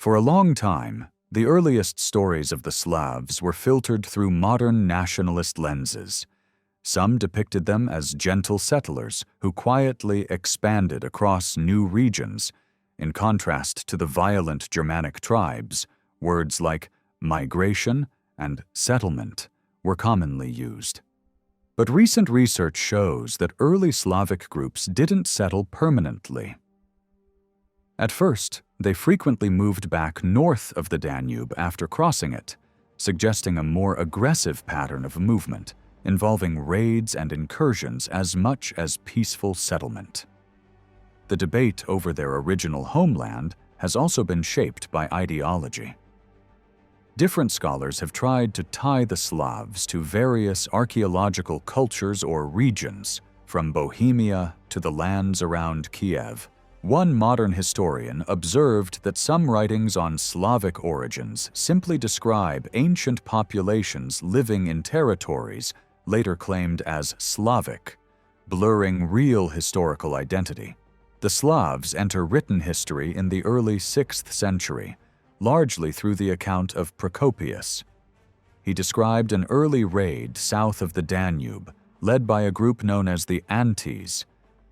For a long time, the earliest stories of the Slavs were filtered through modern nationalist lenses. Some depicted them as gentle settlers who quietly expanded across new regions. In contrast to the violent Germanic tribes, words like migration and settlement were commonly used. But recent research shows that early Slavic groups didn't settle permanently. At first, they frequently moved back north of the Danube after crossing it, suggesting a more aggressive pattern of movement, involving raids and incursions as much as peaceful settlement. The debate over their original homeland has also been shaped by ideology. Different scholars have tried to tie the Slavs to various archaeological cultures or regions, from Bohemia to the lands around Kiev. One modern historian observed that some writings on Slavic origins simply describe ancient populations living in territories later claimed as Slavic, blurring real historical identity. The Slavs enter written history in the early 6th century, largely through the account of Procopius. He described an early raid south of the Danube, led by a group known as the Antes,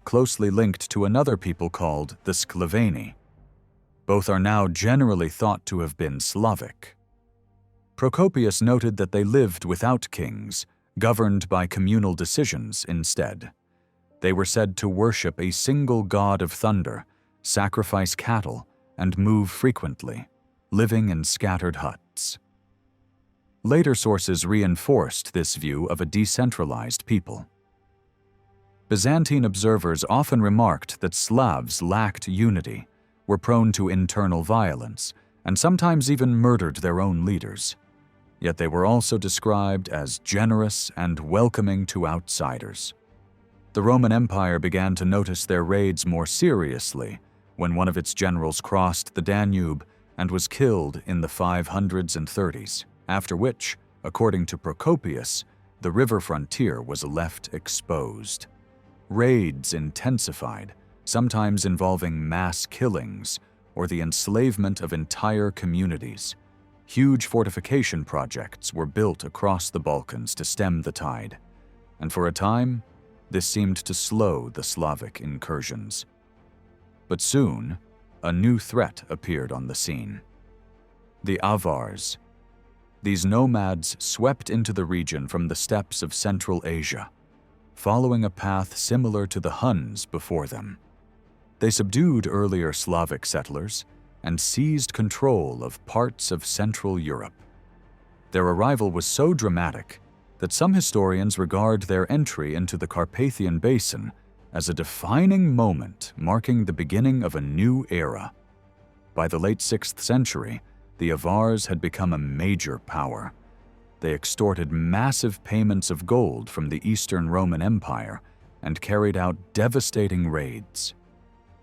closely linked to another people called the Sclaveni. Both are now generally thought to have been Slavic. Procopius noted that they lived without kings, governed by communal decisions instead. They were said to worship a single god of thunder, sacrifice cattle, and move frequently, living in scattered huts. Later sources reinforced this view of a decentralized people. Byzantine observers often remarked that Slavs lacked unity, were prone to internal violence, and sometimes even murdered their own leaders. Yet they were also described as generous and welcoming to outsiders. The Roman Empire began to notice their raids more seriously when one of its generals crossed the Danube and was killed in the 500s and 30s, after which, according to Procopius, the river frontier was left exposed. Raids intensified, sometimes involving mass killings or the enslavement of entire communities. Huge fortification projects were built across the Balkans to stem the tide, and for a time, this seemed to slow the Slavic incursions. But soon, a new threat appeared on the scene. The Avars. These nomads swept into the region from the steppes of Central Asia, following a path similar to the Huns before them. They subdued earlier Slavic settlers and seized control of parts of Central Europe. Their arrival was so dramatic that some historians regard their entry into the Carpathian Basin as a defining moment marking the beginning of a new era. By the late 6th century, the Avars had become a major power. They extorted massive payments of gold from the Eastern Roman Empire and carried out devastating raids.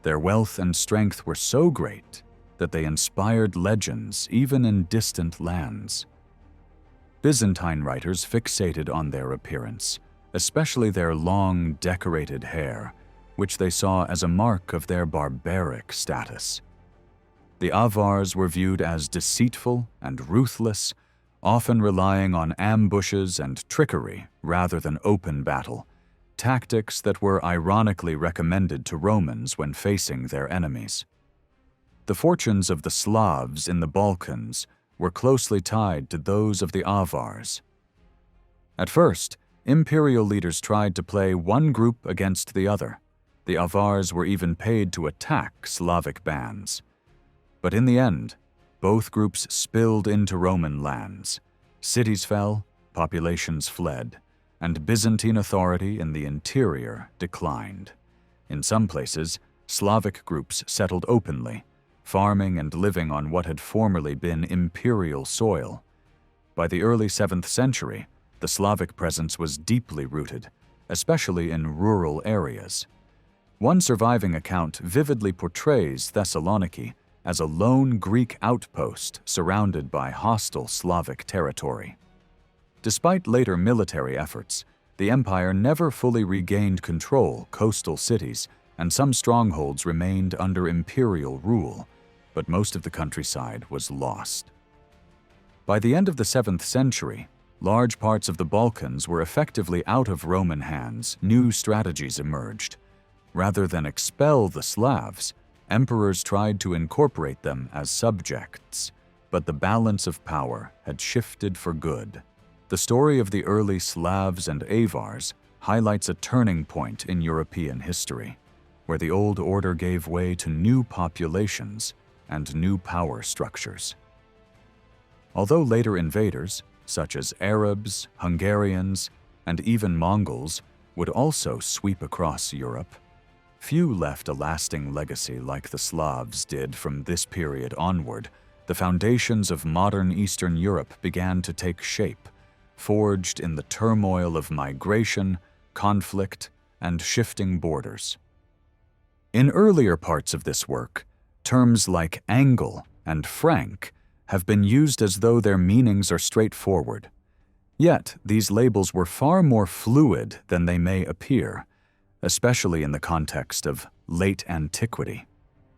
Their wealth and strength were so great that they inspired legends even in distant lands. Byzantine writers fixated on their appearance, especially their long, decorated hair, which they saw as a mark of their barbaric status. The Avars were viewed as deceitful and ruthless, often relying on ambushes and trickery rather than open battle, tactics that were ironically recommended to Romans when facing their enemies. The fortunes of the Slavs in the Balkans were closely tied to those of the Avars. At first, imperial leaders tried to play one group against the other. The Avars were even paid to attack Slavic bands. But in the end, both groups spilled into Roman lands. Cities fell, populations fled, and Byzantine authority in the interior declined. In some places, Slavic groups settled openly, farming and living on what had formerly been imperial soil. By the early 7th century, the Slavic presence was deeply rooted, especially in rural areas. One surviving account vividly portrays Thessaloniki as a lone Greek outpost surrounded by hostile Slavic territory. Despite later military efforts, the empire never fully regained control coastal cities, and some strongholds remained under imperial rule. but most of the countryside was lost. By the end of the 7th century, large parts of the Balkans were effectively out of Roman hands. New strategies emerged. Rather than expel the Slavs, emperors tried to incorporate them as subjects, but the balance of power had shifted for good. The story of the early Slavs and Avars highlights a turning point in European history, where the old order gave way to new populations and new power structures. Although later invaders, such as Arabs, Hungarians, and even Mongols, would also sweep across Europe, few left a lasting legacy like the Slavs did. From this period onward, the foundations of modern Eastern Europe began to take shape, forged in the turmoil of migration, conflict, and shifting borders. In earlier parts of this work, terms like Angel and Frank have been used as though their meanings are straightforward. Yet, these labels were far more fluid than they may appear, especially in the context of late antiquity.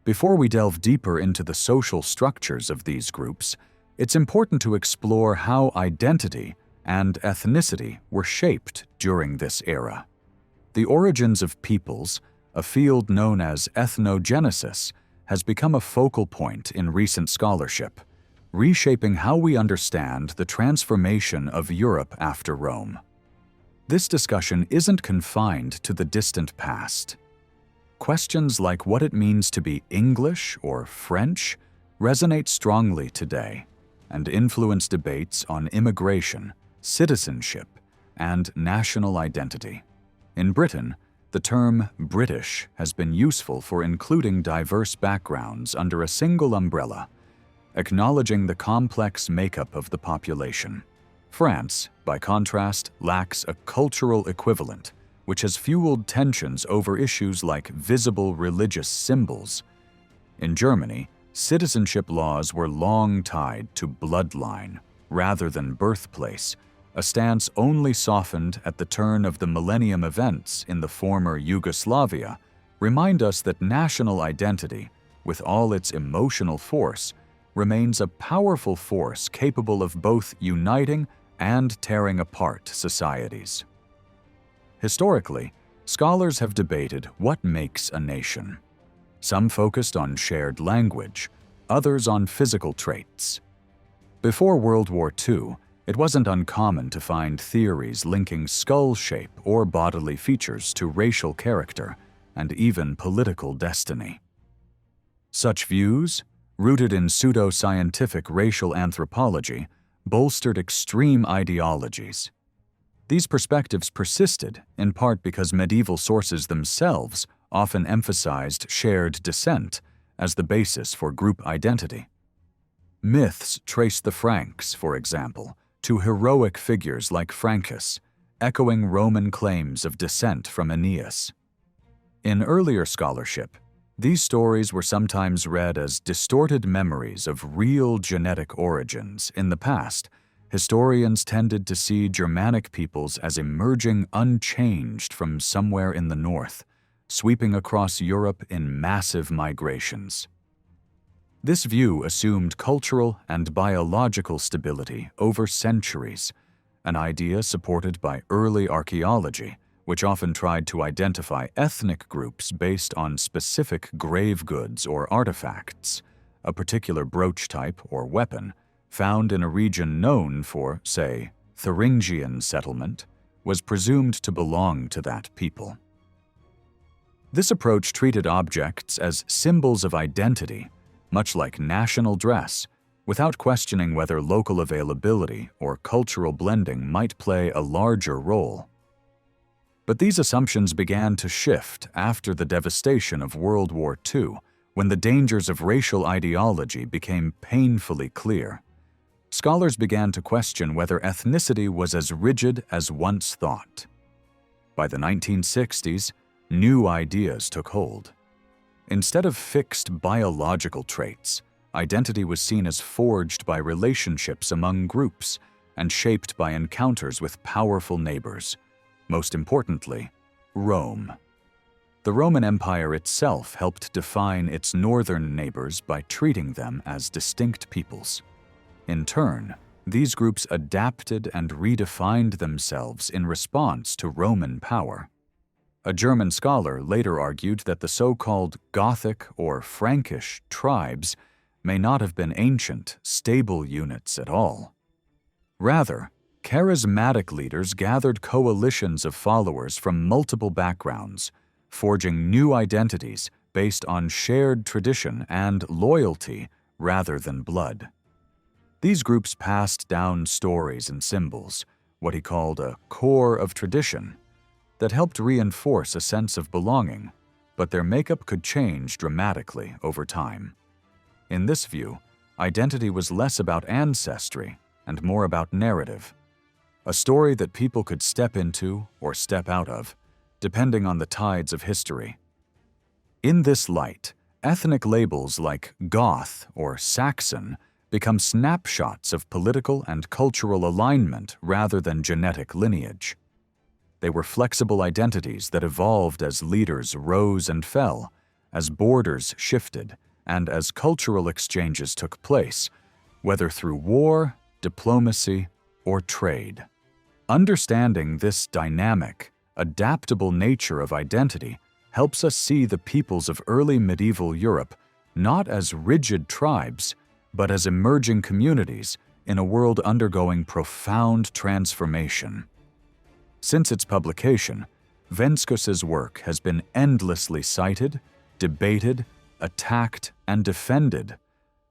Before we delve deeper into the social structures of these groups, it's important to explore how identity and ethnicity were shaped during this era. The origins of peoples, a field known as ethnogenesis, has become a focal point in recent scholarship, reshaping how we understand the transformation of Europe after Rome. This discussion isn't confined to the distant past. Questions like what it means to be English or French resonate strongly today and influence debates on immigration, citizenship, and national identity. In Britain, the term British has been useful for including diverse backgrounds under a single umbrella, acknowledging the complex makeup of the population. France, by contrast, lacks a cultural equivalent, which has fueled tensions over issues like visible religious symbols. In Germany, citizenship laws were long tied to bloodline rather than birthplace, a stance only softened at the turn of the millennium. Events in the former Yugoslavia remind us that national identity, with all its emotional force, remains a powerful force capable of both uniting and tearing apart societies. Historically, scholars have debated what makes a nation. Some focused on shared language, others on physical traits. Before World War II, it wasn't uncommon to find theories linking skull shape or bodily features to racial character and even political destiny. Such views, rooted in pseudo-scientific racial anthropology, bolstered extreme ideologies. These perspectives persisted in part because medieval sources themselves often emphasized shared descent as the basis for group identity. Myths trace the Franks, for example, to heroic figures like Francus, echoing Roman claims of descent from Aeneas. In earlier scholarship, these stories were sometimes read as distorted memories of real genetic origins. In the past, historians tended to see Germanic peoples as emerging unchanged from somewhere in the north, sweeping across Europe in massive migrations. This view assumed cultural and biological stability over centuries, an idea supported by early archaeology, which often tried to identify ethnic groups based on specific grave goods or artifacts, a particular brooch type or weapon found in a region known for, say, Thuringian settlement, was presumed to belong to that people. This approach treated objects as symbols of identity, much like national dress, without questioning whether local availability or cultural blending might play a larger role. But these assumptions began to shift after the devastation of World War II, when the dangers of racial ideology became painfully clear. Scholars began to question whether ethnicity was as rigid as once thought. By the 1960s, new ideas took hold. Instead of fixed biological traits, identity was seen as forged by relationships among groups and shaped by encounters with powerful neighbors, most importantly, Rome. The Roman Empire itself helped define its northern neighbors by treating them as distinct peoples. In turn, these groups adapted and redefined themselves in response to Roman power. A German scholar later argued that the so-called Gothic or Frankish tribes may not have been ancient, stable units at all. Rather, charismatic leaders gathered coalitions of followers from multiple backgrounds, forging new identities based on shared tradition and loyalty rather than blood. These groups passed down stories and symbols, what he called a core of tradition, that helped reinforce a sense of belonging, but their makeup could change dramatically over time. In this view, identity was less about ancestry and more about narrative, a story that people could step into or step out of, depending on the tides of history. In this light, ethnic labels like Goth or Saxon become snapshots of political and cultural alignment rather than genetic lineage. They were flexible identities that evolved as leaders rose and fell, as borders shifted, and as cultural exchanges took place, whether through war, diplomacy, or trade. Understanding this dynamic, adaptable nature of identity helps us see the peoples of early medieval Europe not as rigid tribes, but as emerging communities in a world undergoing profound transformation. Since its publication, Venskos's work has been endlessly cited, debated, attacked, and defended,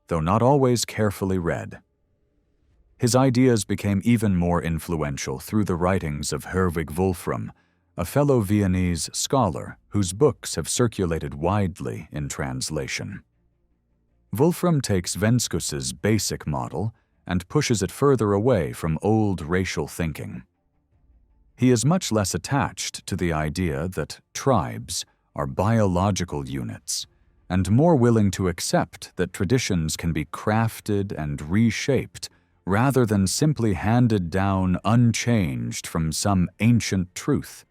though not always carefully read. His ideas became even more influential through the writings of Herwig Wolfram, a fellow Viennese scholar whose books have circulated widely in translation. Wolfram takes Venskos's basic model and pushes it further away from old racial thinking. He is much less attached to the idea that tribes are biological units and more willing to accept that traditions can be crafted and reshaped rather than simply handed down unchanged from some ancient truth.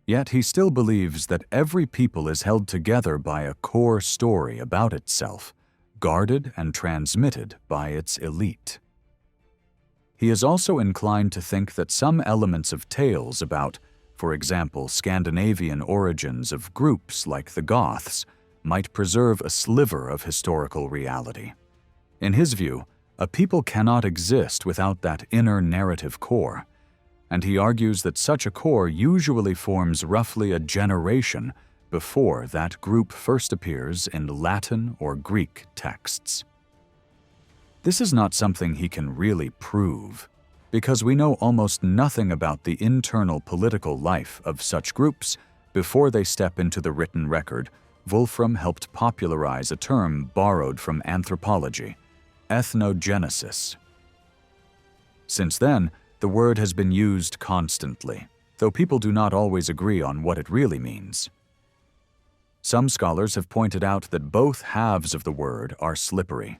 Yet he still believes that every people is held together by a core story about itself, guarded and transmitted by its elite. He is also inclined to think that some elements of tales about, for example, Scandinavian origins of groups like the Goths, might preserve a sliver of historical reality. In his view, a people cannot exist without that inner narrative core, and he argues that such a core usually forms roughly a generation before that group first appears in Latin or Greek texts. This is not something he can really prove, because we know almost nothing about the internal political life of such groups before they step into the written record. Wolfram helped popularize a term borrowed from anthropology, ethnogenesis. Since then, the word has been used constantly, though people do not always agree on what it really means. Some scholars have pointed out that both halves of the word are slippery.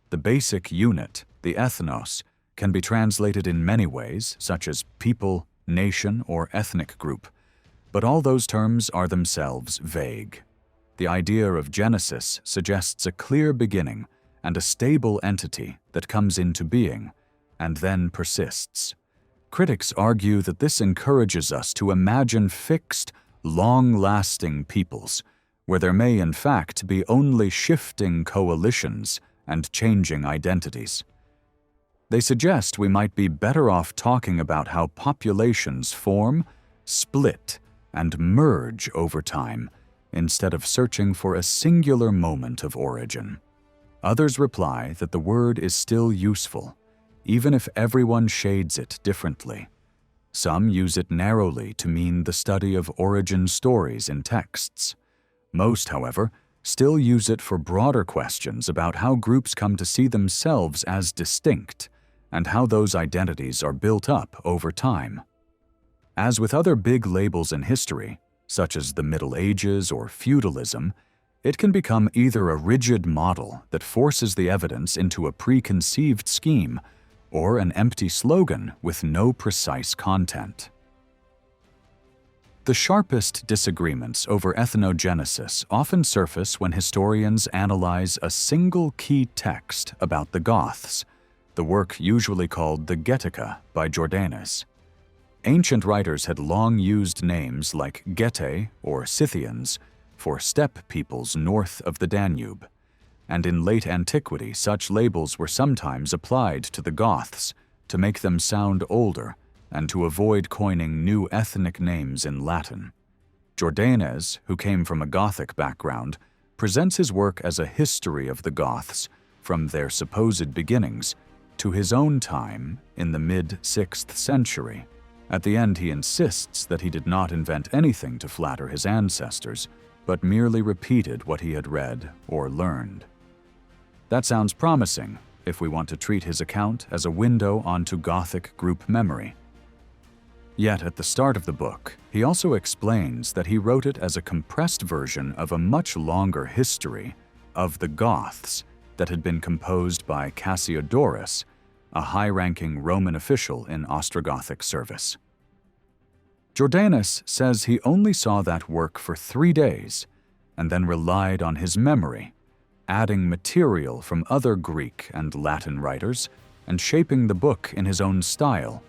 The basic unit, the ethnos, can be translated in many ways, such as people, nation, or ethnic group, but all those terms are themselves vague. The idea of genesis suggests a clear beginning and a stable entity that comes into being and then persists. Critics argue that this encourages us to imagine fixed, long-lasting peoples, where there may in fact be only shifting coalitions and changing identities. They suggest we might be better off talking about how populations form, split, and merge over time, instead of searching for a singular moment of origin. Others reply that the word is still useful, even if everyone shades it differently. Some use it narrowly to mean the study of origin stories in texts. Most, however, still use it for broader questions about how groups come to see themselves as distinct and how those identities are built up over time. As with other big labels in history, such as the Middle Ages or feudalism, it can become either a rigid model that forces the evidence into a preconceived scheme or an empty slogan with no precise content. The sharpest disagreements over ethnogenesis often surface when historians analyze a single key text about the Goths, the work usually called the Getica by Jordanes. Ancient writers had long used names like Getae or Scythians for steppe peoples north of the Danube, and in late antiquity such labels were sometimes applied to the Goths to make them sound older and to avoid coining new ethnic names in Latin. Jordanes, who came from a Gothic background, presents his work as a history of the Goths from their supposed beginnings to his own time in the mid-6th century. At the end, he insists that he did not invent anything to flatter his ancestors, but merely repeated what he had read or learned. That sounds promising if we want to treat his account as a window onto Gothic group memory. Yet at the start of the book, he also explains that he wrote it as a compressed version of a much longer history of the Goths that had been composed by Cassiodorus, a high-ranking Roman official in Ostrogothic service. Jordanes says he only saw that work for 3 days and then relied on his memory, adding material from other Greek and Latin writers and shaping the book in his own style.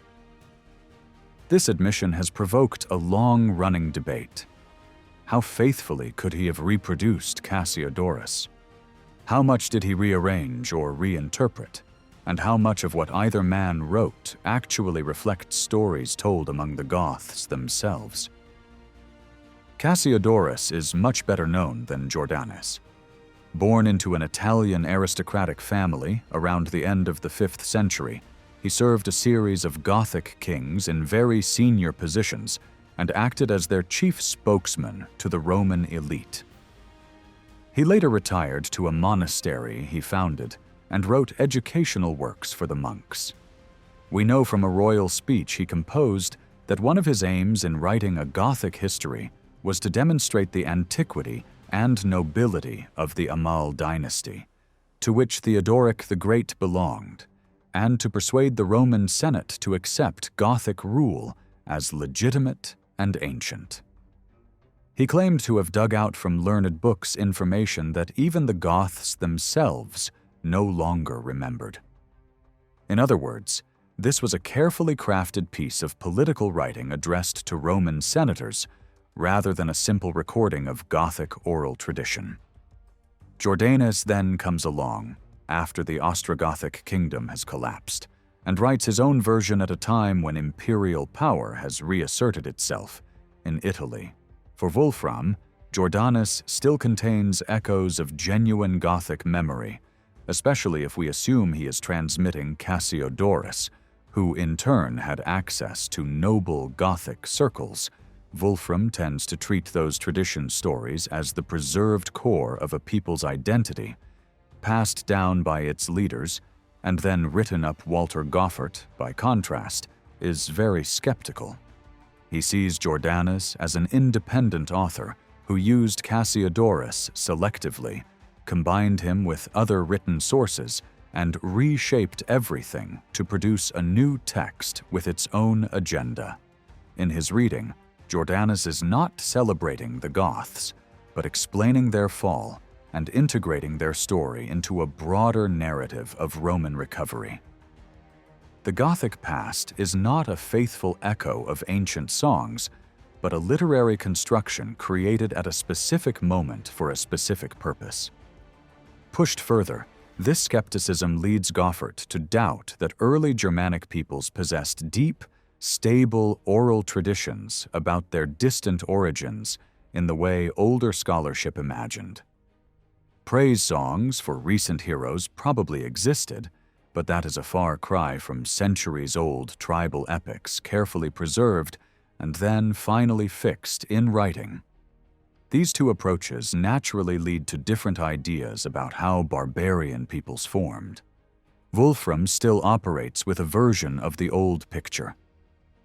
This admission has provoked a long-running debate. How faithfully could he have reproduced Cassiodorus? How much did he rearrange or reinterpret? And how much of what either man wrote actually reflects stories told among the Goths themselves? Cassiodorus is much better known than Jordanes. Born into an Italian aristocratic family around the end of the 5th century, he served a series of Gothic kings in very senior positions and acted as their chief spokesman to the Roman elite. He later retired to a monastery he founded and wrote educational works for the monks. We know from a royal speech he composed that one of his aims in writing a Gothic history was to demonstrate the antiquity and nobility of the Amal dynasty, to which Theodoric the Great belonged, and to persuade the Roman Senate to accept Gothic rule as legitimate and ancient. He claimed to have dug out from learned books information that even the Goths themselves no longer remembered. In other words, this was a carefully crafted piece of political writing addressed to Roman senators rather than a simple recording of Gothic oral tradition. Jordanes then comes along after the Ostrogothic kingdom has collapsed and writes his own version at a time when imperial power has reasserted itself in Italy. For Wolfram, Jordanes still contains echoes of genuine Gothic memory, especially if we assume he is transmitting Cassiodorus, who in turn had access to noble Gothic circles. Wolfram tends to treat those tradition stories as the preserved core of a people's identity, passed down by its leaders, and then written up. Walter Goffert, by contrast, is very skeptical. He sees Jordanes as an independent author who used Cassiodorus selectively, combined him with other written sources, and reshaped everything to produce a new text with its own agenda. In his reading, Jordanes is not celebrating the Goths, but explaining their fall and integrating their story into a broader narrative of Roman recovery. The Gothic past is not a faithful echo of ancient songs, but a literary construction created at a specific moment for a specific purpose. Pushed further, this skepticism leads Goffert to doubt that early Germanic peoples possessed deep, stable oral traditions about their distant origins in the way older scholarship imagined. Praise songs for recent heroes probably existed, but that is a far cry from centuries-old tribal epics carefully preserved and then finally fixed in writing. These two approaches naturally lead to different ideas about how barbarian peoples formed. Wolfram still operates with a version of the old picture.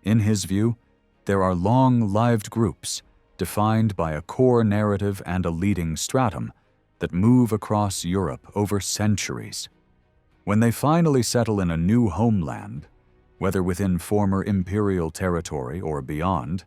In his view, there are long-lived groups defined by a core narrative and a leading stratum that move across Europe over centuries. When they finally settle in a new homeland, whether within former imperial territory or beyond,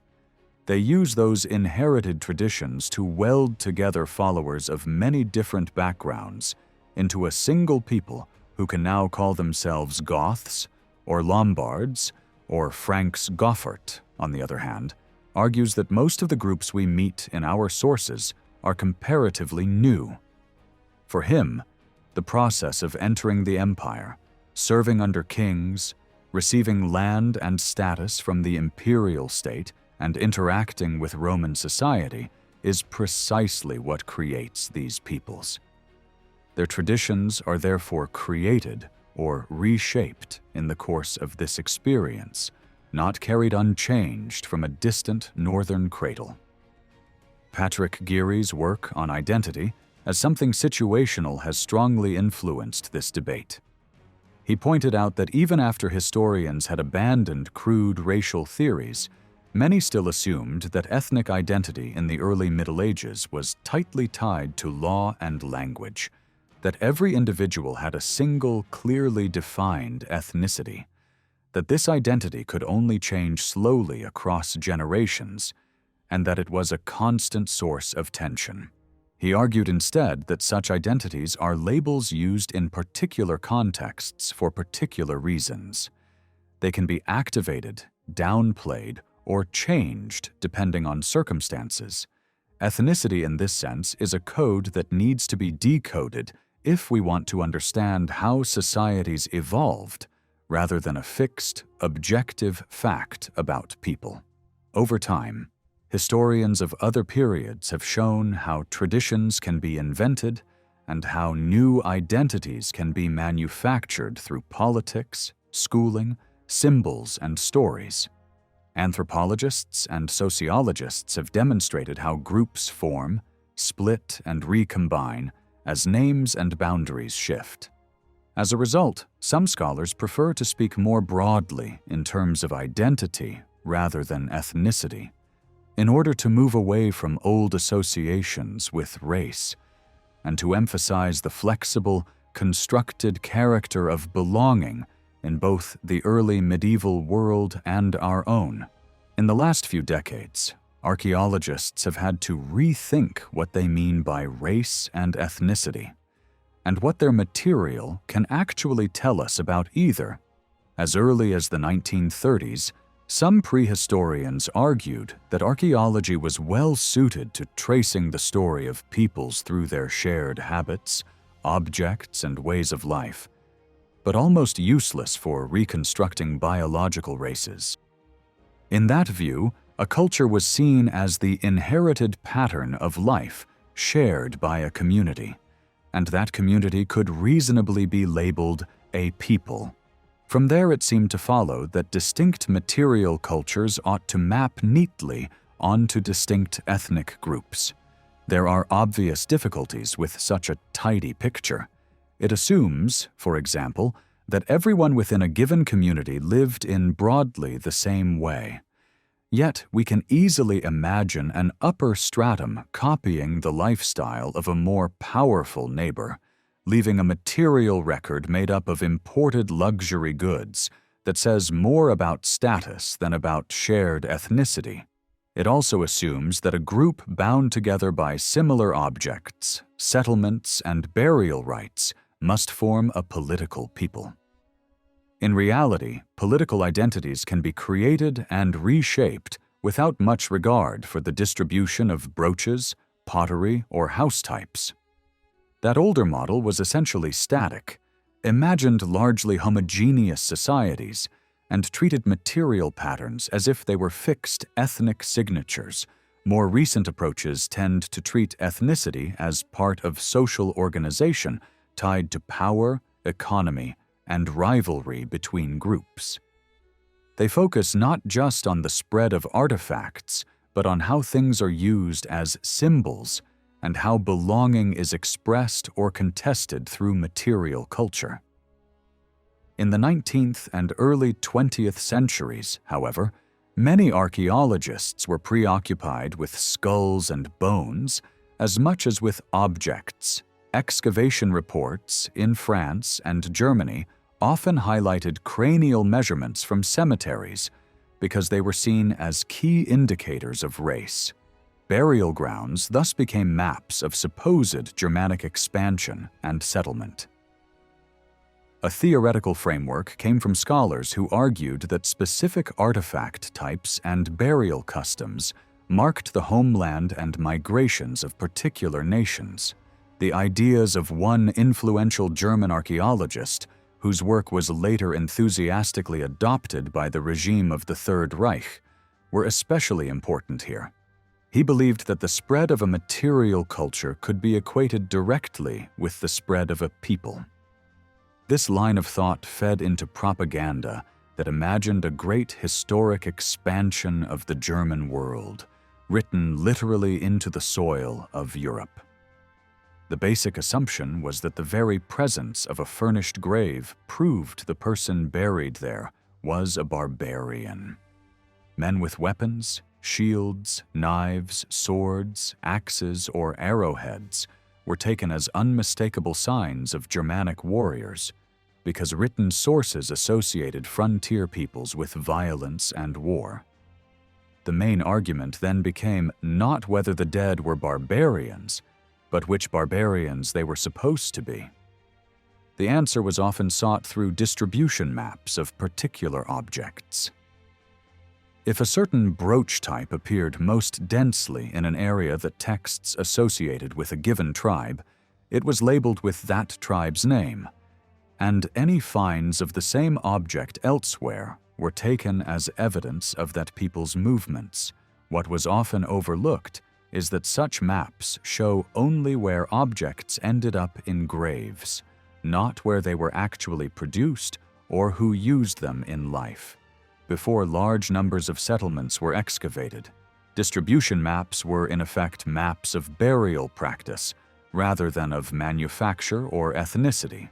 They use those inherited traditions to weld together followers of many different backgrounds into a single people who can now call themselves Goths or Lombards, or Franks. Goffert, on the other hand, argues that most of the groups we meet in our sources are comparatively new. For him, the process of entering the empire, serving under kings, receiving land and status from the imperial state, and interacting with Roman society is precisely what creates these peoples. Their traditions are therefore created or reshaped in the course of this experience, not carried unchanged from a distant northern cradle. Patrick Geary's work on identity as something situational has strongly influenced this debate. He pointed out that even after historians had abandoned crude racial theories, many still assumed that ethnic identity in the early Middle Ages was tightly tied to law and language, that every individual had a single, clearly defined ethnicity, that this identity could only change slowly across generations, and that it was a constant source of tension. He argued instead that such identities are labels used in particular contexts for particular reasons. They can be activated, downplayed, or changed depending on circumstances. Ethnicity in this sense is a code that needs to be decoded if we want to understand how societies evolved, rather than a fixed, objective fact about people. Over time, historians of other periods have shown how traditions can be invented and how new identities can be manufactured through politics, schooling, symbols, and stories. Anthropologists and sociologists have demonstrated how groups form, split, and recombine as names and boundaries shift. As a result, some scholars prefer to speak more broadly in terms of identity rather than ethnicity, in order to move away from old associations with race and to emphasize the flexible, constructed character of belonging in both the early medieval world and our own. In the last few decades, archaeologists have had to rethink what they mean by race and ethnicity, and what their material can actually tell us about either. As early as the 1930s, some prehistorians argued that archaeology was well suited to tracing the story of peoples through their shared habits, objects, and ways of life, but almost useless for reconstructing biological races. In that view, a culture was seen as the inherited pattern of life shared by a community, and that community could reasonably be labeled a people. From there, it seemed to follow that distinct material cultures ought to map neatly onto distinct ethnic groups. There are obvious difficulties with such a tidy picture. It assumes, for example, that everyone within a given community lived in broadly the same way. Yet we can easily imagine an upper stratum copying the lifestyle of a more powerful neighbor, leaving a material record made up of imported luxury goods that says more about status than about shared ethnicity. It also assumes that a group bound together by similar objects, settlements, and burial rites must form a political people. In reality, political identities can be created and reshaped without much regard for the distribution of brooches, pottery, or house types. That older model was essentially static, imagined largely homogeneous societies, and treated material patterns as if they were fixed ethnic signatures. More recent approaches tend to treat ethnicity as part of social organization tied to power, economy, and rivalry between groups. They focus not just on the spread of artifacts, but on how things are used as symbols and how belonging is expressed or contested through material culture. In the 19th and early 20th centuries, however, many archaeologists were preoccupied with skulls and bones as much as with objects. Excavation reports in France and Germany often highlighted cranial measurements from cemeteries, because they were seen as key indicators of race. Burial grounds thus became maps of supposed Germanic expansion and settlement. A theoretical framework came from scholars who argued that specific artifact types and burial customs marked the homeland and migrations of particular nations. The ideas of one influential German archaeologist, whose work was later enthusiastically adopted by the regime of the Third Reich, were especially important here. He believed that the spread of a material culture could be equated directly with the spread of a people. This line of thought fed into propaganda that imagined a great historic expansion of the German world, written literally into the soil of Europe. The basic assumption was that the very presence of a furnished grave proved the person buried there was a barbarian. Men with weapons, shields, knives, swords, axes, or arrowheads were taken as unmistakable signs of Germanic warriors, because written sources associated frontier peoples with violence and war. The main argument then became not whether the dead were barbarians, but which barbarians they were supposed to be. The answer was often sought through distribution maps of particular objects. If a certain brooch type appeared most densely in an area that texts associated with a given tribe, it was labeled with that tribe's name, and any finds of the same object elsewhere were taken as evidence of that people's movements. What was often overlooked is that such maps show only where objects ended up in graves, not where they were actually produced or who used them in life. Before large numbers of settlements were excavated, distribution maps were in effect maps of burial practice rather than of manufacture or ethnicity.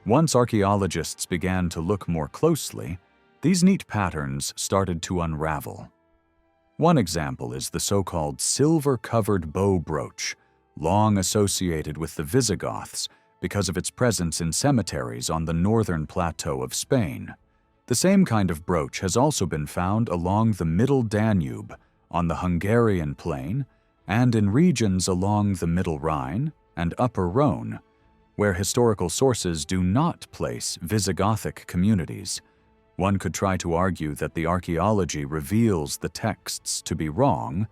Once archaeologists began to look more closely, these neat patterns started to unravel. One example is the so-called silver-covered bow brooch, long associated with the Visigoths because of its presence in cemeteries on the northern plateau of Spain. The same kind of brooch has also been found along the Middle Danube, on the Hungarian plain, and in regions along the Middle Rhine and Upper Rhone, where historical sources do not place Visigothic communities. One could try to argue that the archaeology reveals the texts to be wrong,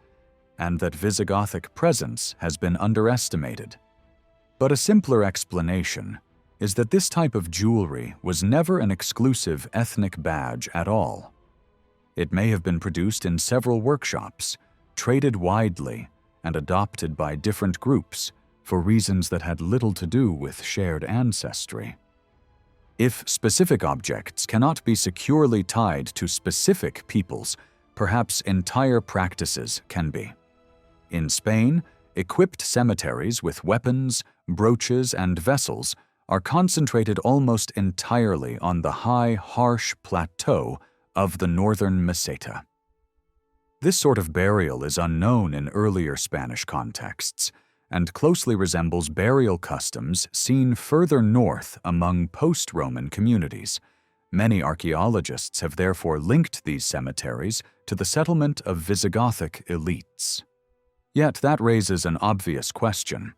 and that Visigothic presence has been underestimated. But a simpler explanation is that this type of jewelry was never an exclusive ethnic badge at all. It may have been produced in several workshops, traded widely, and adopted by different groups for reasons that had little to do with shared ancestry. If specific objects cannot be securely tied to specific peoples, perhaps entire practices can be. In Spain, equipped cemeteries with weapons, brooches, and vessels are concentrated almost entirely on the high, harsh plateau of the northern Meseta. This sort of burial is unknown in earlier Spanish contexts, and closely resembles burial customs seen further north among post-Roman communities. Many archaeologists have therefore linked these cemeteries to the settlement of Visigothic elites. Yet that raises an obvious question.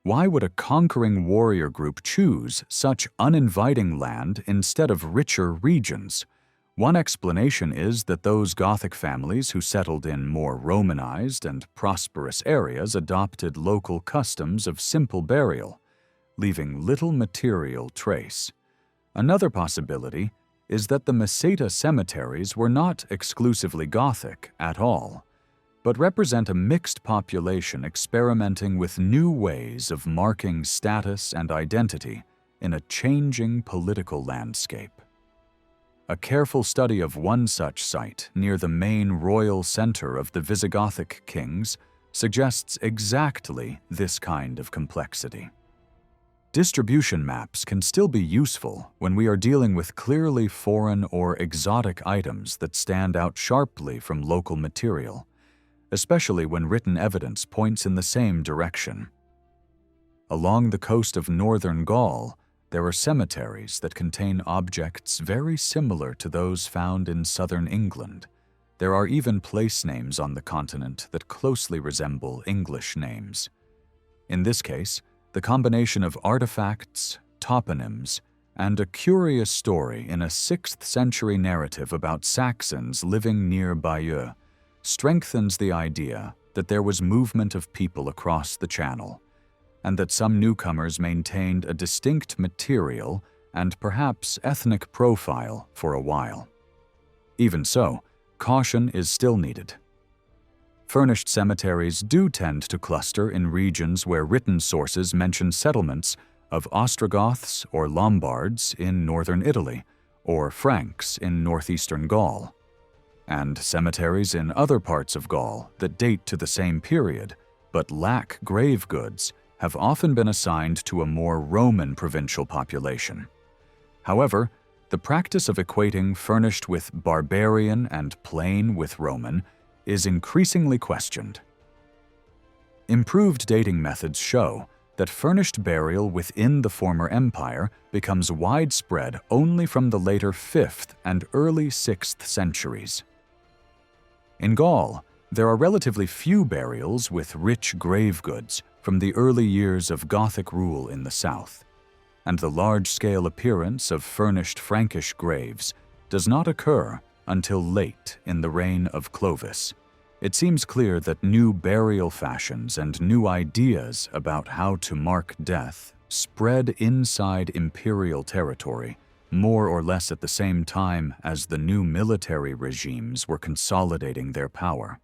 Why would a conquering warrior group choose such uninviting land instead of richer regions? One explanation is that those Gothic families who settled in more Romanized and prosperous areas adopted local customs of simple burial, leaving little material trace. Another possibility is that the Meseta cemeteries were not exclusively Gothic at all, but represent a mixed population experimenting with new ways of marking status and identity in a changing political landscape. A careful study of one such site near the main royal center of the Visigothic kings suggests exactly this kind of complexity. Distribution maps can still be useful when we are dealing with clearly foreign or exotic items that stand out sharply from local material, especially when written evidence points in the same direction. Along the coast of northern Gaul, there are cemeteries that contain objects very similar to those found in southern England. There are even place names on the continent that closely resemble English names. In this case, the combination of artifacts, toponyms, and a curious story in a 6th century narrative about Saxons living near Bayeux strengthens the idea that there was movement of people across the Channel, and that some newcomers maintained a distinct material and perhaps ethnic profile for a while. Even so, caution is still needed. Furnished cemeteries do tend to cluster in regions where written sources mention settlements of Ostrogoths or Lombards in northern Italy, or Franks in northeastern Gaul, and cemeteries in other parts of Gaul that date to the same period but lack grave goods have often been assigned to a more Roman provincial population. However, the practice of equating furnished with barbarian and plain with Roman is increasingly questioned. Improved dating methods show that furnished burial within the former empire becomes widespread only from the later 5th and early 6th centuries. In Gaul, there are relatively few burials with rich grave goods from the early years of Gothic rule in the south, and the large-scale appearance of furnished Frankish graves does not occur until late in the reign of Clovis. It seems clear that new burial fashions and new ideas about how to mark death spread inside imperial territory more or less at the same time as the new military regimes were consolidating their power.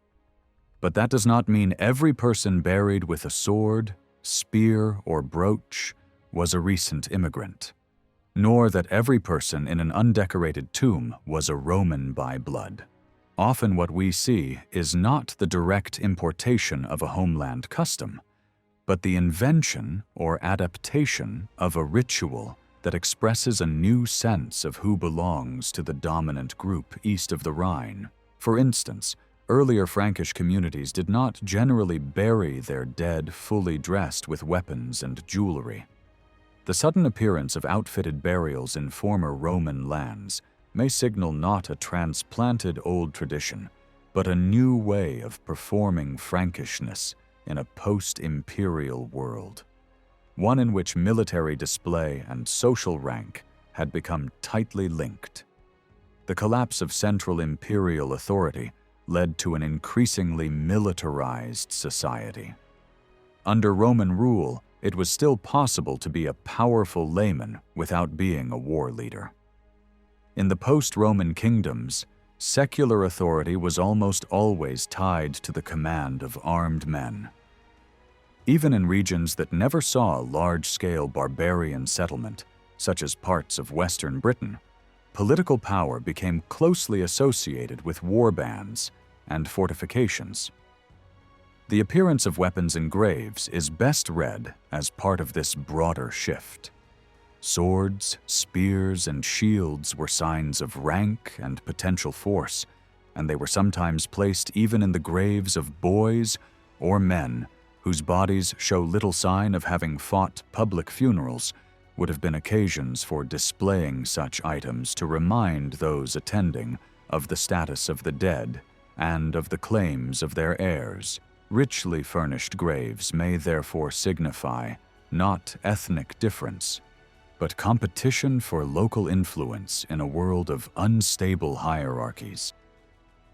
But that does not mean every person buried with a sword, spear, or brooch was a recent immigrant, nor that every person in an undecorated tomb was a Roman by blood. Often what we see is not the direct importation of a homeland custom, but the invention or adaptation of a ritual that expresses a new sense of who belongs to the dominant group east of the Rhine. For instance, earlier Frankish communities did not generally bury their dead fully dressed with weapons and jewelry. The sudden appearance of outfitted burials in former Roman lands may signal not a transplanted old tradition, but a new way of performing Frankishness in a post-imperial world, one in which military display and social rank had become tightly linked. The collapse of central imperial authority led to an increasingly militarized society. Under Roman rule, it was still possible to be a powerful layman without being a war leader. In the post-Roman kingdoms, secular authority was almost always tied to the command of armed men. Even in regions that never saw a large-scale barbarian settlement, such as parts of Western Britain, political power became closely associated with war bands and fortifications. The appearance of weapons and graves is best read as part of this broader shift. Swords, spears, and shields were signs of rank and potential force, and they were sometimes placed even in the graves of boys or men whose bodies show little sign of having fought public funerals. Would have been occasions for displaying such items to remind those attending of the status of the dead and of the claims of their heirs. Richly furnished graves may therefore signify not ethnic difference, but competition for local influence in a world of unstable hierarchies.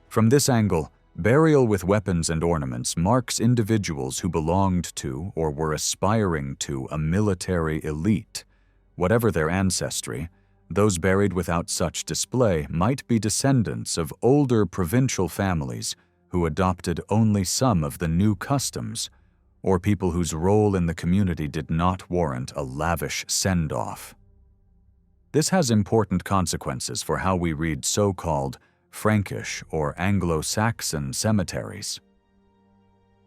From this angle, burial with weapons and ornaments marks individuals who belonged to or were aspiring to a military elite. Whatever their ancestry, those buried without such display might be descendants of older provincial families who adopted only some of the new customs, or people whose role in the community did not warrant a lavish send-off. This has important consequences for how we read so-called Frankish or Anglo-Saxon cemeteries.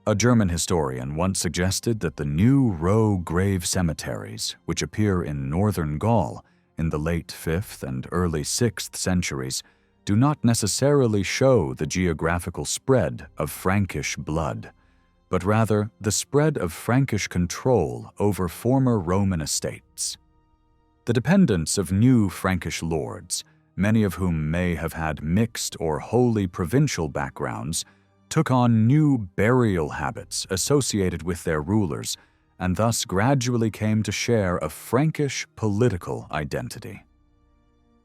A German historian once suggested that the new row grave cemeteries, which appear in northern Gaul in the late 5th and early 6th centuries, do not necessarily show the geographical spread of Frankish blood, but rather the spread of Frankish control over former Roman estates. The dependents of new Frankish lords, many of whom may have had mixed or wholly provincial backgrounds, took on new burial habits associated with their rulers and thus gradually came to share a Frankish political identity.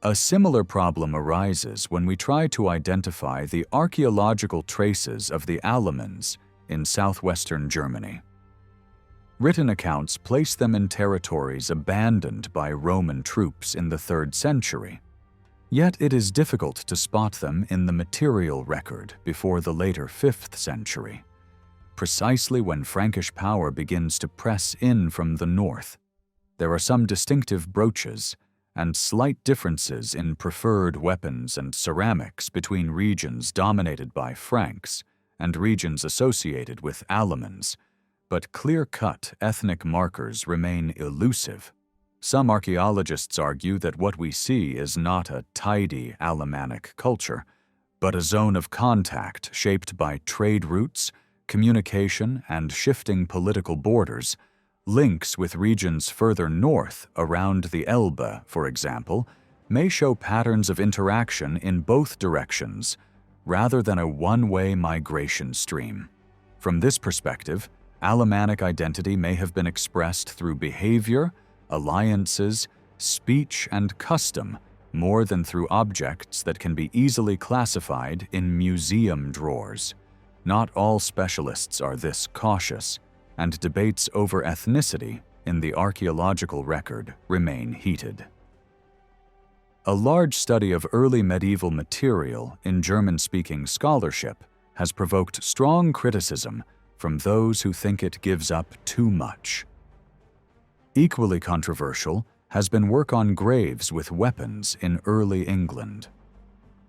A similar problem arises when we try to identify the archaeological traces of the Alamans in southwestern Germany. Written accounts place them in territories abandoned by Roman troops in the 3rd century. Yet it is difficult to spot them in the material record before the later 5th century, precisely when Frankish power begins to press in from the north. There are some distinctive brooches and slight differences in preferred weapons and ceramics between regions dominated by Franks and regions associated with Alamans, but clear-cut ethnic markers remain elusive. Some archaeologists argue that what we see is not a tidy Alamanic culture, but a zone of contact shaped by trade routes, communication, and shifting political borders. Links with regions further north, around the Elbe, for example, may show patterns of interaction in both directions, rather than a one-way migration stream. From this perspective, Alemannic identity may have been expressed through behavior, alliances, speech, and custom more than through objects that can be easily classified in museum drawers. Not all specialists are this cautious, and debates over ethnicity in the archaeological record remain heated. A large study of early medieval material in German-speaking scholarship has provoked strong criticism from those who think it gives up too much. Equally controversial has been work on graves with weapons in early England.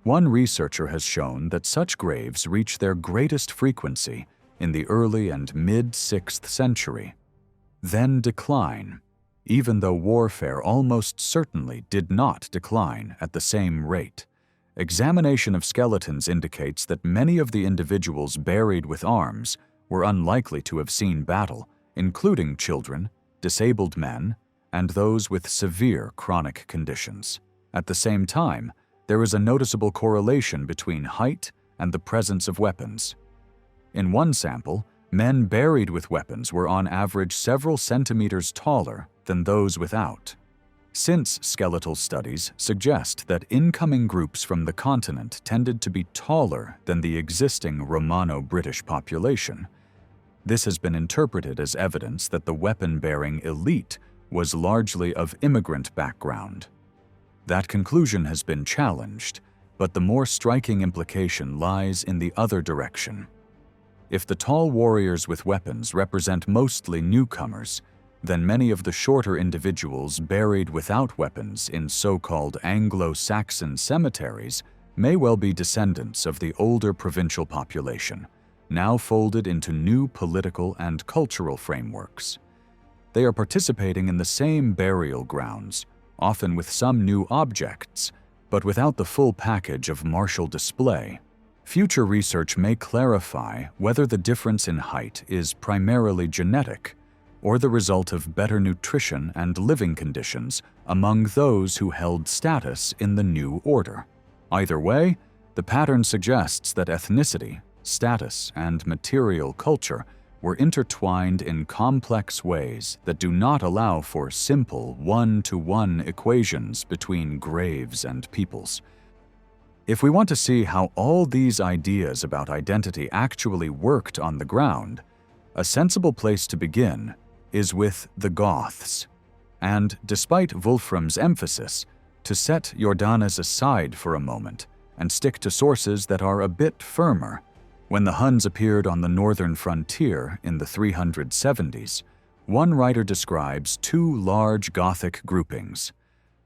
One researcher has shown that such graves reach their greatest frequency in the early and mid-6th century, then decline, even though warfare almost certainly did not decline at the same rate. Examination of skeletons indicates that many of the individuals buried with arms were unlikely to have seen battle, including children, disabled men, and those with severe chronic conditions. At the same time, there is a noticeable correlation between height and the presence of weapons. In one sample, men buried with weapons were on average several centimeters taller than those without. Since skeletal studies suggest that incoming groups from the continent tended to be taller than the existing Romano-British population, this has been interpreted as evidence that the weapon-bearing elite was largely of immigrant background. That conclusion has been challenged, but the more striking implication lies in the other direction. If the tall warriors with weapons represent mostly newcomers, then many of the shorter individuals buried without weapons in so-called Anglo-Saxon cemeteries may well be descendants of the older provincial population, now folded into new political and cultural frameworks. They are participating in the same burial grounds, often with some new objects, but without the full package of martial display. Future research may clarify whether the difference in height is primarily genetic or the result of better nutrition and living conditions among those who held status in the new order. Either way, the pattern suggests that ethnicity, status, and material culture were intertwined in complex ways that do not allow for simple one-to-one equations between graves and peoples. If we want to see how all these ideas about identity actually worked on the ground, a sensible place to begin is with the Goths. And despite Wolfram's emphasis, to set Jordanes aside for a moment and stick to sources that are a bit firmer, when the Huns appeared on the northern frontier in the 370s, one writer describes two large Gothic groupings,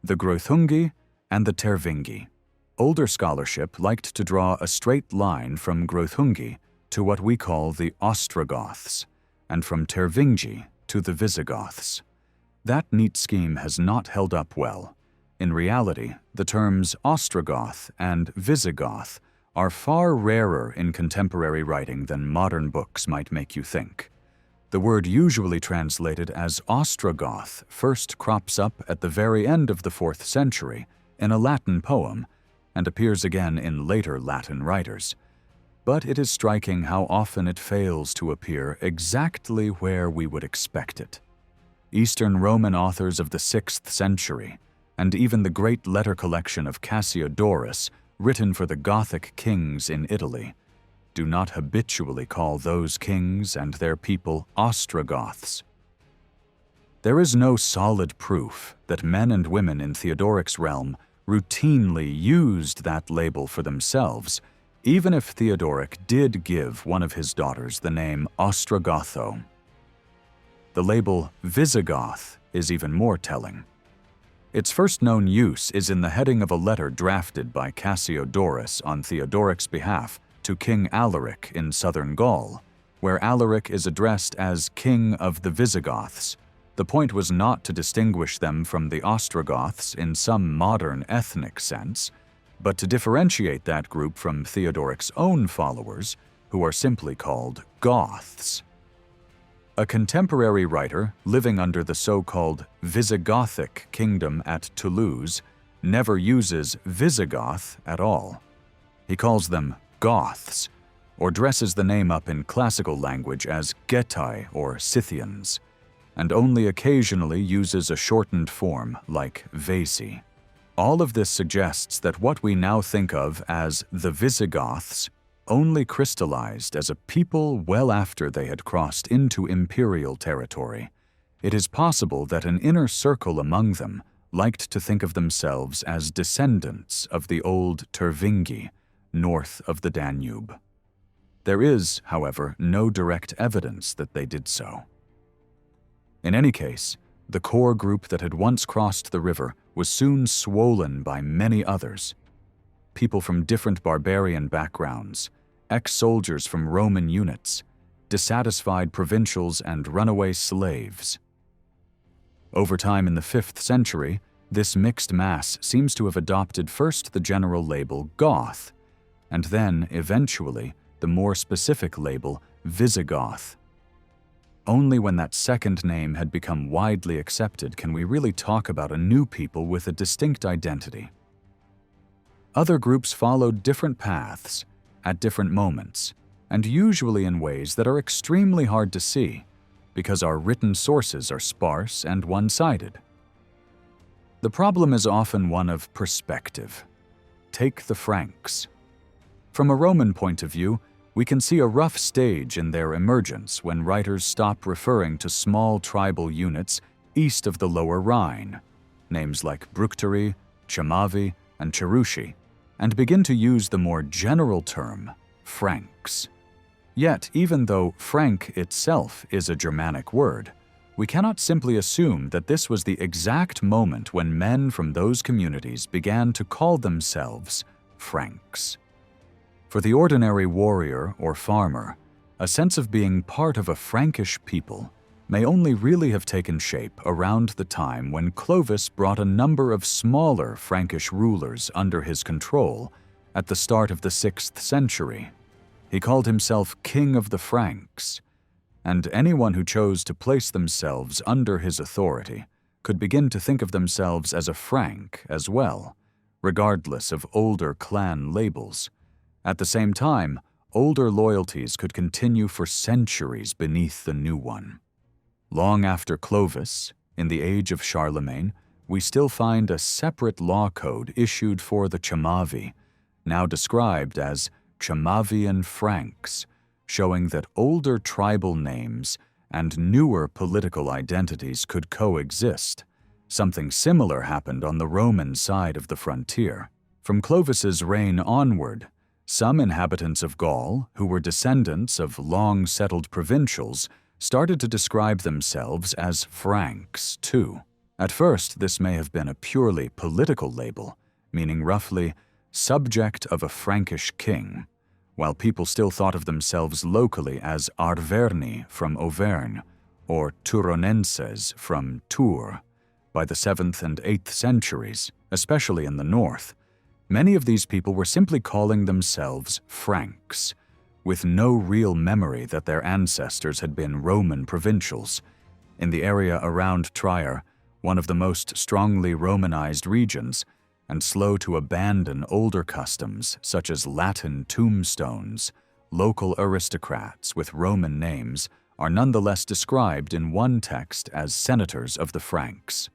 the Greuthungi and the Tervingi. Older scholarship liked to draw a straight line from Greuthungi to what we call the Ostrogoths, and from Tervingi to the Visigoths. That neat scheme has not held up well. In reality, the terms Ostrogoth and Visigoth are far rarer in contemporary writing than modern books might make you think. The word usually translated as Ostrogoth first crops up at the very end of the 4th century in a Latin poem and appears again in later Latin writers. But it is striking how often it fails to appear exactly where we would expect it. Eastern Roman authors of the 6th century, and even the great letter collection of Cassiodorus, written for the Gothic kings in Italy, do not habitually call those kings and their people Ostrogoths. There is no solid proof that men and women in Theodoric's realm routinely used that label for themselves, even if Theodoric did give one of his daughters the name Ostrogotho. The label Visigoth is even more telling. Its first known use is in the heading of a letter drafted by Cassiodorus on Theodoric's behalf to King Alaric in southern Gaul, where Alaric is addressed as King of the Visigoths. The point was not to distinguish them from the Ostrogoths in some modern ethnic sense, but to differentiate that group from Theodoric's own followers, who are simply called Goths. A contemporary writer living under the so-called Visigothic kingdom at Toulouse never uses Visigoth at all. He calls them Goths, or dresses the name up in classical language as Getae or Scythians, and only occasionally uses a shortened form like Vaci. All of this suggests that what we now think of as the Visigoths only crystallized as a people well after they had crossed into imperial territory. It is possible that an inner circle among them liked to think of themselves as descendants of the old Tervingi, north of the Danube. There is, however, no direct evidence that they did so. In any case, the core group that had once crossed the river was soon swollen by many others. People from different barbarian backgrounds, ex-soldiers from Roman units, dissatisfied provincials, and runaway slaves. Over time in the 5th century, this mixed mass seems to have adopted first the general label Goth, and then, eventually, the more specific label Visigoth. Only when that second name had become widely accepted can we really talk about a new people with a distinct identity. Other groups followed different paths, at different moments, and usually in ways that are extremely hard to see, because our written sources are sparse and one-sided. The problem is often one of perspective. Take the Franks. From a Roman point of view, we can see a rough stage in their emergence when writers stop referring to small tribal units east of the Lower Rhine, names like Bructeri, Chamavi, and Cherushi, and begin to use the more general term, Franks. Yet, even though Frank itself is a Germanic word, we cannot simply assume that this was the exact moment when men from those communities began to call themselves Franks. For the ordinary warrior or farmer, a sense of being part of a Frankish people may only really have taken shape around the time when Clovis brought a number of smaller Frankish rulers under his control at the start of the 6th century. He called himself King of the Franks, and anyone who chose to place themselves under his authority could begin to think of themselves as a Frank as well, regardless of older clan labels. At the same time, older loyalties could continue for centuries beneath the new one. Long after Clovis, in the age of Charlemagne, we still find a separate law code issued for the Chamavi, now described as Chamavian Franks, showing that older tribal names and newer political identities could coexist. Something similar happened on the Roman side of the frontier. From Clovis's reign onward, some inhabitants of Gaul, who were descendants of long-settled provincials, started to describe themselves as Franks, too. At first, this may have been a purely political label, meaning roughly, subject of a Frankish king, while people still thought of themselves locally as Arverni from Auvergne, or Turonenses from Tours. By the 7th and 8th centuries, especially in the north, many of these people were simply calling themselves Franks, with no real memory that their ancestors had been Roman provincials. In the area around Trier, one of the most strongly Romanized regions, and slow to abandon older customs such as Latin tombstones, local aristocrats with Roman names are nonetheless described in one text as senators of the Franks.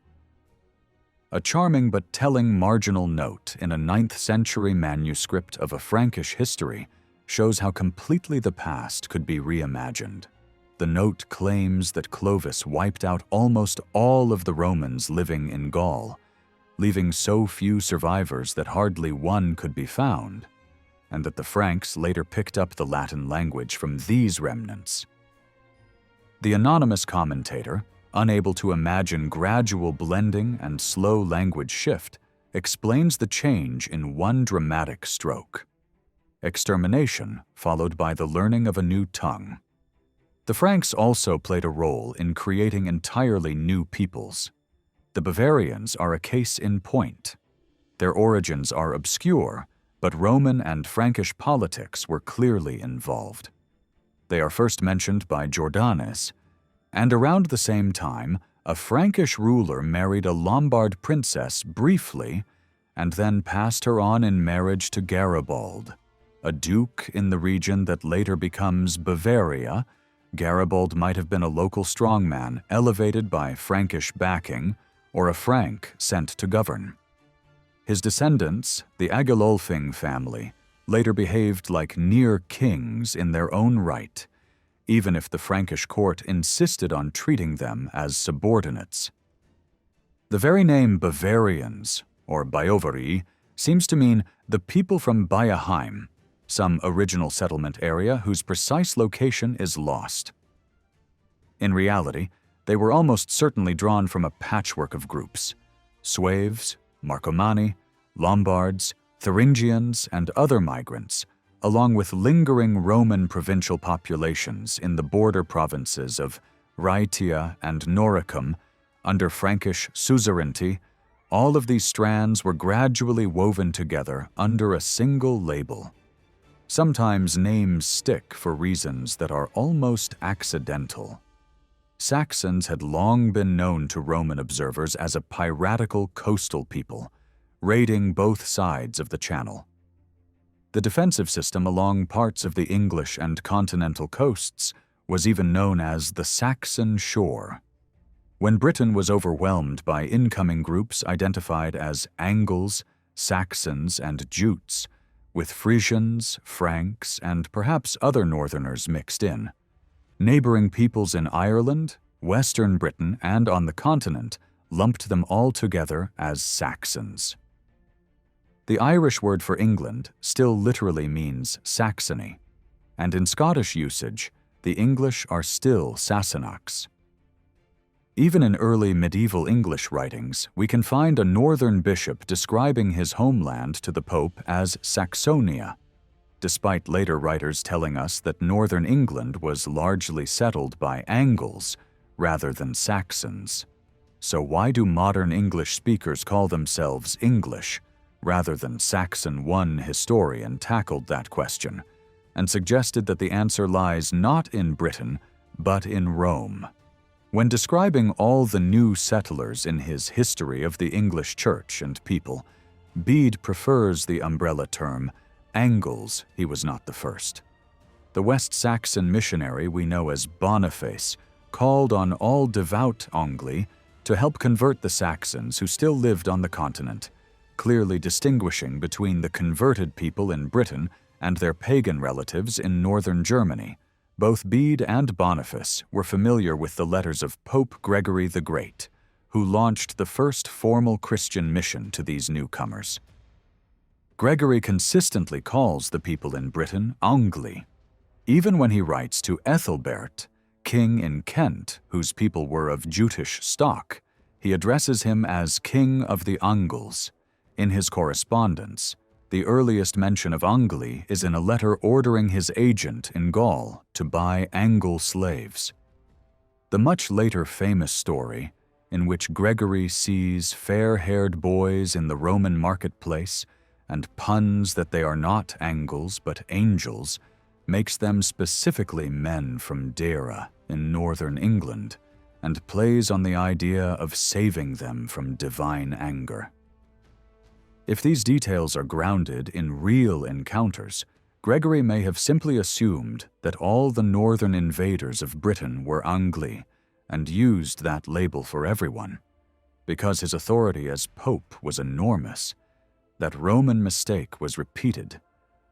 A charming but telling marginal note in a 9th century manuscript of a Frankish history shows how completely the past could be reimagined. The note claims that Clovis wiped out almost all of the Romans living in Gaul, leaving so few survivors that hardly one could be found, and that the Franks later picked up the Latin language from these remnants. The anonymous commentator, unable to imagine gradual blending and slow language shift, explains the change in one dramatic stroke: extermination followed by the learning of a new tongue. The Franks also played a role in creating entirely new peoples. The Bavarians are a case in point. Their origins are obscure, but Roman and Frankish politics were clearly involved. They are first mentioned by Jordanes, and around the same time, a Frankish ruler married a Lombard princess briefly and then passed her on in marriage to Garibald, a duke in the region that later becomes Bavaria. Garibald might have been a local strongman elevated by Frankish backing or a Frank sent to govern. His descendants, the Agilolfing family, later behaved like near kings in their own right, even if the Frankish court insisted on treating them as subordinates. The very name Bavarians, or Bajovari, seems to mean the people from Bayaheim, some original settlement area whose precise location is lost. In reality, they were almost certainly drawn from a patchwork of groups: Sueves, Marcomanni, Lombards, Thuringians, and other migrants, along with lingering Roman provincial populations in the border provinces of Rhaetia and Noricum under Frankish suzerainty. All of these strands were gradually woven together under a single label. Sometimes names stick for reasons that are almost accidental. Saxons had long been known to Roman observers as a piratical coastal people, raiding both sides of the Channel. The defensive system along parts of the English and continental coasts was even known as the Saxon Shore. When Britain was overwhelmed by incoming groups identified as Angles, Saxons, and Jutes, with Frisians, Franks, and perhaps other northerners mixed in, neighboring peoples in Ireland, Western Britain, and on the continent lumped them all together as Saxons. The Irish word for England still literally means Saxony, and in Scottish usage, the English are still Sassenachs. Even in early medieval English writings, we can find a northern bishop describing his homeland to the Pope as Saxonia, despite later writers telling us that northern England was largely settled by Angles rather than Saxons. So why do modern English speakers call themselves English rather than Saxon? One historian tackled that question and suggested that the answer lies not in Britain, but in Rome. When describing all the new settlers in his History of the English Church and People, Bede prefers the umbrella term Angles. He was not the first. The West Saxon missionary we know as Boniface called on all devout Angli to help convert the Saxons who still lived on the continent, clearly distinguishing between the converted people in Britain and their pagan relatives in northern Germany. Both Bede and Boniface were familiar with the letters of Pope Gregory the Great, who launched the first formal Christian mission to these newcomers. Gregory consistently calls the people in Britain Angli. Even when he writes to Ethelbert, king in Kent, whose people were of Jutish stock, he addresses him as King of the Angles. In his correspondence, the earliest mention of Angli is in a letter ordering his agent in Gaul to buy Angle slaves. The much later famous story, in which Gregory sees fair-haired boys in the Roman marketplace and puns that they are not Angles but angels, makes them specifically men from Deira in northern England, and plays on the idea of saving them from divine anger. If these details are grounded in real encounters, Gregory may have simply assumed that all the northern invaders of Britain were Angli and used that label for everyone. Because his authority as pope was enormous, that Roman mistake was repeated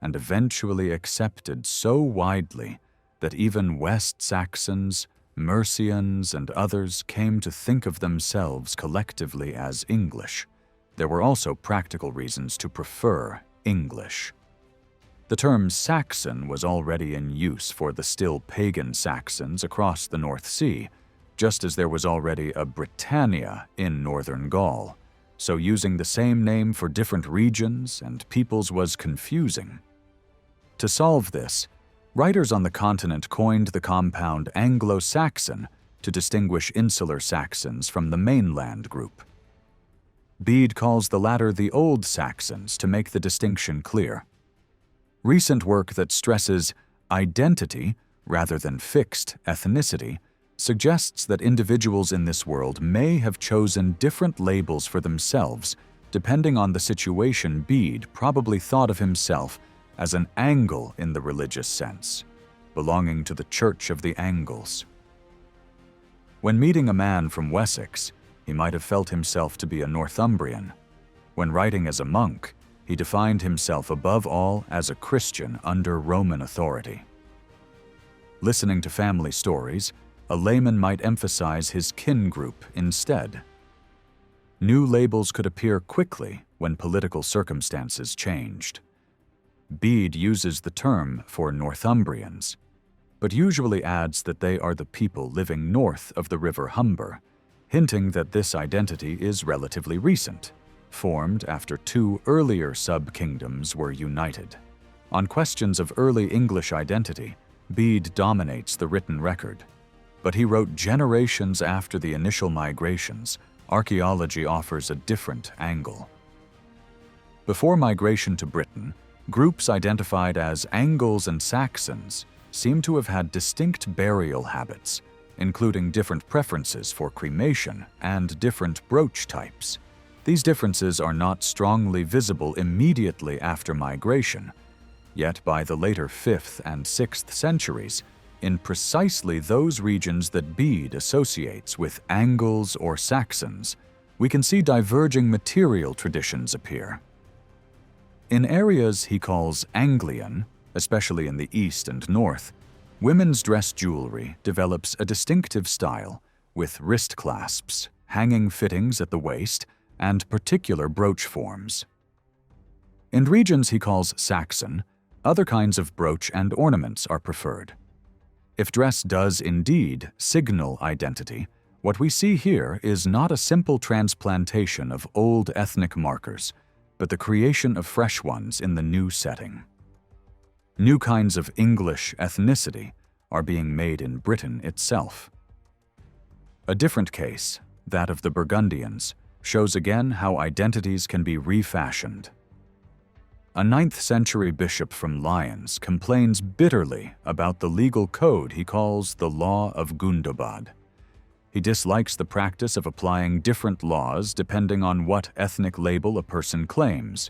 and eventually accepted so widely that even West Saxons, Mercians, and others came to think of themselves collectively as English. There were also practical reasons to prefer English. The term Saxon was already in use for the still pagan Saxons across the North Sea, just as there was already a Britannia in northern Gaul, so using the same name for different regions and peoples was confusing. To solve this, writers on the continent coined the compound Anglo-Saxon to distinguish insular Saxons from the mainland group. Bede calls the latter the Old Saxons to make the distinction clear. Recent work that stresses identity rather than fixed ethnicity suggests that individuals in this world may have chosen different labels for themselves depending on the situation. Bede probably thought of himself as an Angle in the religious sense, belonging to the Church of the Angles. When meeting a man from Wessex, he might have felt himself to be a Northumbrian. When writing as a monk, he defined himself above all as a Christian under Roman authority. Listening to family stories, a layman might emphasize his kin group instead. New labels could appear quickly when political circumstances changed. Bede uses the term for Northumbrians, but usually adds that they are the people living north of the river Humber, hinting that this identity is relatively recent, formed after two earlier sub-kingdoms were united. On questions of early English identity, Bede dominates the written record, but he wrote generations after the initial migrations. Archaeology offers a different angle. Before migration to Britain, groups identified as Angles and Saxons seem to have had distinct burial habits, including different preferences for cremation and different brooch types. These differences are not strongly visible immediately after migration, yet by the later 5th and 6th centuries, in precisely those regions that Bede associates with Angles or Saxons, we can see diverging material traditions appear. In areas he calls Anglian, especially in the east and north, women's dress jewelry develops a distinctive style with wrist clasps, hanging fittings at the waist, and particular brooch forms. In regions he calls Saxon, other kinds of brooch and ornaments are preferred. If dress does indeed signal identity, what we see here is not a simple transplantation of old ethnic markers, but the creation of fresh ones in the new setting. New kinds of English ethnicity are being made in Britain itself. A different case, that of the Burgundians, shows again how identities can be refashioned. A 9th century bishop from Lyons complains bitterly about the legal code he calls the Law of Gundobad. He dislikes the practice of applying different laws depending on what ethnic label a person claims,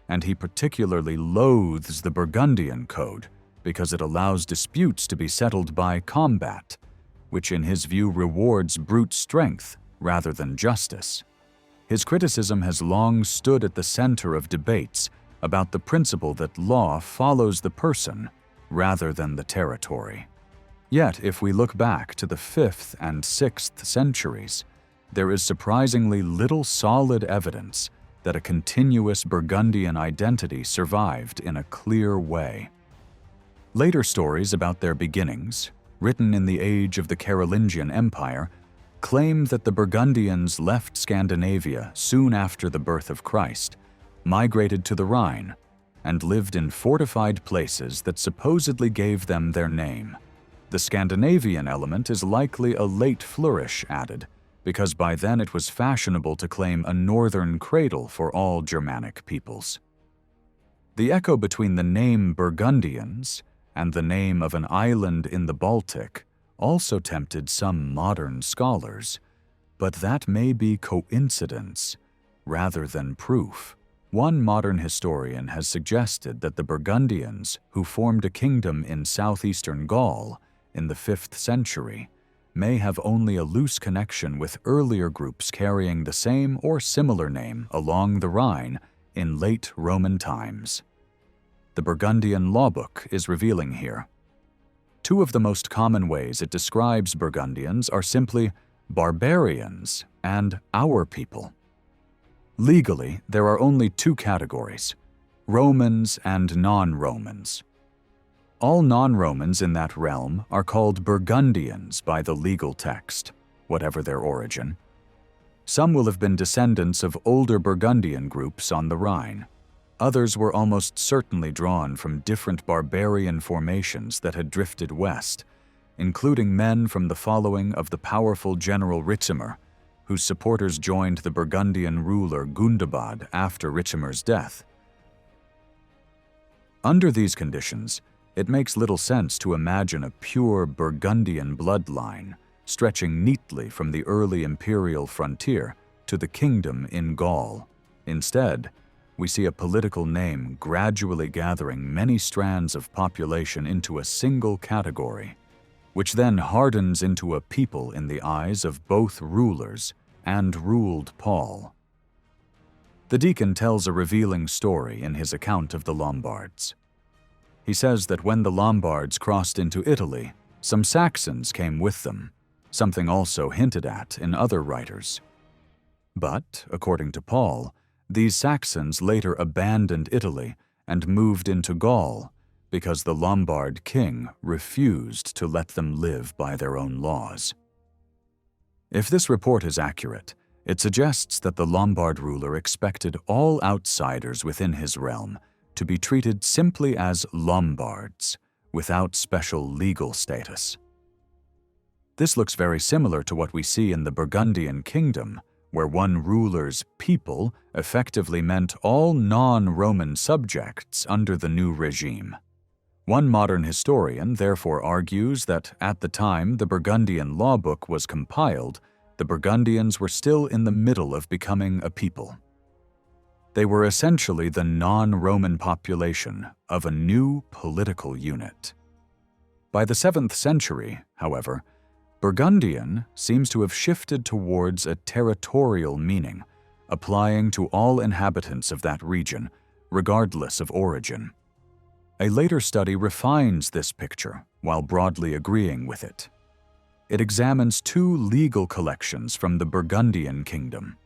and he particularly loathes the Burgundian code because it allows disputes to be settled by combat, which in his view rewards brute strength rather than justice. His criticism has long stood at the center of debates about the principle that law follows the person rather than the territory. Yet, if we look back to the 5th and 6th centuries, there is surprisingly little solid evidence that a continuous Burgundian identity survived in a clear way. Later stories about their beginnings, written in the age of the Carolingian Empire, claim that the Burgundians left Scandinavia soon after the birth of Christ, migrated to the Rhine, and lived in fortified places that supposedly gave them their name. The Scandinavian element is likely a late flourish added, because by then it was fashionable to claim a northern cradle for all Germanic peoples. The echo between the name Burgundians and the name of an island in the Baltic also tempted some modern scholars, but that may be coincidence rather than proof. One modern historian has suggested that the Burgundians, who formed a kingdom in southeastern Gaul in the 5th century, may have only a loose connection with earlier groups carrying the same or similar name along the Rhine in late Roman times. The Burgundian lawbook is revealing here. Two of the most common ways it describes Burgundians are simply barbarians and our people. Legally, there are only two categories: Romans and non-Romans. All non-Romans in that realm are called Burgundians by the legal text, whatever their origin. Some will have been descendants of older Burgundian groups on the Rhine. Others were almost certainly drawn from different barbarian formations that had drifted west, including men from the following of the powerful General Ricimer, whose supporters joined the Burgundian ruler Gundobad after Ricimer's death. Under these conditions, it makes little sense to imagine a pure Burgundian bloodline stretching neatly from the early imperial frontier to the kingdom in Gaul. Instead, we see a political name gradually gathering many strands of population into a single category, which then hardens into a people in the eyes of both rulers and ruled Paul. The deacon tells a revealing story in his account of the Lombards. He says that when the Lombards crossed into Italy, some Saxons came with them, something also hinted at in other writers. But, according to Paul, these Saxons later abandoned Italy and moved into Gaul because the Lombard king refused to let them live by their own laws. If this report is accurate, it suggests that the Lombard ruler expected all outsiders within his realm to be treated simply as Lombards, without special legal status. This looks very similar to what we see in the Burgundian kingdom, where one ruler's people effectively meant all non-Roman subjects under the new regime. One modern historian therefore argues that at the time the Burgundian law book was compiled, the Burgundians were still in the middle of becoming a people. They were essentially the non-Roman population of a new political unit. By the 7th century, however, Burgundian seems to have shifted towards a territorial meaning, applying to all inhabitants of that region, regardless of origin. A later study refines this picture while broadly agreeing with it. It examines two legal collections from the Burgundian kingdom,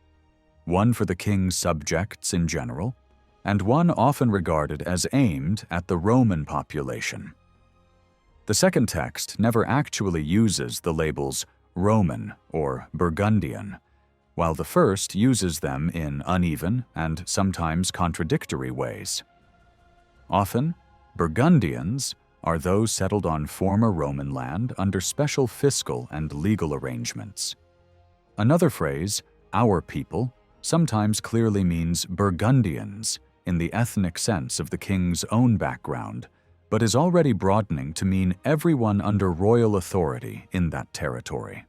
one for the king's subjects in general, and one often regarded as aimed at the Roman population. The second text never actually uses the labels Roman or Burgundian, while the first uses them in uneven and sometimes contradictory ways. Often, Burgundians are those settled on former Roman land under special fiscal and legal arrangements. Another phrase, our people, sometimes clearly means Burgundians in the ethnic sense of the king's own background, but is already broadening to mean everyone under royal authority in that territory.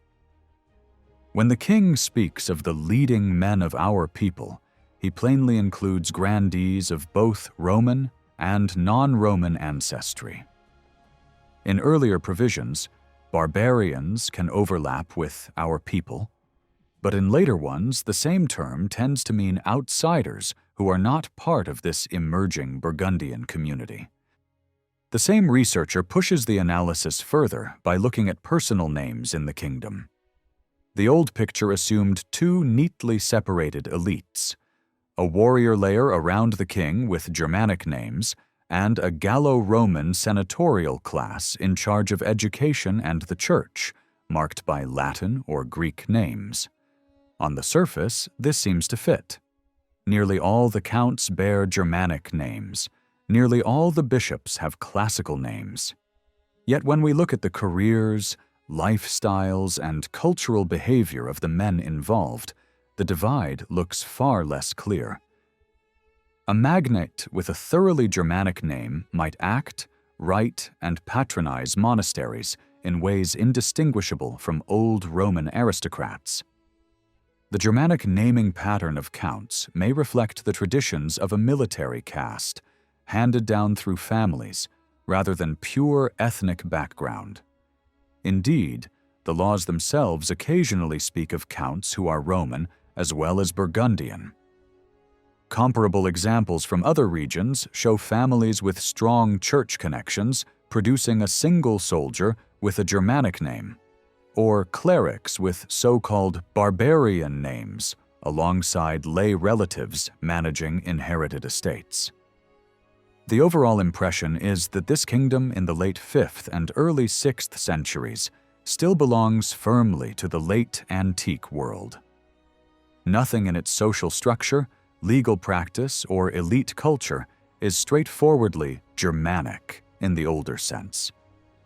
When the king speaks of the leading men of our people, he plainly includes grandees of both Roman and non-Roman ancestry. In earlier provisions, barbarians can overlap with our people, but in later ones, the same term tends to mean outsiders who are not part of this emerging Burgundian community. The same researcher pushes the analysis further by looking at personal names in the kingdom. The old picture assumed two neatly separated elites, a warrior layer around the king with Germanic names, and a Gallo-Roman senatorial class in charge of education and the church, marked by Latin or Greek names. On the surface, this seems to fit. Nearly all the counts bear Germanic names. Nearly all the bishops have classical names. Yet when we look at the careers, lifestyles, and cultural behavior of the men involved, the divide looks far less clear. A magnate with a thoroughly Germanic name might act, write, and patronize monasteries in ways indistinguishable from old Roman aristocrats. The Germanic naming pattern of counts may reflect the traditions of a military caste, handed down through families, rather than pure ethnic background. Indeed, the laws themselves occasionally speak of counts who are Roman as well as Burgundian. Comparable examples from other regions show families with strong church connections producing a single soldier with a Germanic name, or clerics with so-called barbarian names alongside lay relatives managing inherited estates. The overall impression is that this kingdom in the late 5th and early 6th centuries still belongs firmly to the late antique world. Nothing in its social structure, legal practice, or elite culture is straightforwardly Germanic in the older sense.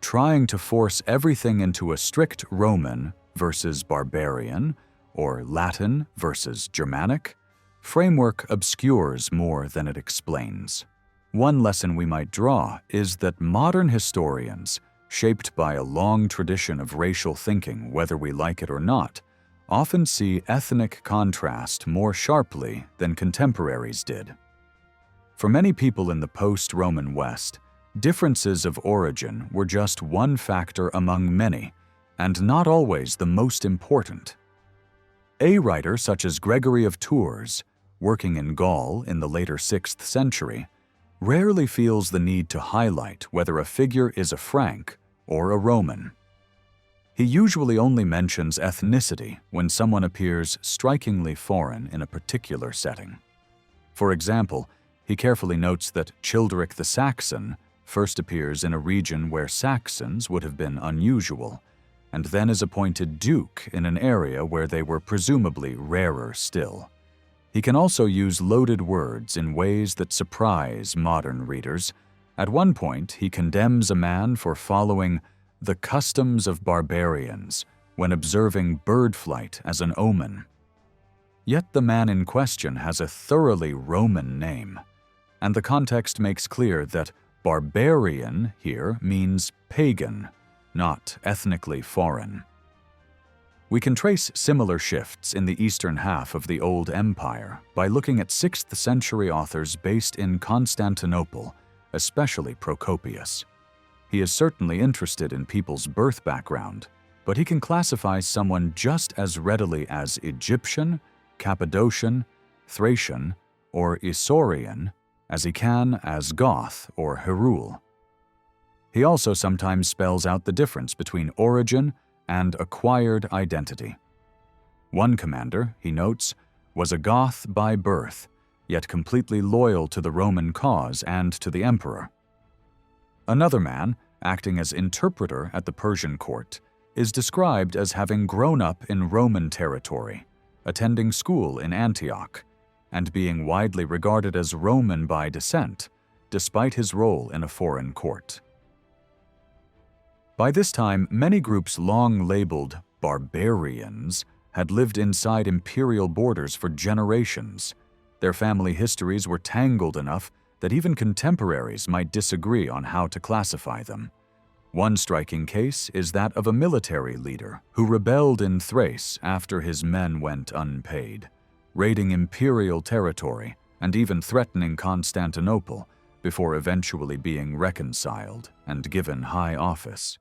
Trying to force everything into a strict Roman versus barbarian, or Latin versus Germanic, framework obscures more than it explains. One lesson we might draw is that modern historians, shaped by a long tradition of racial thinking whether we like it or not, often see ethnic contrast more sharply than contemporaries did. For many people in the post-Roman West, differences of origin were just one factor among many, and not always the most important. A writer such as Gregory of Tours, working in Gaul in the later 6th century, rarely feels the need to highlight whether a figure is a Frank or a Roman. He usually only mentions ethnicity when someone appears strikingly foreign in a particular setting. For example, he carefully notes that Childeric the Saxon first appears in a region where Saxons would have been unusual, and then is appointed duke in an area where they were presumably rarer still. He can also use loaded words in ways that surprise modern readers. At one point, he condemns a man for following the customs of barbarians when observing bird flight as an omen. Yet the man in question has a thoroughly Roman name, and the context makes clear that barbarian here means pagan, not ethnically foreign. We can trace similar shifts in the eastern half of the Old Empire by looking at 6th century authors based in Constantinople, especially Procopius. He is certainly interested in people's birth background, but he can classify someone just as readily as Egyptian, Cappadocian, Thracian, or Isaurian as he can as Goth or Herule. He also sometimes spells out the difference between origin and acquired identity. One commander, he notes, was a Goth by birth, yet completely loyal to the Roman cause and to the emperor. Another man, acting as interpreter at the Persian court, is described as having grown up in Roman territory, attending school in Antioch, and being widely regarded as Roman by descent, despite his role in a foreign court. By this time, many groups long labeled barbarians had lived inside imperial borders for generations. Their family histories were tangled enough that even contemporaries might disagree on how to classify them. One striking case is that of a military leader who rebelled in Thrace after his men went unpaid, raiding imperial territory and even threatening Constantinople before eventually being reconciled and given high office.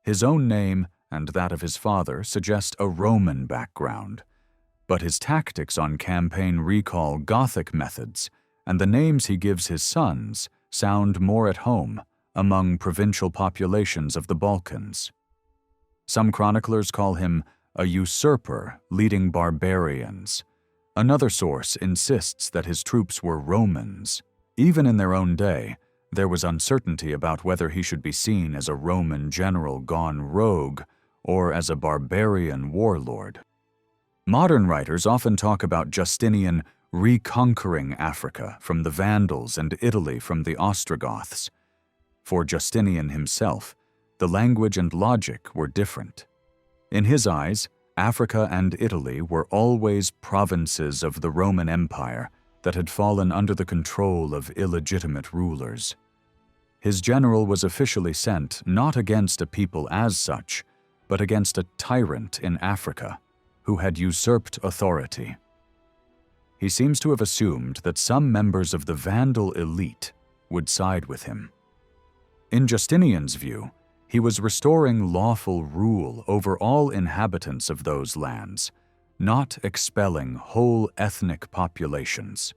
His own name and that of his father suggest a Roman background, but his tactics on campaign recall Gothic methods, and the names he gives his sons sound more at home among provincial populations of the Balkans. Some chroniclers call him a usurper leading barbarians. Another source insists that his troops were Romans. Even in their own day, there was uncertainty about whether he should be seen as a Roman general gone rogue or as a barbarian warlord. Modern writers often talk about Justinian reconquering Africa from the Vandals and Italy from the Ostrogoths. For Justinian himself, the language and logic were different. In his eyes, Africa and Italy were always provinces of the Roman Empire that had fallen under the control of illegitimate rulers. His general was officially sent not against a people as such, but against a tyrant in Africa who had usurped authority. He seems to have assumed that some members of the Vandal elite would side with him. In Justinian's view, he was restoring lawful rule over all inhabitants of those lands, not expelling whole ethnic populations.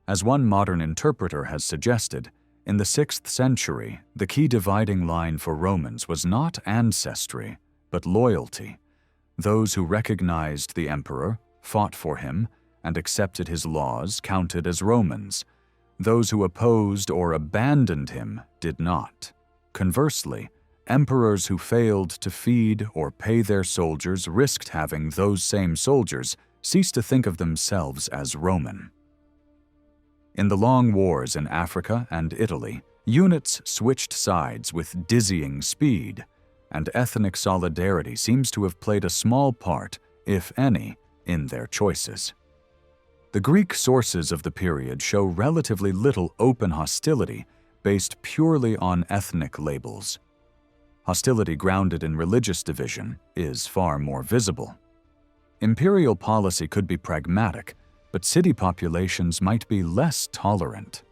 As one modern interpreter has suggested, in the 6th century, the key dividing line for Romans was not ancestry, but loyalty. Those who recognized the emperor, fought for him, and accepted his laws counted as Romans. Those who opposed or abandoned him did not. Conversely, emperors who failed to feed or pay their soldiers risked having those same soldiers cease to think of themselves as Roman. In the long wars in Africa and Italy, units switched sides with dizzying speed, and ethnic solidarity seems to have played a small part, if any, in their choices. The Greek sources of the period show relatively little open hostility based purely on ethnic labels. Hostility grounded in religious division is far more visible. Imperial policy could be pragmatic, but city populations might be less tolerant.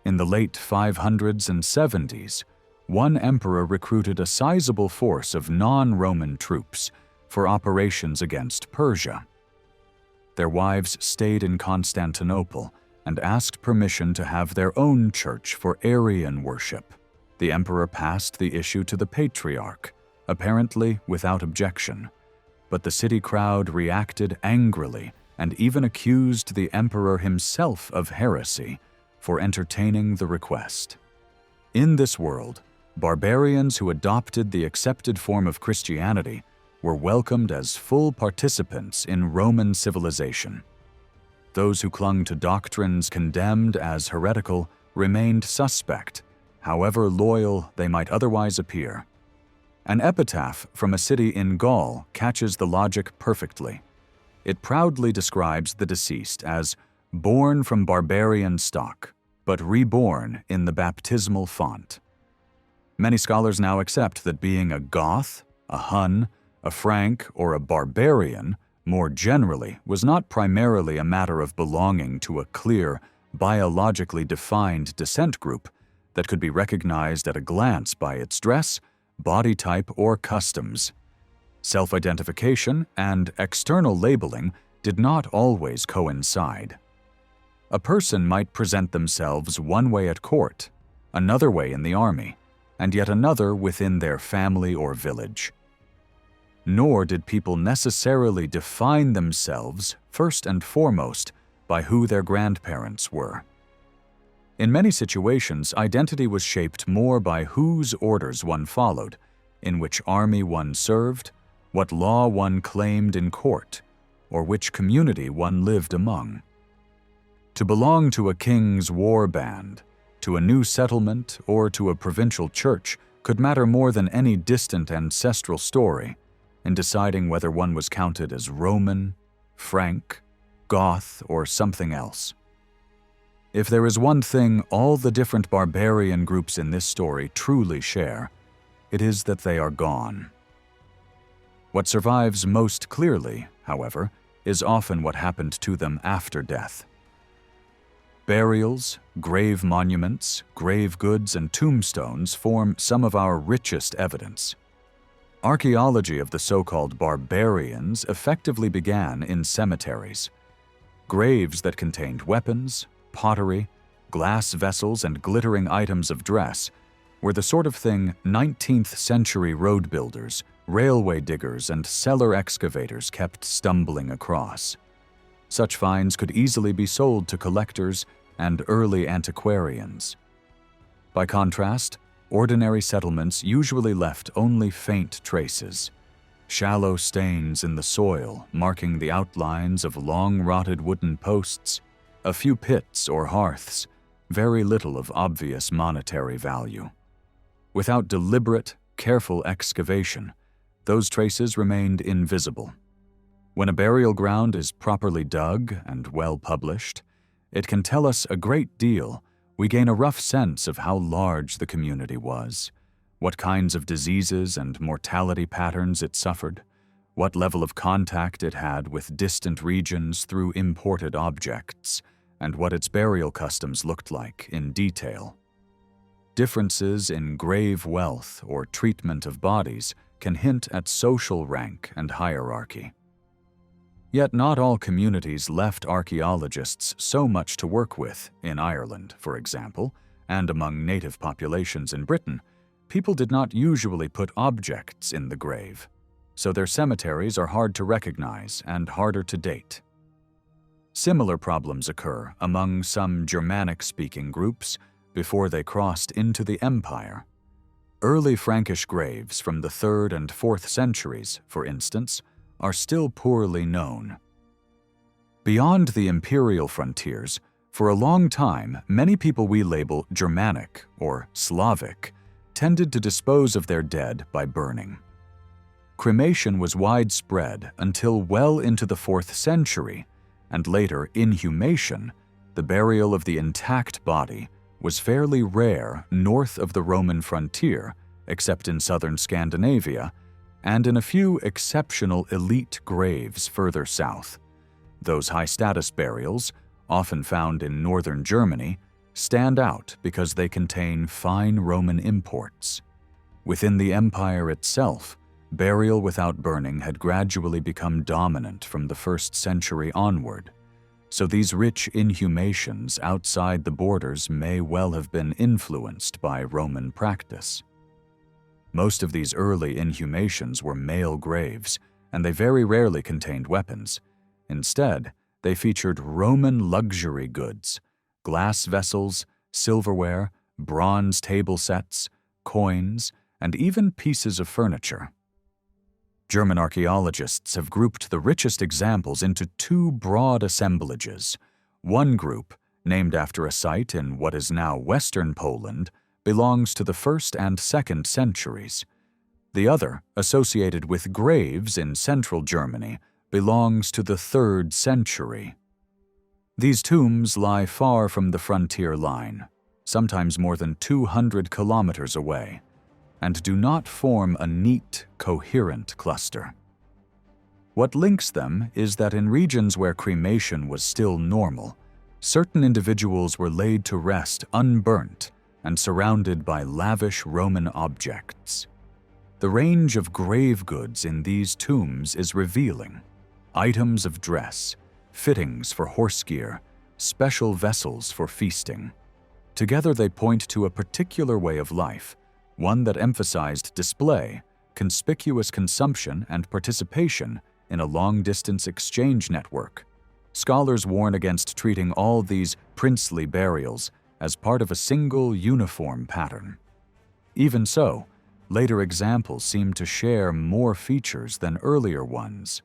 In the late 500s and 70s, one emperor recruited a sizable force of non-Roman troops for operations against Persia. Their wives stayed in Constantinople and asked permission to have their own church for Arian worship. The emperor passed the issue to the patriarch, apparently without objection, but the city crowd reacted angrily and even accused the emperor himself of heresy for entertaining the request. In this world, barbarians who adopted the accepted form of Christianity were welcomed as full participants in Roman civilization. Those who clung to doctrines condemned as heretical remained suspect, however loyal they might otherwise appear. An epitaph from a city in Gaul catches the logic perfectly. It proudly describes the deceased as born from barbarian stock, but reborn in the baptismal font. Many scholars now accept that being a Goth, a Hun, a Frank, or a barbarian, more generally, was not primarily a matter of belonging to a clear, biologically defined descent group that could be recognized at a glance by its dress, body type, or customs. Self-identification and external labeling did not always coincide. A person might present themselves one way at court, another way in the army, and yet another within their family or village. Nor did people necessarily define themselves first and foremost by who their grandparents were. In many situations, identity was shaped more by whose orders one followed, in which army one served, what law one claimed in court, or which community one lived among. To belong to a king's war band, to a new settlement, or to a provincial church could matter more than any distant ancestral story in deciding whether one was counted as Roman, Frank, Goth, or something else. If there is one thing all the different barbarian groups in this story truly share, it is that they are gone. What survives most clearly, however, is often what happened to them after death. Burials, grave monuments, grave goods, and tombstones form some of our richest evidence. Archaeology of the so-called barbarians effectively began in cemeteries. Graves that contained weapons, pottery, glass vessels, and glittering items of dress were the sort of thing 19th century road builders, railway diggers, and cellar excavators kept stumbling across. Such finds could easily be sold to collectors and early antiquarians. By contrast, ordinary settlements usually left only faint traces, shallow stains in the soil marking the outlines of long-rotted wooden posts, a few pits or hearths, very little of obvious monetary value. Without deliberate, careful excavation, those traces remained invisible. When a burial ground is properly dug and well published, it can tell us a great deal we gain a rough sense of how large the community was, what kinds of diseases and mortality patterns it suffered, what level of contact it had with distant regions through imported objects, and what its burial customs looked like in detail. Differences in grave wealth or treatment of bodies can hint at social rank and hierarchy. Yet not all communities left archaeologists so much to work with. In Ireland, for example, and among native populations in Britain, people did not usually put objects in the grave, so their cemeteries are hard to recognize and harder to date. Similar problems occur among some Germanic-speaking groups before they crossed into the empire. Early Frankish graves from the 3rd and 4th centuries, for instance, are still poorly known. Beyond the imperial frontiers, for a long time, many people we label Germanic or Slavic tended to dispose of their dead by burning. Cremation was widespread until well into the 4th century, and later inhumation, the burial of the intact body, was fairly rare north of the Roman frontier, except in southern Scandinavia, and in a few exceptional elite graves further south. Those high-status burials, often found in northern Germany, stand out because they contain fine Roman imports. Within the empire itself, burial without burning had gradually become dominant from the 1st century onward, so these rich inhumations outside the borders may well have been influenced by Roman practice. Most of these early inhumations were male graves, and they very rarely contained weapons. Instead, they featured Roman luxury goods, glass vessels, silverware, bronze table sets, coins, and even pieces of furniture. German archaeologists have grouped the richest examples into 2 broad assemblages. One group, named after a site in what is now Western Poland, belongs to the 1st and 2nd centuries. The other, associated with graves in central Germany, belongs to the 3rd century. These tombs lie far from the frontier line, sometimes more than 200 kilometers away, and do not form a neat, coherent cluster. What links them is that in regions where cremation was still normal, certain individuals were laid to rest unburnt and surrounded by lavish Roman objects. The range of grave goods in these tombs is revealing. Items of dress, fittings for horse gear, special vessels for feasting. Together they point to a particular way of life, one that emphasized display, conspicuous consumption, and participation in a long-distance exchange network. Scholars warn against treating all these princely burials as part of a single uniform pattern. Even so, later examples seem to share more features than earlier ones.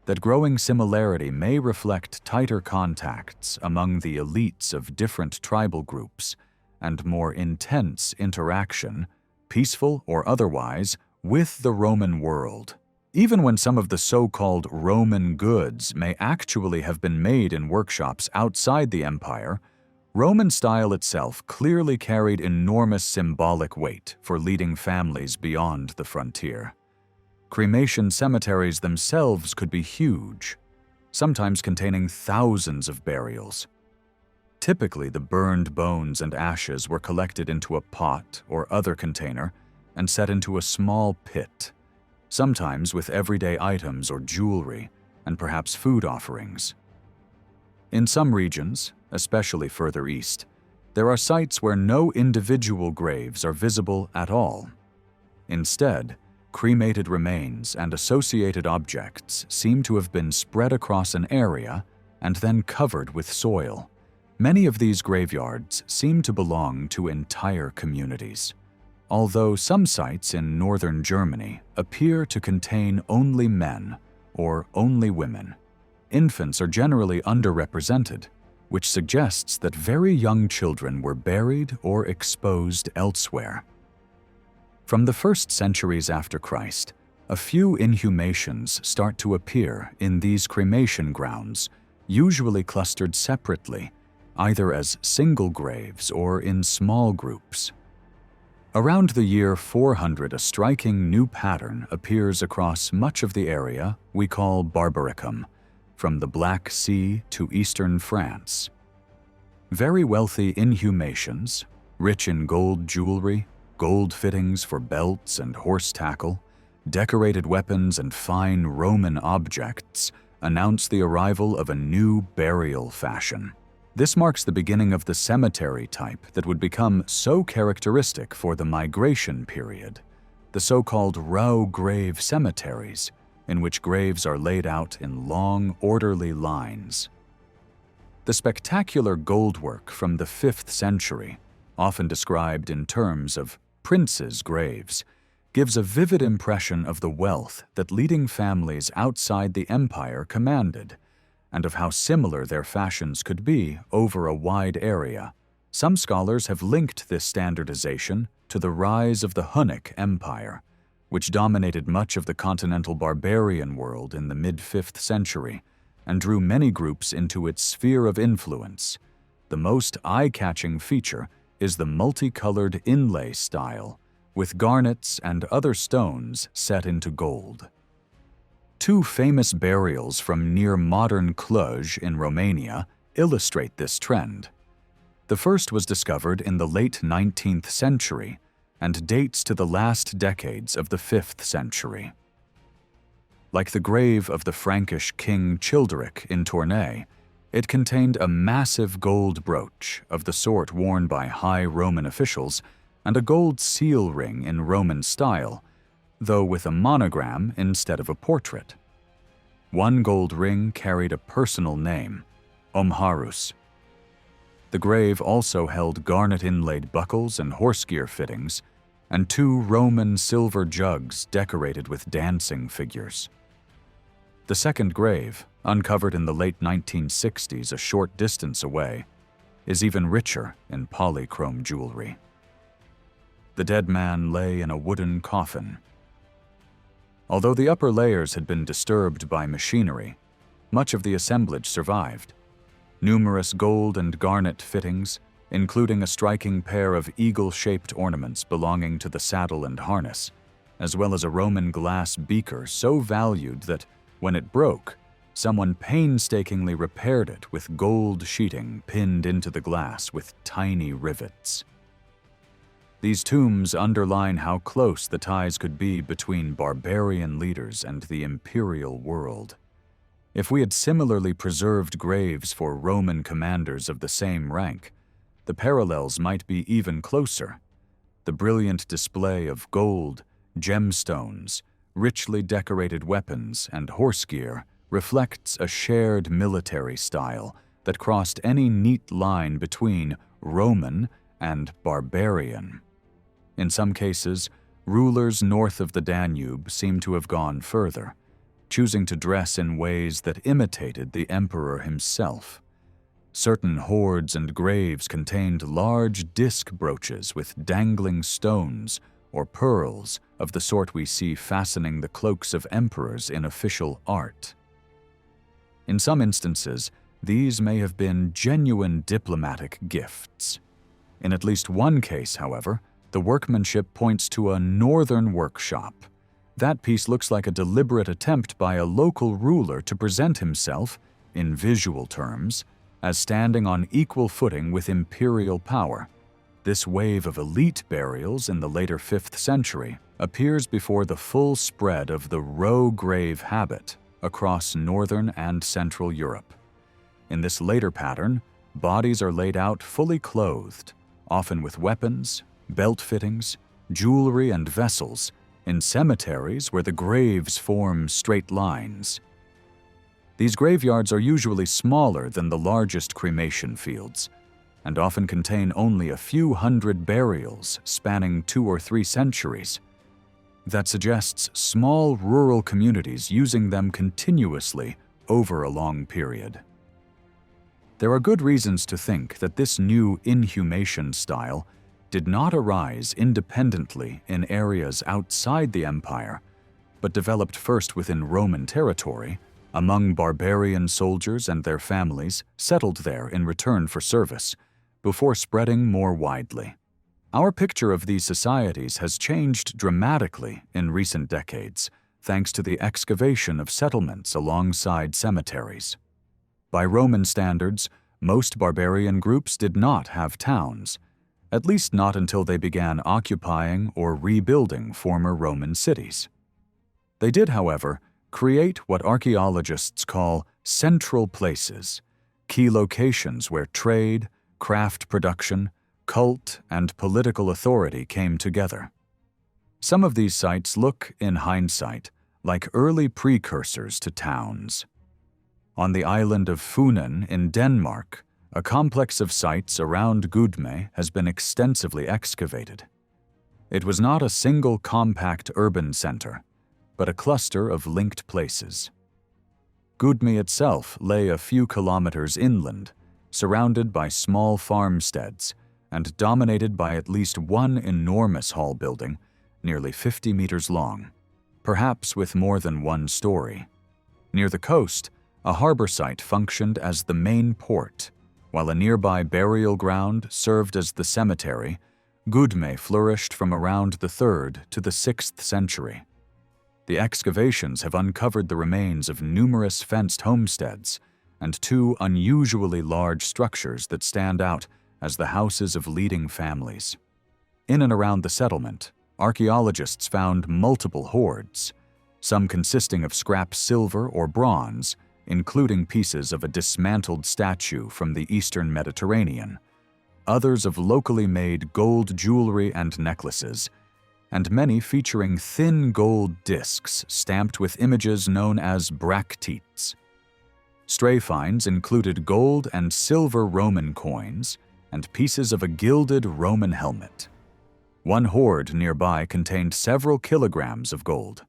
That growing similarity may reflect tighter contacts among the elites of different tribal groups and more intense interaction, peaceful or otherwise, with the Roman world. Even when some of the so-called Roman goods may actually have been made in workshops outside the empire, Roman style itself clearly carried enormous symbolic weight for leading families beyond the frontier. Cremation cemeteries themselves could be huge, sometimes containing thousands of burials. Typically, the burned bones and ashes were collected into a pot or other container and set into a small pit, sometimes with everyday items or jewelry and perhaps food offerings. In some regions, especially further east, there are sites where no individual graves are visible at all. Instead, cremated remains and associated objects seem to have been spread across an area and then covered with soil. Many of these graveyards seem to belong to entire communities, although some sites in northern Germany appear to contain only men or only women. Infants are generally underrepresented, which suggests that very young children were buried or exposed elsewhere. From the 1st centuries after Christ, a few inhumations start to appear in these cremation grounds, usually clustered separately, either as single graves or in small groups. Around the year 400, a striking new pattern appears across much of the area we call Barbaricum, from the Black Sea to eastern France. Very wealthy inhumations, rich in gold jewelry, gold fittings for belts and horse tackle, decorated weapons and fine Roman objects announce the arrival of a new burial fashion. This marks the beginning of the cemetery type that would become so characteristic for the migration period, the so-called row grave cemeteries, in which graves are laid out in long, orderly lines. The spectacular goldwork from the 5th century, often described in terms of princes' graves, gives a vivid impression of the wealth that leading families outside the empire commanded, and of how similar their fashions could be over a wide area. Some scholars have linked this standardization to the rise of the Hunnic Empire, which dominated much of the continental barbarian world in the mid-5th century and drew many groups into its sphere of influence. The most eye-catching feature is the multicolored inlay style, with garnets and other stones set into gold. Two famous burials from near modern Cluj in Romania illustrate this trend. The first was discovered in the late 19th century and dates to the last decades of the 5th century. Like the grave of the Frankish king Childeric in Tournai, it contained a massive gold brooch of the sort worn by high Roman officials and a gold seal ring in Roman style, though with a monogram instead of a portrait. One gold ring carried a personal name, Omharus. The grave also held garnet-inlaid buckles and horse-gear fittings, and two Roman silver jugs decorated with dancing figures. The second grave, uncovered in the late 1960s a short distance away, is even richer in polychrome jewelry. The dead man lay in a wooden coffin. Although the upper layers had been disturbed by machinery, much of the assemblage survived. Numerous gold and garnet fittings, including a striking pair of eagle-shaped ornaments belonging to the saddle and harness, as well as a Roman glass beaker so valued that, when it broke, someone painstakingly repaired it with gold sheeting pinned into the glass with tiny rivets. These tombs underline how close the ties could be between barbarian leaders and the imperial world. If we had similarly preserved graves for Roman commanders of the same rank, the parallels might be even closer. The brilliant display of gold, gemstones, richly decorated weapons, and horse gear reflects a shared military style that crossed any neat line between Roman and barbarian. In some cases, rulers north of the Danube seem to have gone further, choosing to dress in ways that imitated the emperor himself. Certain hoards and graves contained large disc brooches with dangling stones or pearls of the sort we see fastening the cloaks of emperors in official art. In some instances, these may have been genuine diplomatic gifts. In at least one case, however, the workmanship points to a northern workshop. That piece looks like a deliberate attempt by a local ruler to present himself, in visual terms, as standing on equal footing with imperial power. This wave of elite burials in the later 5th century appears before the full spread of the row grave habit across northern and central Europe. In this later pattern, bodies are laid out fully clothed, often with weapons, belt fittings, jewelry, and vessels, in cemeteries where the graves form straight lines. These graveyards are usually smaller than the largest cremation fields, and often contain only a few hundred burials spanning 2 or 3 centuries. That suggests small rural communities using them continuously over a long period. There are good reasons to think that this new inhumation style did not arise independently in areas outside the empire, but developed first within Roman territory Among barbarian soldiers and their families settled there in return for service, before spreading more widely. Our picture of these societies has changed dramatically in recent decades, thanks to the excavation of settlements alongside cemeteries. By Roman standards, most barbarian groups did not have towns, at least not until they began occupying or rebuilding former Roman cities. They did, however, create what archaeologists call central places, key locations where trade, craft production, cult, and political authority came together. Some of these sites look, in hindsight, like early precursors to towns. On the island of Funen in Denmark, a complex of sites around Gudme has been extensively excavated. It was not a single compact urban center, but a cluster of linked places. Gudme itself lay a few kilometers inland, surrounded by small farmsteads and dominated by at least one enormous hall building, nearly 50 meters long, perhaps with more than one story. Near the coast, a harbor site functioned as the main port, while a nearby burial ground served as the cemetery. Gudme flourished from around the 3rd to the 6th century. The excavations have uncovered the remains of numerous fenced homesteads and 2 unusually large structures that stand out as the houses of leading families. In and around the settlement, archaeologists found multiple hoards, some consisting of scrap silver or bronze, including pieces of a dismantled statue from the Eastern Mediterranean, others of locally made gold jewelry and necklaces, and many featuring thin gold discs stamped with images known as bracteates. Stray finds included gold and silver Roman coins and pieces of a gilded Roman helmet. One hoard nearby contained several kilograms of gold.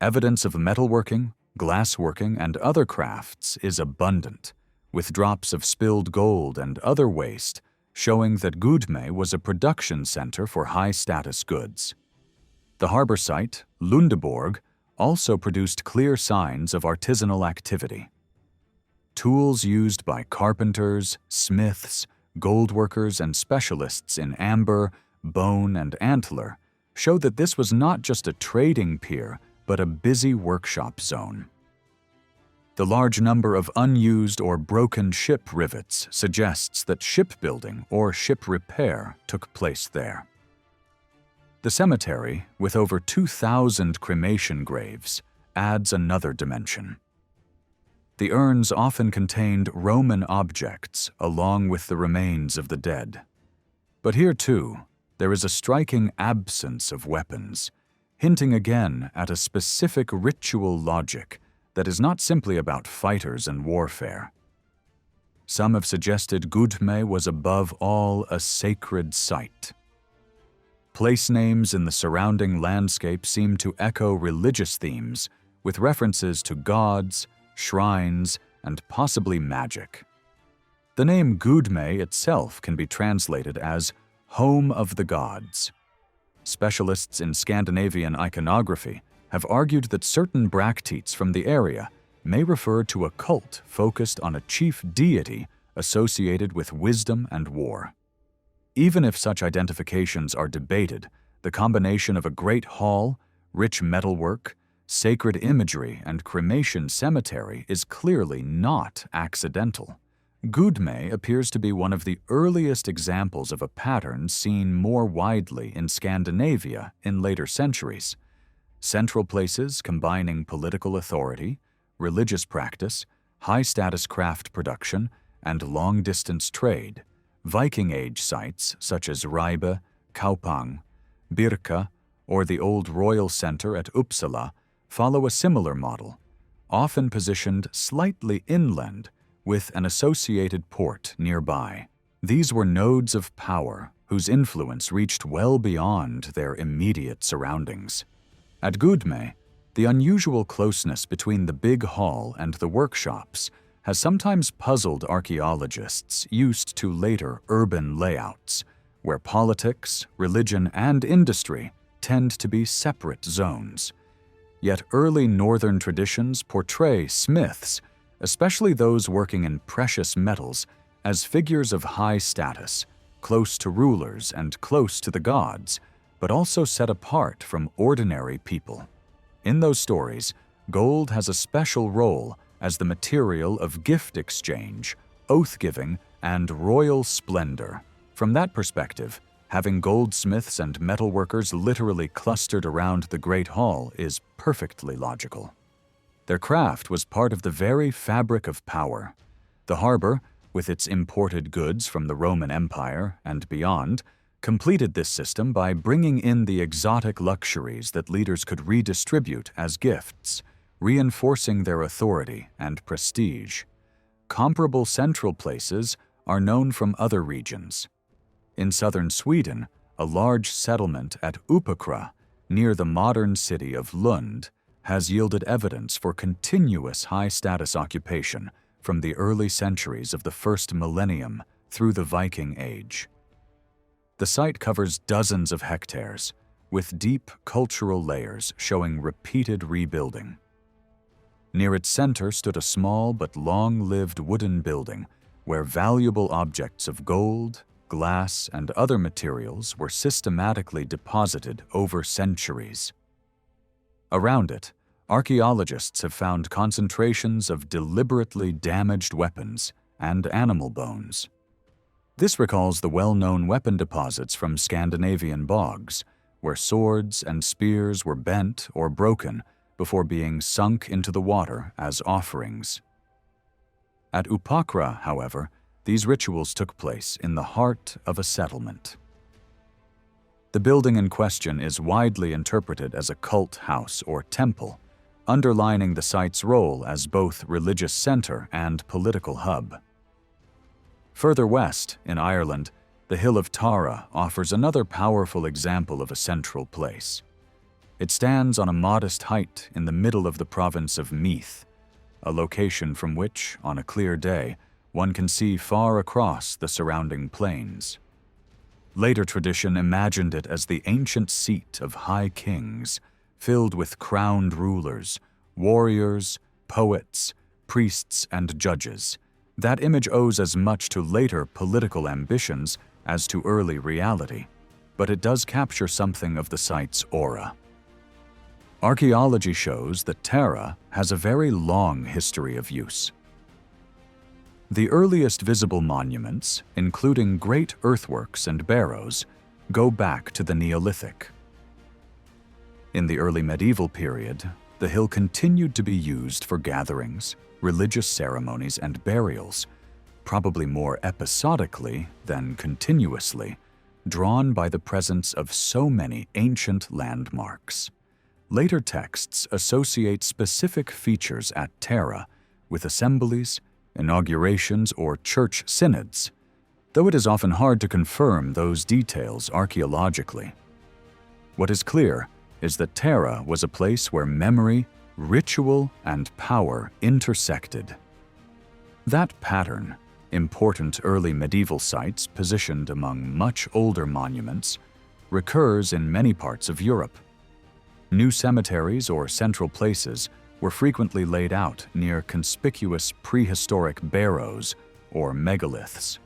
Evidence of metalworking, glassworking, and other crafts is abundant, with drops of spilled gold and other waste showing that Gudme was a production center for high-status goods. The harbor site, Lundeborg, also produced clear signs of artisanal activity. Tools used by carpenters, smiths, goldworkers, and specialists in amber, bone, and antler show that this was not just a trading pier, but a busy workshop zone. The large number of unused or broken ship rivets suggests that shipbuilding or ship repair took place there. The cemetery, with over 2,000 cremation graves, adds another dimension. The urns often contained Roman objects along with the remains of the dead. But here, too, there is a striking absence of weapons, hinting again at a specific ritual logic that is not simply about fighters and warfare. Some have suggested Gudme was above all a sacred site. Place names in the surrounding landscape seem to echo religious themes, with references to gods, shrines, and possibly magic. The name Gudme itself can be translated as home of the gods. Specialists in Scandinavian iconography have argued that certain bracteates from the area may refer to a cult focused on a chief deity associated with wisdom and war. Even if such identifications are debated, the combination of a great hall, rich metalwork, sacred imagery, and cremation cemetery is clearly not accidental. Gudme appears to be one of the earliest examples of a pattern seen more widely in Scandinavia in later centuries. Central places combining political authority, religious practice, high-status craft production, and long-distance trade. Viking Age sites such as Ribe, Kaupang, Birka, or the old royal center at Uppsala follow a similar model, often positioned slightly inland with an associated port nearby. These were nodes of power whose influence reached well beyond their immediate surroundings. At Gudme, the unusual closeness between the big hall and the workshops has sometimes puzzled archaeologists used to later urban layouts, where politics, religion, and industry tend to be separate zones. Yet early northern traditions portray smiths, especially those working in precious metals, as figures of high status, close to rulers and close to the gods, but also set apart from ordinary people. In those stories, gold has a special role as the material of gift exchange, oath-giving, and royal splendor. From that perspective, having goldsmiths and metalworkers literally clustered around the Great Hall is perfectly logical. Their craft was part of the very fabric of power. The harbor, with its imported goods from the Roman Empire and beyond, completed this system by bringing in the exotic luxuries that leaders could redistribute as gifts, reinforcing their authority and prestige. Comparable central places are known from other regions. In southern Sweden, a large settlement at Uppåkra, near the modern city of Lund, has yielded evidence for continuous high-status occupation from the early centuries of the first millennium through the Viking Age. The site covers dozens of hectares, with deep cultural layers showing repeated rebuilding. Near its center stood a small but long-lived wooden building where valuable objects of gold, glass, and other materials were systematically deposited over centuries. Around it, archaeologists have found concentrations of deliberately damaged weapons and animal bones. This recalls the well-known weapon deposits from Scandinavian bogs, where swords and spears were bent or broken before being sunk into the water as offerings. At Uppåkra, however, these rituals took place in the heart of a settlement. The building in question is widely interpreted as a cult house or temple, underlining the site's role as both religious center and political hub. Further west, in Ireland, the hill of Tara offers another powerful example of a central place. It stands on a modest height in the middle of the province of Meath, a location from which, on a clear day, one can see far across the surrounding plains. Later tradition imagined it as the ancient seat of high kings, filled with crowned rulers, warriors, poets, priests, and judges. That image owes as much to later political ambitions as to early reality, but it does capture something of the site's aura. Archaeology shows that Tara has a very long history of use. The earliest visible monuments, including great earthworks and barrows, go back to the Neolithic. In the early medieval period, the hill continued to be used for gatherings, religious ceremonies, and burials, probably more episodically than continuously, drawn by the presence of so many ancient landmarks. Later texts associate specific features at Tara with assemblies, inaugurations, or church synods, though it is often hard to confirm those details archaeologically. What is clear is that Tara was a place where memory, ritual, and power intersected. That pattern, important early medieval sites positioned among much older monuments, recurs in many parts of Europe. New cemeteries or central places were frequently laid out near conspicuous prehistoric barrows or megaliths.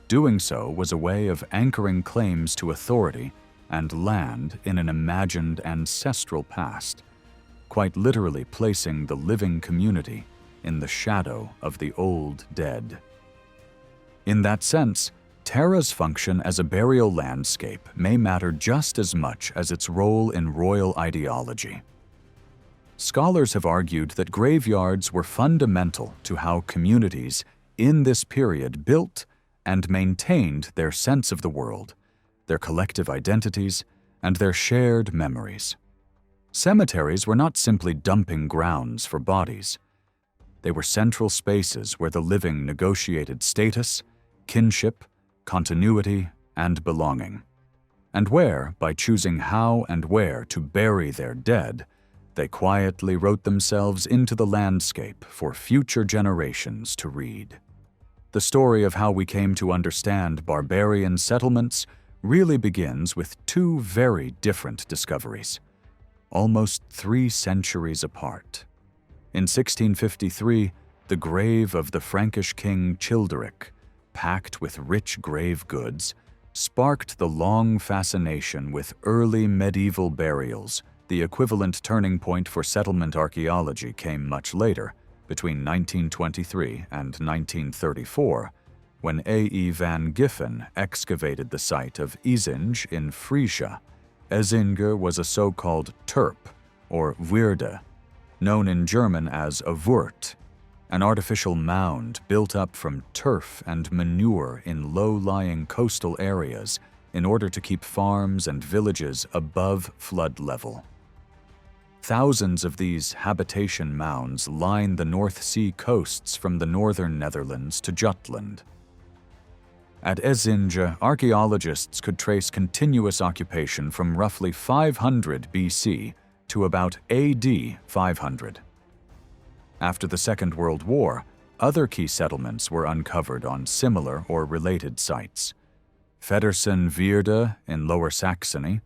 Doing so was a way of anchoring claims to authority and land in an imagined ancestral past, quite literally placing the living community in the shadow of the old dead. In that sense, Tara's function as a burial landscape may matter just as much as its role in royal ideology. Scholars have argued that graveyards were fundamental to how communities in this period built and maintained their sense of the world, their collective identities, and their shared memories. Cemeteries were not simply dumping grounds for bodies. They were central spaces where the living negotiated status, kinship, continuity, and belonging, and where, by choosing how and where to bury their dead, they quietly wrote themselves into the landscape for future generations to read. The story of how we came to understand barbarian settlements really begins with two very different discoveries: almost 3 centuries apart. In 1653, the grave of the Frankish king Childeric, packed with rich grave goods, sparked the long fascination with early medieval burials. The equivalent turning point for settlement archaeology came much later, between 1923 and 1934, when A.E. van Giffen excavated the site of Isinge in Frisia. Isinge was a so-called terp, or Weerde, known in German as a Wurt, an artificial mound built up from turf and manure in low-lying coastal areas in order to keep farms and villages above flood level. Thousands of these habitation mounds line the North Sea coasts from the northern Netherlands to Jutland. At Isinge, archaeologists could trace continuous occupation from roughly 500 BC to about AD 500. After the Second World War, other key settlements were uncovered on similar or related sites. Feddersen-Weerde in Lower Saxony,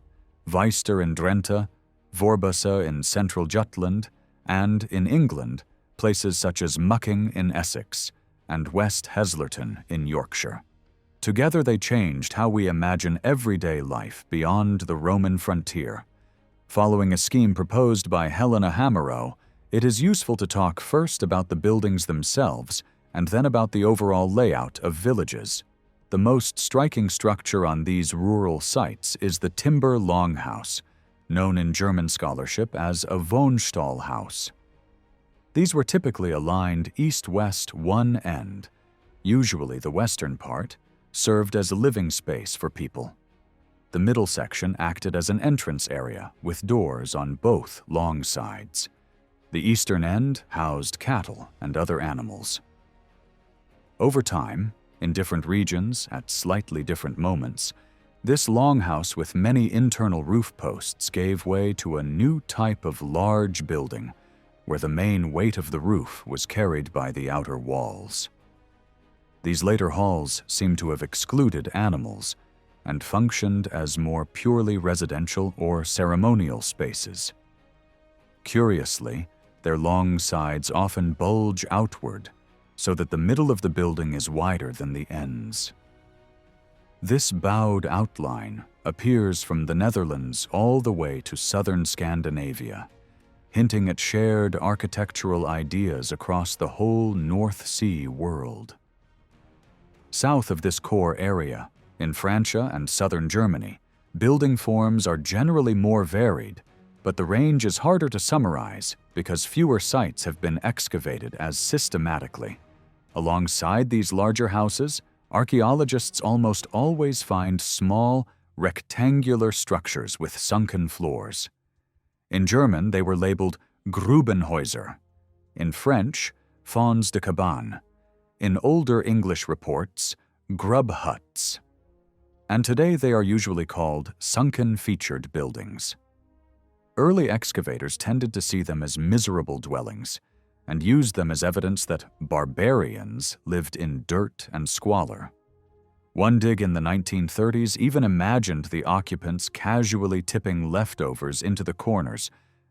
Weister in Drenthe, Vorbassa in central Jutland, and, in England, places such as Mucking in Essex and West Heslerton in Yorkshire. Together they changed how we imagine everyday life beyond the Roman frontier. Following a scheme proposed by Helena Hamerow, it is useful to talk first about the buildings themselves and then about the overall layout of villages. The most striking structure on these rural sites is the timber longhouse, known in German scholarship as a Wohnstallhaus. These were typically aligned east-west one end. Usually the western part served as a living space for people. The middle section acted as an entrance area with doors on both long sides. The eastern end housed cattle and other animals. Over time, in different regions at slightly different moments, this longhouse with many internal roof posts gave way to a new type of large building, where the main weight of the roof was carried by the outer walls. These later halls seem to have excluded animals and functioned as more purely residential or ceremonial spaces. Curiously, their long sides often bulge outward, so that the middle of the building is wider than the ends. This bowed outline appears from the Netherlands all the way to southern Scandinavia, hinting at shared architectural ideas across the whole North Sea world. South of this core area, in Francia and southern Germany, building forms are generally more varied, but the range is harder to summarize because fewer sites have been excavated as systematically. Alongside these larger houses, archaeologists almost always find small, rectangular structures with sunken floors. In German, they were labeled Grubenhäuser. In French, Fonds de cabane. In older English reports, grub huts. And today they are usually called sunken featured buildings. Early excavators tended to see them as miserable dwellings and used them as evidence that barbarians lived in dirt and squalor. One dig in the 1930s even imagined the occupants casually tipping leftovers into the corners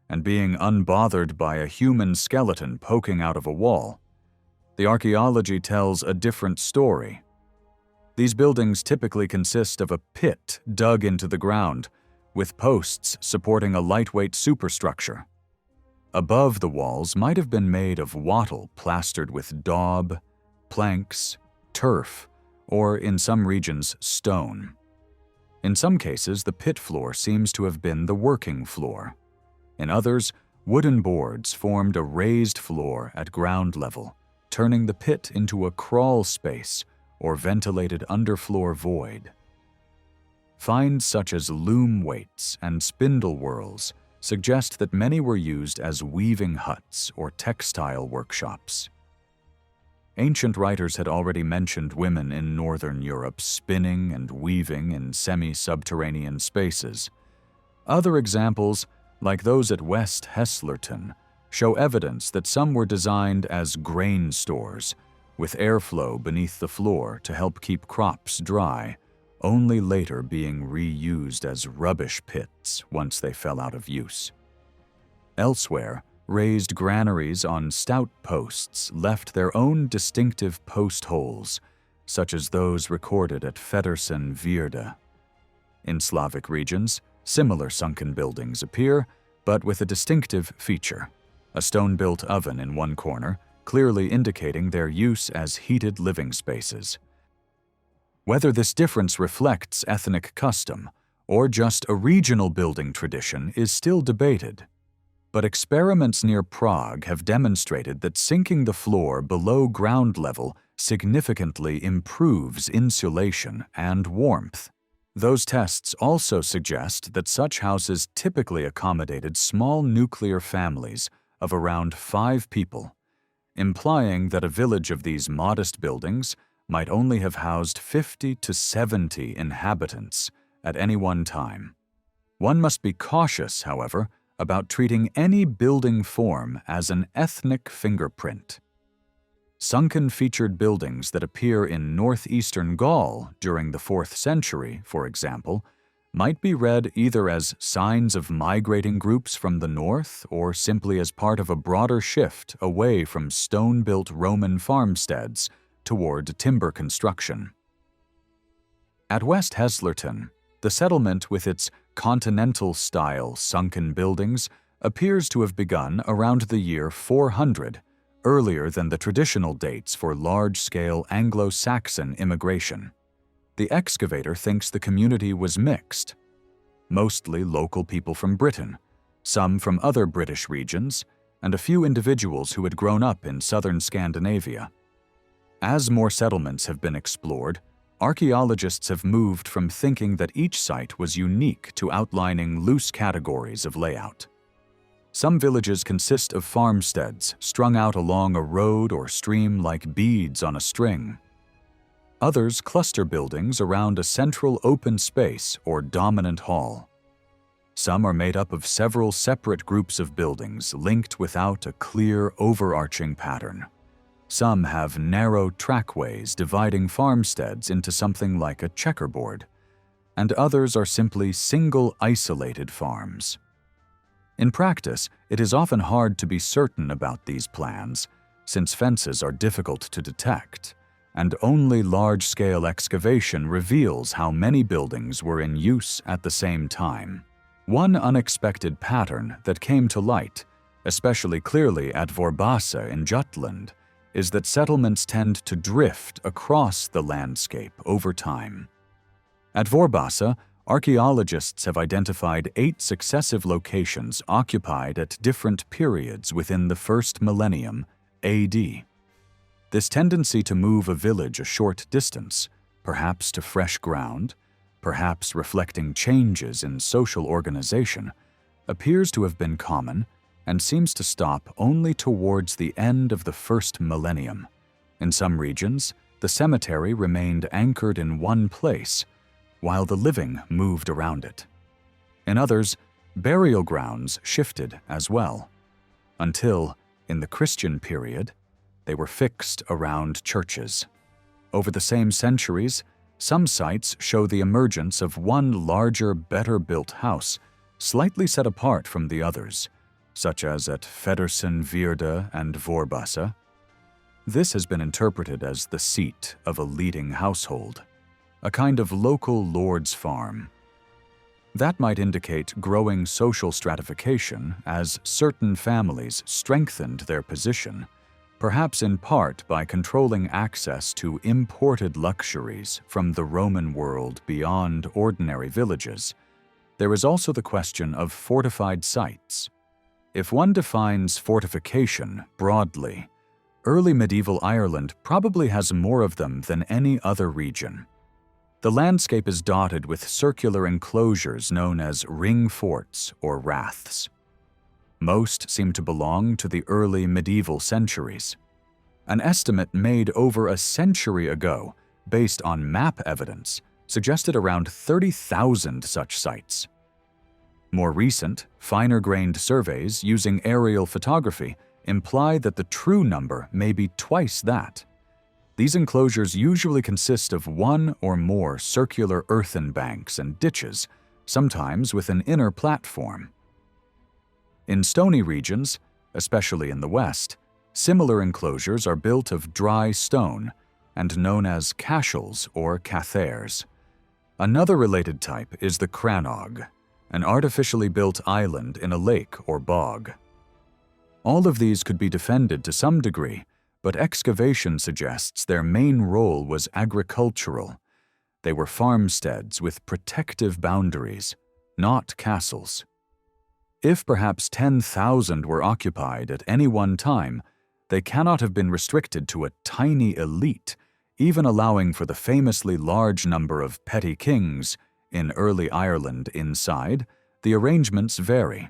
and being unbothered by a human skeleton poking out of a wall. The archaeology tells a different story. These buildings typically consist of a pit dug into the ground, with posts supporting a lightweight superstructure. Above the walls might have been made of wattle plastered with daub, planks, turf, or in some regions, stone. In some cases, the pit floor seems to have been the working floor. In others, wooden boards formed a raised floor at ground level, turning the pit into a crawl space or ventilated underfloor void. Finds such as loom weights and spindle whorls suggest that many were used as weaving huts or textile workshops. Ancient writers had already mentioned women in northern Europe spinning and weaving in semi-subterranean spaces. Other examples, like those at West Heslerton, show evidence that some were designed as grain stores, with airflow beneath the floor to help keep crops dry, only later being reused as rubbish pits once they fell out of use. Elsewhere, raised granaries on stout posts left their own distinctive post holes, such as those recorded at Vercingetorix. In Slavic regions, similar sunken buildings appear, but with a distinctive feature: a stone-built oven in one corner, clearly indicating their use as heated living spaces. Whether this difference reflects ethnic custom or just a regional building tradition is still debated. But experiments near Prague have demonstrated that sinking the floor below ground level significantly improves insulation and warmth. Those tests also suggest that such houses typically accommodated small nuclear families of around 5 people, implying that a village of these modest buildings might only have housed 50 to 70 inhabitants at any one time. One must be cautious, however, about treating any building form as an ethnic fingerprint. Sunken featured buildings that appear in northeastern Gaul during the 4th century, for example, might be read either as signs of migrating groups from the north or simply as part of a broader shift away from stone-built Roman farmsteads toward timber construction. At West Heslerton, the settlement with its continental-style sunken buildings appears to have begun around the year 400, earlier than the traditional dates for large-scale Anglo-Saxon immigration. The excavator thinks the community was mixed, mostly local people from Britain, some from other British regions, and a few individuals who had grown up in southern Scandinavia. As more settlements have been explored, archaeologists have moved from thinking that each site was unique to outlining loose categories of layout. Some villages consist of farmsteads strung out along a road or stream like beads on a string. Others cluster buildings around a central open space or dominant hall. Some are made up of several separate groups of buildings linked without a clear overarching pattern. Some have narrow trackways dividing farmsteads into something like a checkerboard, and others are simply single isolated farms. In practice, it is often hard to be certain about these plans, since fences are difficult to detect, and only large-scale excavation reveals how many buildings were in use at the same time. One unexpected pattern that came to light, especially clearly at Vorbasa in Jutland, is that settlements tend to drift across the landscape over time. At Vorbasa, archaeologists have identified 8 successive locations occupied at different periods within the first millennium AD. This tendency to move a village a short distance, perhaps to fresh ground, perhaps reflecting changes in social organization, appears to have been common and seems to stop only towards the end of the first millennium. In some regions, the cemetery remained anchored in one place, while the living moved around it. In others, burial grounds shifted as well, until, in the Christian period, they were fixed around churches. Over the same centuries, some sites show the emergence of one larger, better-built house, slightly set apart from the others, such as at Vercingetorix and Vorbasa. This has been interpreted as the seat of a leading household, a kind of local lord's farm. That might indicate growing social stratification as certain families strengthened their position, perhaps in part by controlling access to imported luxuries from the Roman world beyond ordinary villages. There is also the question of fortified sites. If one defines fortification broadly, early medieval Ireland probably has more of them than any other region. The landscape is dotted with circular enclosures known as ring forts or raths. Most seem to belong to the early medieval centuries. An estimate made over a century ago, based on map evidence, suggested around 30,000 such sites. More recent, finer-grained surveys using aerial photography imply that the true number may be twice that. These enclosures usually consist of one or more circular earthen banks and ditches, sometimes with an inner platform. In stony regions, especially in the west, similar enclosures are built of dry stone and known as cashels or cathairs. Another related type is the crannog, an artificially built island in a lake or bog. All of these could be defended to some degree, but excavation suggests their main role was agricultural. They were farmsteads with protective boundaries, not castles. If perhaps 10,000 were occupied at any one time, they cannot have been restricted to a tiny elite, even allowing for the famously large number of petty kings. In early Ireland inside, the arrangements vary.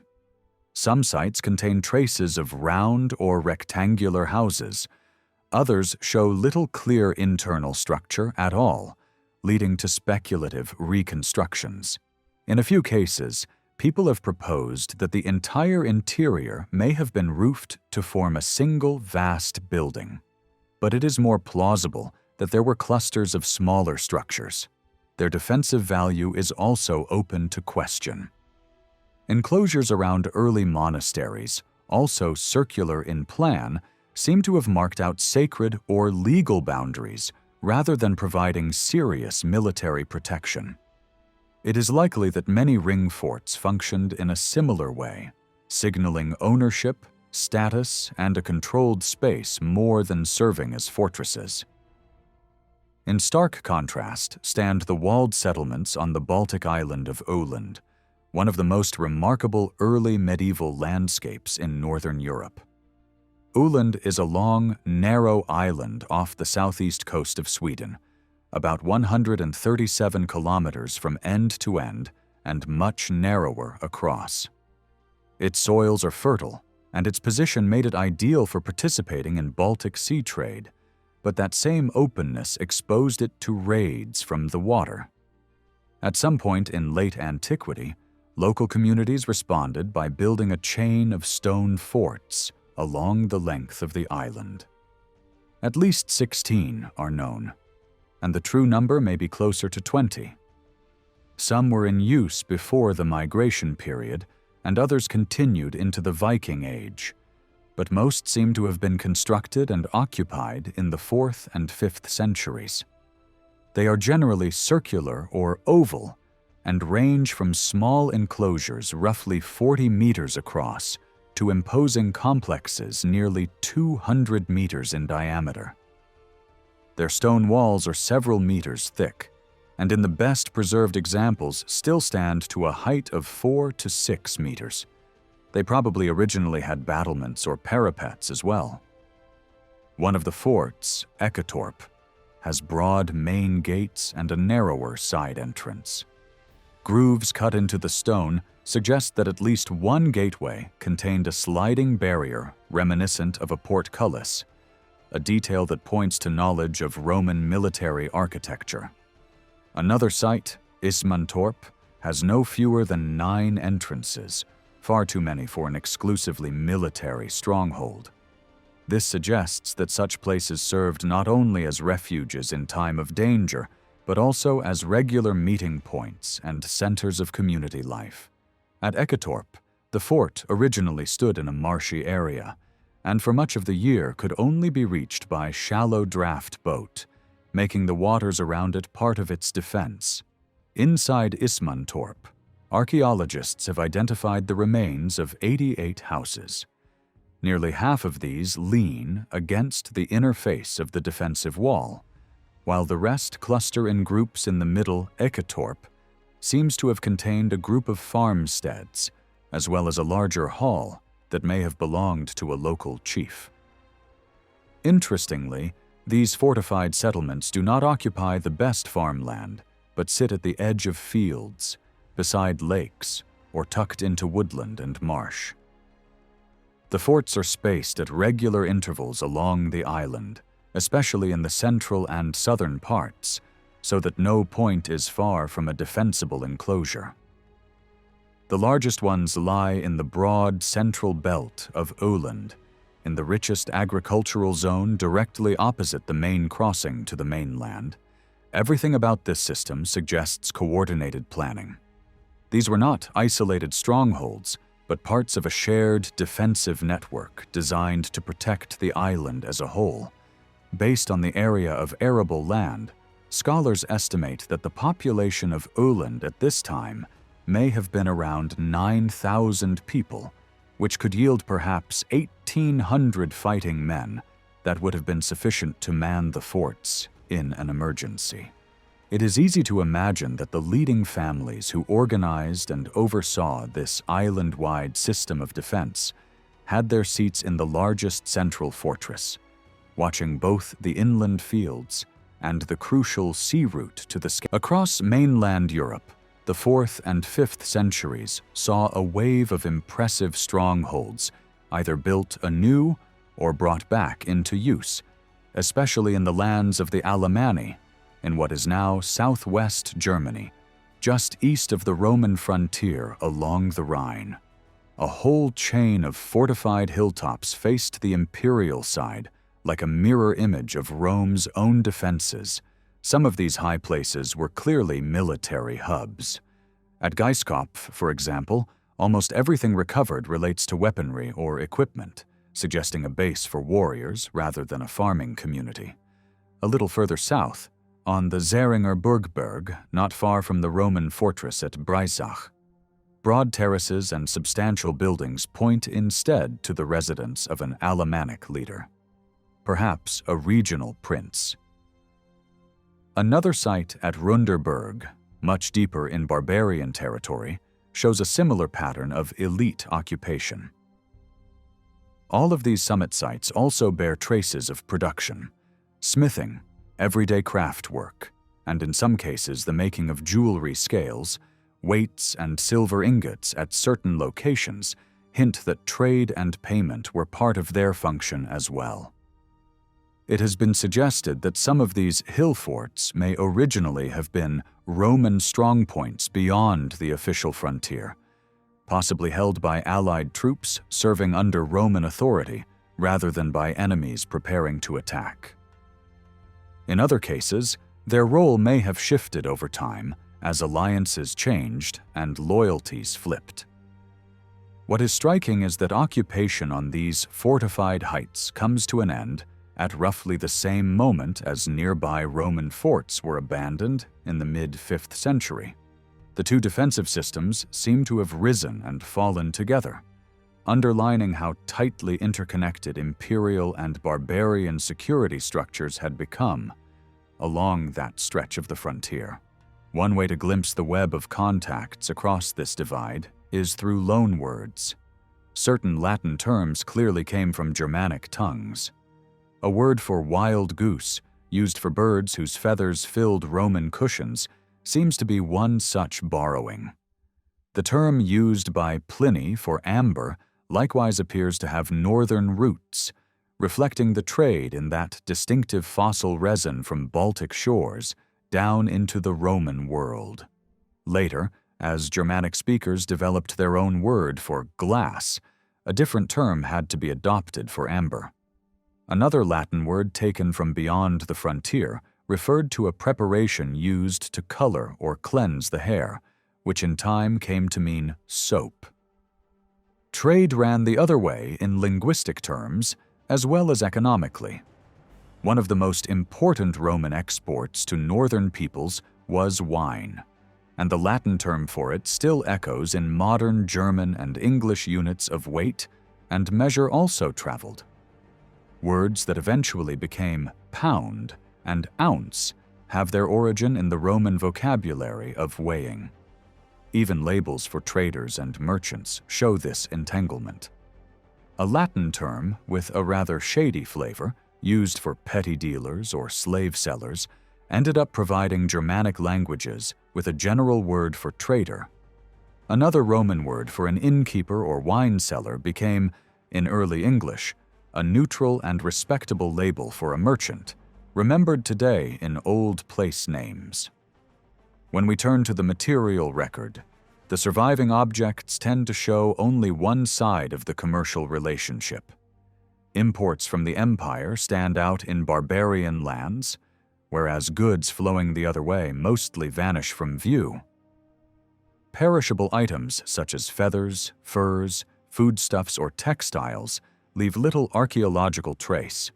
Some sites contain traces of round or rectangular houses. Others show little clear internal structure at all, leading to speculative reconstructions. In a few cases, people have proposed that the entire interior may have been roofed to form a single vast building. But it is more plausible that there were clusters of smaller structures. Their defensive value is also open to question. Enclosures around early monasteries, also circular in plan, seem to have marked out sacred or legal boundaries rather than providing serious military protection. It is likely that many ring forts functioned in a similar way, signaling ownership, status, and a controlled space more than serving as fortresses. In stark contrast stand the walled settlements on the Baltic island of Åland, one of the most remarkable early medieval landscapes in northern Europe. Åland is a long, narrow island off the southeast coast of Sweden, about 137 kilometers from end to end and much narrower across. Its soils are fertile, and its position made it ideal for participating in Baltic Sea trade, but that same openness exposed it to raids from the water. At some point in late antiquity, local communities responded by building a chain of stone forts along the length of the island. At least 16 are known, and the true number may be closer to 20. Some were in use before the migration period, and others continued into the Viking Age, but most seem to have been constructed and occupied in the 4th and 5th centuries. They are generally circular or oval and range from small enclosures roughly 40 meters across to imposing complexes nearly 200 meters in diameter. Their stone walls are several meters thick, and in the best preserved examples still stand to a height of 4 to 6 meters. They probably originally had battlements or parapets as well. One of the forts, Eketorp, has broad main gates and a narrower side entrance. Grooves cut into the stone suggest that at least one gateway contained a sliding barrier reminiscent of a portcullis, a detail that points to knowledge of Roman military architecture. Another site, Ismantorp, has no fewer than 9 entrances, far too many for an exclusively military stronghold. This suggests that such places served not only as refuges in time of danger, but also as regular meeting points and centers of community life. At Eketorp, the fort originally stood in a marshy area, and for much of the year could only be reached by shallow draft boat, making the waters around it part of its defense. Inside Ismantorp, archaeologists have identified the remains of 88 houses. Nearly half of these lean against the inner face of the defensive wall, while the rest cluster in groups in the middle. Eketorp seems to have contained a group of farmsteads, as well as a larger hall that may have belonged to a local chief. Interestingly, these fortified settlements do not occupy the best farmland, but sit at the edge of fields, beside lakes, or tucked into woodland and marsh. The forts are spaced at regular intervals along the island, especially in the central and southern parts, so that no point is far from a defensible enclosure. The largest ones lie in the broad central belt of Åland, in the richest agricultural zone directly opposite the main crossing to the mainland. Everything about this system suggests coordinated planning. These were not isolated strongholds, but parts of a shared defensive network designed to protect the island as a whole. Based on the area of arable land, scholars estimate that the population of Öland at this time may have been around 9,000 people, which could yield perhaps 1,800 fighting men that would have been sufficient to man the forts in an emergency. It is easy to imagine that the leading families who organized and oversaw this island-wide system of defense had their seats in the largest central fortress, watching both the inland fields and the crucial sea route to the sky. Across mainland Europe, the 4th and 5th centuries saw a wave of impressive strongholds, either built anew or brought back into use, especially in the lands of the Alemanni, in what is now southwest Germany, just east of the Roman frontier along the Rhine. A whole chain of fortified hilltops faced the imperial side, like a mirror image of Rome's own defenses. Some of these high places were clearly military hubs. At Geiskopf, for example, almost everything recovered relates to weaponry or equipment, suggesting a base for warriors rather than a farming community. A little further south, on the Zähringer Burgberg, not far from the Roman fortress at Breisach, broad terraces and substantial buildings point instead to the residence of an Alemannic leader, perhaps a regional prince. Another site at Runderberg, much deeper in barbarian territory, shows a similar pattern of elite occupation. All of these summit sites also bear traces of production, smithing, everyday craft work, and in some cases the making of jewelry scales, weights, and silver ingots at certain locations hint that trade and payment were part of their function as well. It has been suggested that some of these hill forts may originally have been Roman strongpoints beyond the official frontier, possibly held by allied troops serving under Roman authority rather than by enemies preparing to attack. In other cases, their role may have shifted over time as alliances changed and loyalties flipped. What is striking is that occupation on these fortified heights comes to an end at roughly the same moment as nearby Roman forts were abandoned in the mid-5th century. The two defensive systems seem to have risen and fallen together, underlining how tightly interconnected imperial and barbarian security structures had become along that stretch of the frontier. One way to glimpse the web of contacts across this divide is through loanwords. Certain Latin terms clearly came from Germanic tongues. A word for wild goose, used for birds whose feathers filled Roman cushions, seems to be one such borrowing. The term used by Pliny for amber likewise appears to have northern roots, reflecting the trade in that distinctive fossil resin from Baltic shores down into the Roman world. Later, as Germanic speakers developed their own word for glass, a different term had to be adopted for amber. Another Latin word taken from beyond the frontier referred to a preparation used to color or cleanse the hair, which in time came to mean soap. Trade ran the other way in linguistic terms as well as economically. One of the most important Roman exports to northern peoples was wine, and the Latin term for it still echoes in modern German and English units of weight and measure also traveled. Words that eventually became pound and ounce have their origin in the Roman vocabulary of weighing. Even labels for traders and merchants show this entanglement. A Latin term with a rather shady flavor, used for petty dealers or slave sellers, ended up providing Germanic languages with a general word for trader. Another Roman word for an innkeeper or wine seller became, in early English, a neutral and respectable label for a merchant, remembered today in old place names. When we turn to the material record, the surviving objects tend to show only one side of the commercial relationship. Imports from the empire stand out in barbarian lands, whereas goods flowing the other way mostly vanish from view. perishable items such as feathers, furs, foodstuffs, or textiles leave little archaeological trace.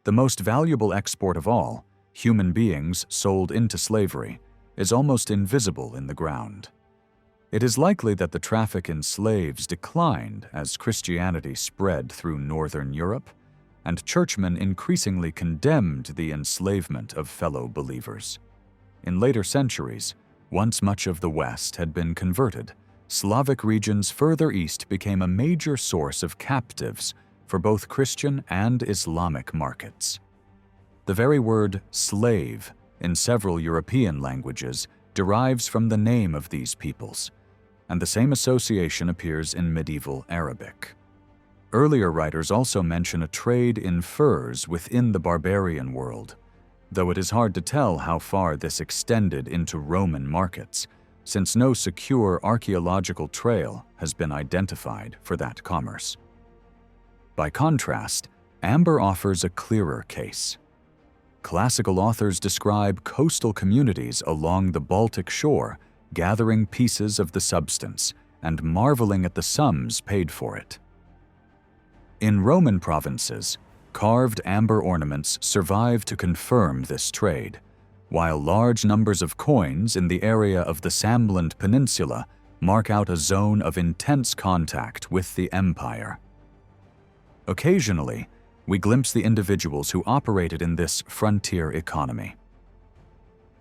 The most valuable export of all, human beings sold into slavery, is almost invisible in the ground. It is likely that the traffic in slaves declined as Christianity spread through northern Europe, and churchmen increasingly condemned the enslavement of fellow believers. In later centuries, once much of the West had been converted, Slavic regions further east became a major source of captives for both Christian and Islamic markets. The very word slave in several European languages derives from the name of these peoples, and the same association appears in medieval Arabic. Earlier writers also mention a trade in furs within the barbarian world, though it is hard to tell how far this extended into Roman markets, since no secure archaeological trail has been identified for that commerce. By contrast, amber offers a clearer case. Classical authors describe coastal communities along the Baltic shore gathering pieces of the substance and marveling at the sums paid for it. In Roman provinces, carved amber ornaments survive to confirm this trade, while large numbers of coins in the area of the Samland Peninsula mark out a zone of intense contact with the empire. Occasionally, we glimpse the individuals who operated in this frontier economy.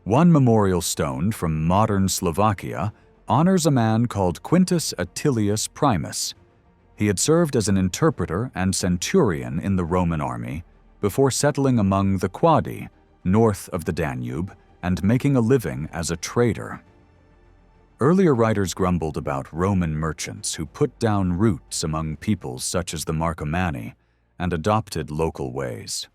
One memorial stone from modern Slovakia honors a man called Quintus Atilius Primus. He had served as an interpreter and centurion in the Roman army before settling among the Quadi, north of the Danube, and making a living as a trader. Earlier writers grumbled about Roman merchants who put down roots among peoples such as the Marcomanni and adopted local ways.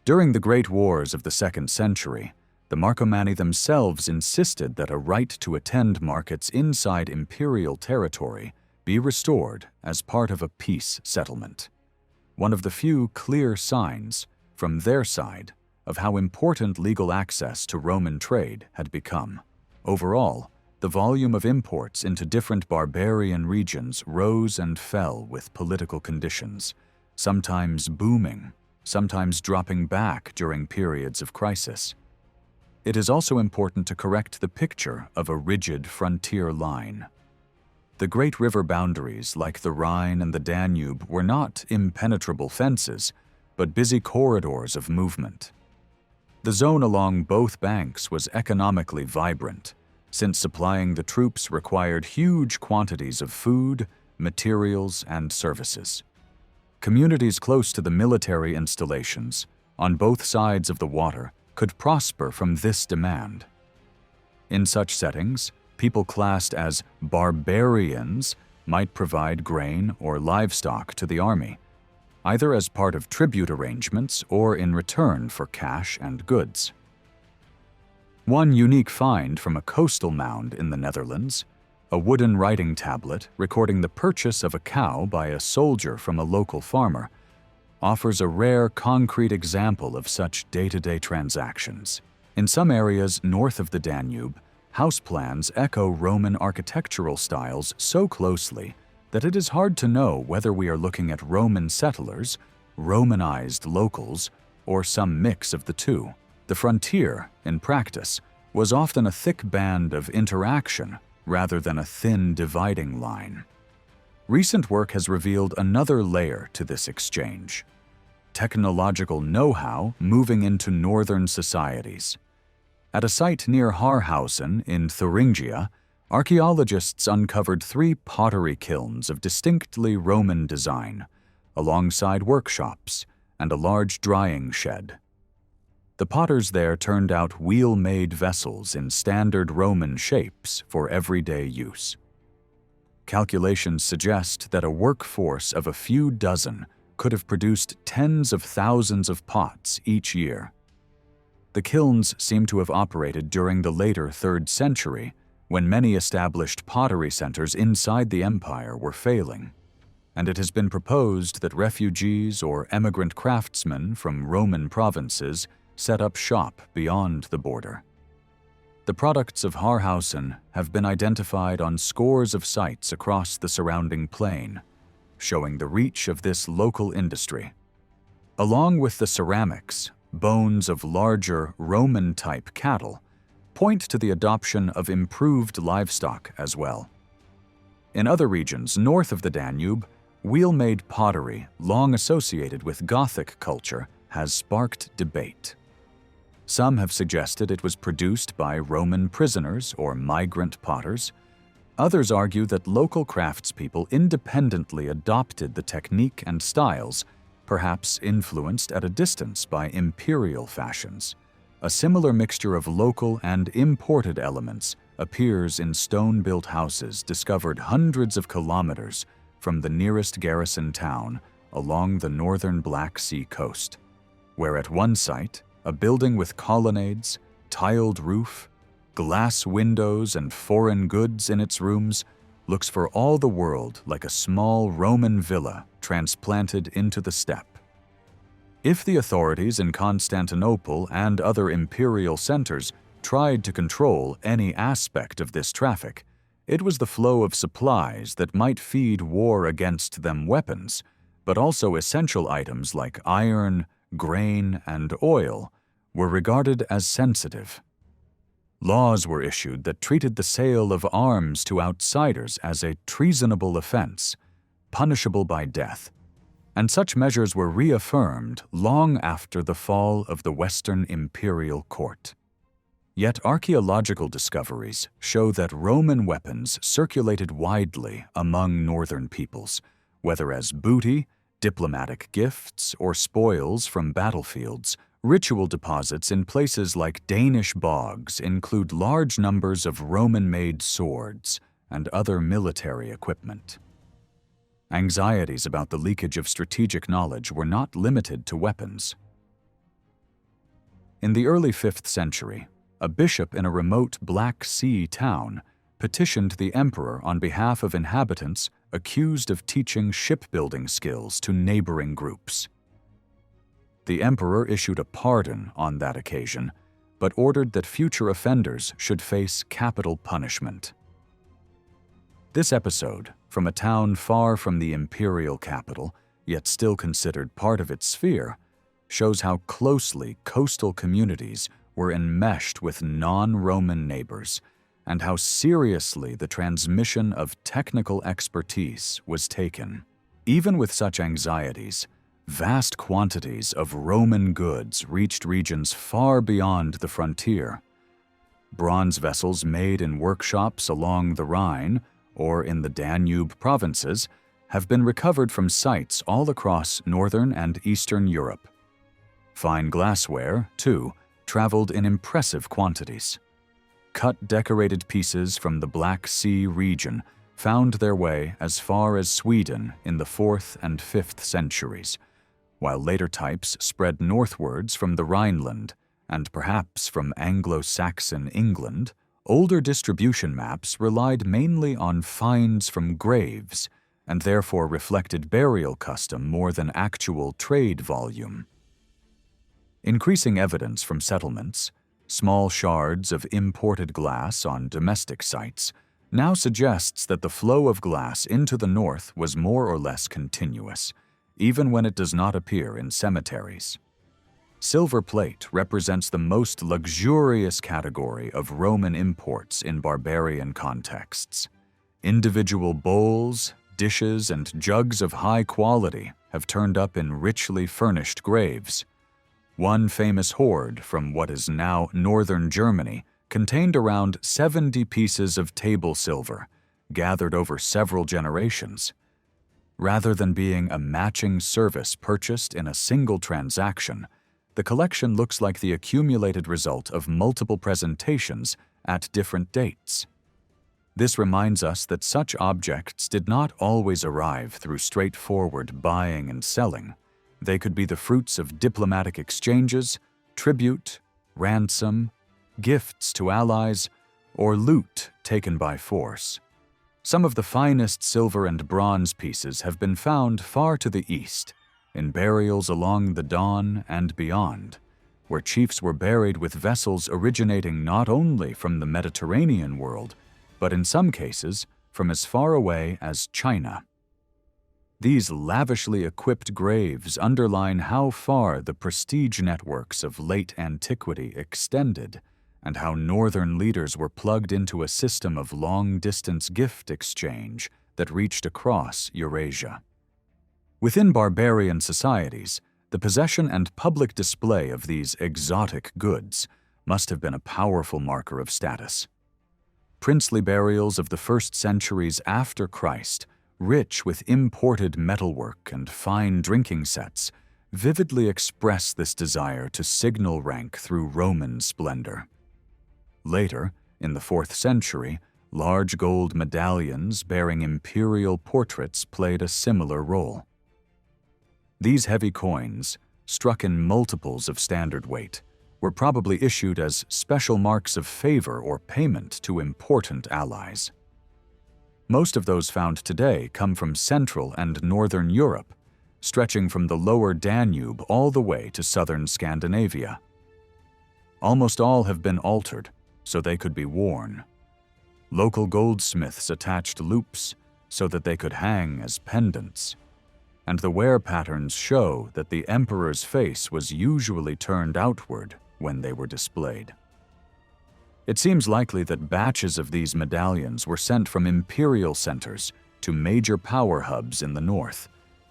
During the Great Wars of the 2nd century, the Marcomanni themselves insisted that a right to attend markets inside imperial territory be restored as part of a peace settlement. One of the few clear signs, from their side, of how important legal access to Roman trade had become. Overall, the volume of imports into different barbarian regions rose and fell with political conditions, sometimes booming, sometimes dropping back during periods of crisis. It is also important to correct the picture of a rigid frontier line. The great river boundaries, like the Rhine and the Danube, were not impenetrable fences, but busy corridors of movement. The zone along both banks was economically vibrant, since supplying the troops required huge quantities of food, materials, and services. Communities close to the military installations, on both sides of the water, could prosper from this demand. In such settings, people classed as barbarians might provide grain or livestock to the army, either as part of tribute arrangements or in return for cash and goods. One unique find from a coastal mound in the Netherlands, a wooden writing tablet recording the purchase of a cow by a soldier from a local farmer, offers a rare concrete example of such day-to-day transactions. In some areas north of the Danube, house plans echo Roman architectural styles so closely that it is hard to know whether we are looking at Roman settlers, Romanized locals, or some mix of the two. The frontier, in practice, was often a thick band of interaction rather than a thin dividing line. Recent work has revealed another layer to this exchange: technological know-how moving into northern societies. At a site near Haarhausen in Thuringia, archaeologists uncovered 3 pottery kilns of distinctly Roman design, alongside workshops and a large drying shed. The potters there turned out wheel-made vessels in standard Roman shapes for everyday use. Calculations suggest that a workforce of a few dozen could have produced tens of thousands of pots each year. The kilns seem to have operated during the later 3rd century, when many established pottery centers inside the empire were failing, and it has been proposed that refugees or emigrant craftsmen from Roman provinces set up shop beyond the border. The products of Haarhausen have been identified on scores of sites across the surrounding plain, showing the reach of this local industry. Along with the ceramics, bones of larger Roman-type cattle point to the adoption of improved livestock as well. In other regions north of the Danube, wheel-made pottery, long associated with Gothic culture, has sparked debate. Some have suggested it was produced by Roman prisoners or migrant potters. Others argue that local craftspeople independently adopted the technique and styles, perhaps influenced at a distance by imperial fashions. A similar mixture of local and imported elements appears in stone-built houses discovered hundreds of kilometers from the nearest garrison town along the northern Black Sea coast, where at one site, a building with colonnades, tiled roof, glass windows, and foreign goods in its rooms looks for all the world like a small Roman villa transplanted into the steppe. If the authorities in Constantinople and other imperial centers tried to control any aspect of this traffic, it was the flow of supplies that might feed war against them weapons, but also essential items like iron, grain, and oil were regarded as sensitive. Laws were issued that treated the sale of arms to outsiders as a treasonable offense, punishable by death, and such measures were reaffirmed long after the fall of the Western imperial court. Yet archaeological discoveries show that Roman weapons circulated widely among northern peoples, whether as booty, diplomatic gifts, or spoils from battlefields. Ritual deposits in places like Danish bogs include large numbers of Roman-made swords and other military equipment. Anxieties about the leakage of strategic knowledge were not limited to weapons. In the early 5th century, a bishop in a remote Black Sea town petitioned the emperor on behalf of inhabitants accused of teaching shipbuilding skills to neighboring groups. The emperor issued a pardon on that occasion, but ordered that future offenders should face capital punishment. This episode, from a town far from the imperial capital, yet still considered part of its sphere, shows how closely coastal communities were enmeshed with non-Roman neighbors, and how seriously the transmission of technical expertise was taken. Even with such anxieties, vast quantities of Roman goods reached regions far beyond the frontier. Bronze vessels made in workshops along the Rhine or in the Danube provinces have been recovered from sites all across northern and eastern Europe. Fine glassware, too, traveled in impressive quantities. Cut decorated pieces from the Black Sea region found their way as far as Sweden in the 4th and 5th centuries, while later types spread northwards from the Rhineland and perhaps from Anglo-Saxon England. Older distribution maps relied mainly on finds from graves and therefore reflected burial custom more than actual trade volume. Increasing evidence from settlements, small shards of imported glass on domestic sites, now suggests that the flow of glass into the north was more or less continuous, even when it does not appear in cemeteries. Silver plate represents the most luxurious category of Roman imports in barbarian contexts. Individual bowls, dishes, and jugs of high quality have turned up in richly furnished graves. One famous hoard from what is now northern Germany contained around 70 pieces of table silver, gathered over several generations. Rather than being a matching service purchased in a single transaction, the collection looks like the accumulated result of multiple presentations at different dates. This reminds us that such objects did not always arrive through straightforward buying and selling. They could be the fruits of diplomatic exchanges, tribute, ransom, gifts to allies, or loot taken by force. Some of the finest silver and bronze pieces have been found far to the east, in burials along the Don and beyond, where chiefs were buried with vessels originating not only from the Mediterranean world, but in some cases from as far away as China. These lavishly equipped graves underline how far the prestige networks of late antiquity extended, and how northern leaders were plugged into a system of long-distance gift exchange that reached across Eurasia. Within barbarian societies, the possession and public display of these exotic goods must have been a powerful marker of status. Princely burials of the first centuries after Christ, rich with imported metalwork and fine drinking sets, vividly express this desire to signal rank through Roman splendor. Later, in the 4th century, large gold medallions bearing imperial portraits played a similar role. These heavy coins, struck in multiples of standard weight, were probably issued as special marks of favor or payment to important allies. Most of those found today come from Central and Northern Europe, stretching from the lower Danube all the way to southern Scandinavia. Almost all have been altered so they could be worn. Local goldsmiths attached loops so that they could hang as pendants, and the wear patterns show that the emperor's face was usually turned outward when they were displayed. It seems likely that batches of these medallions were sent from imperial centers to major power hubs in the north,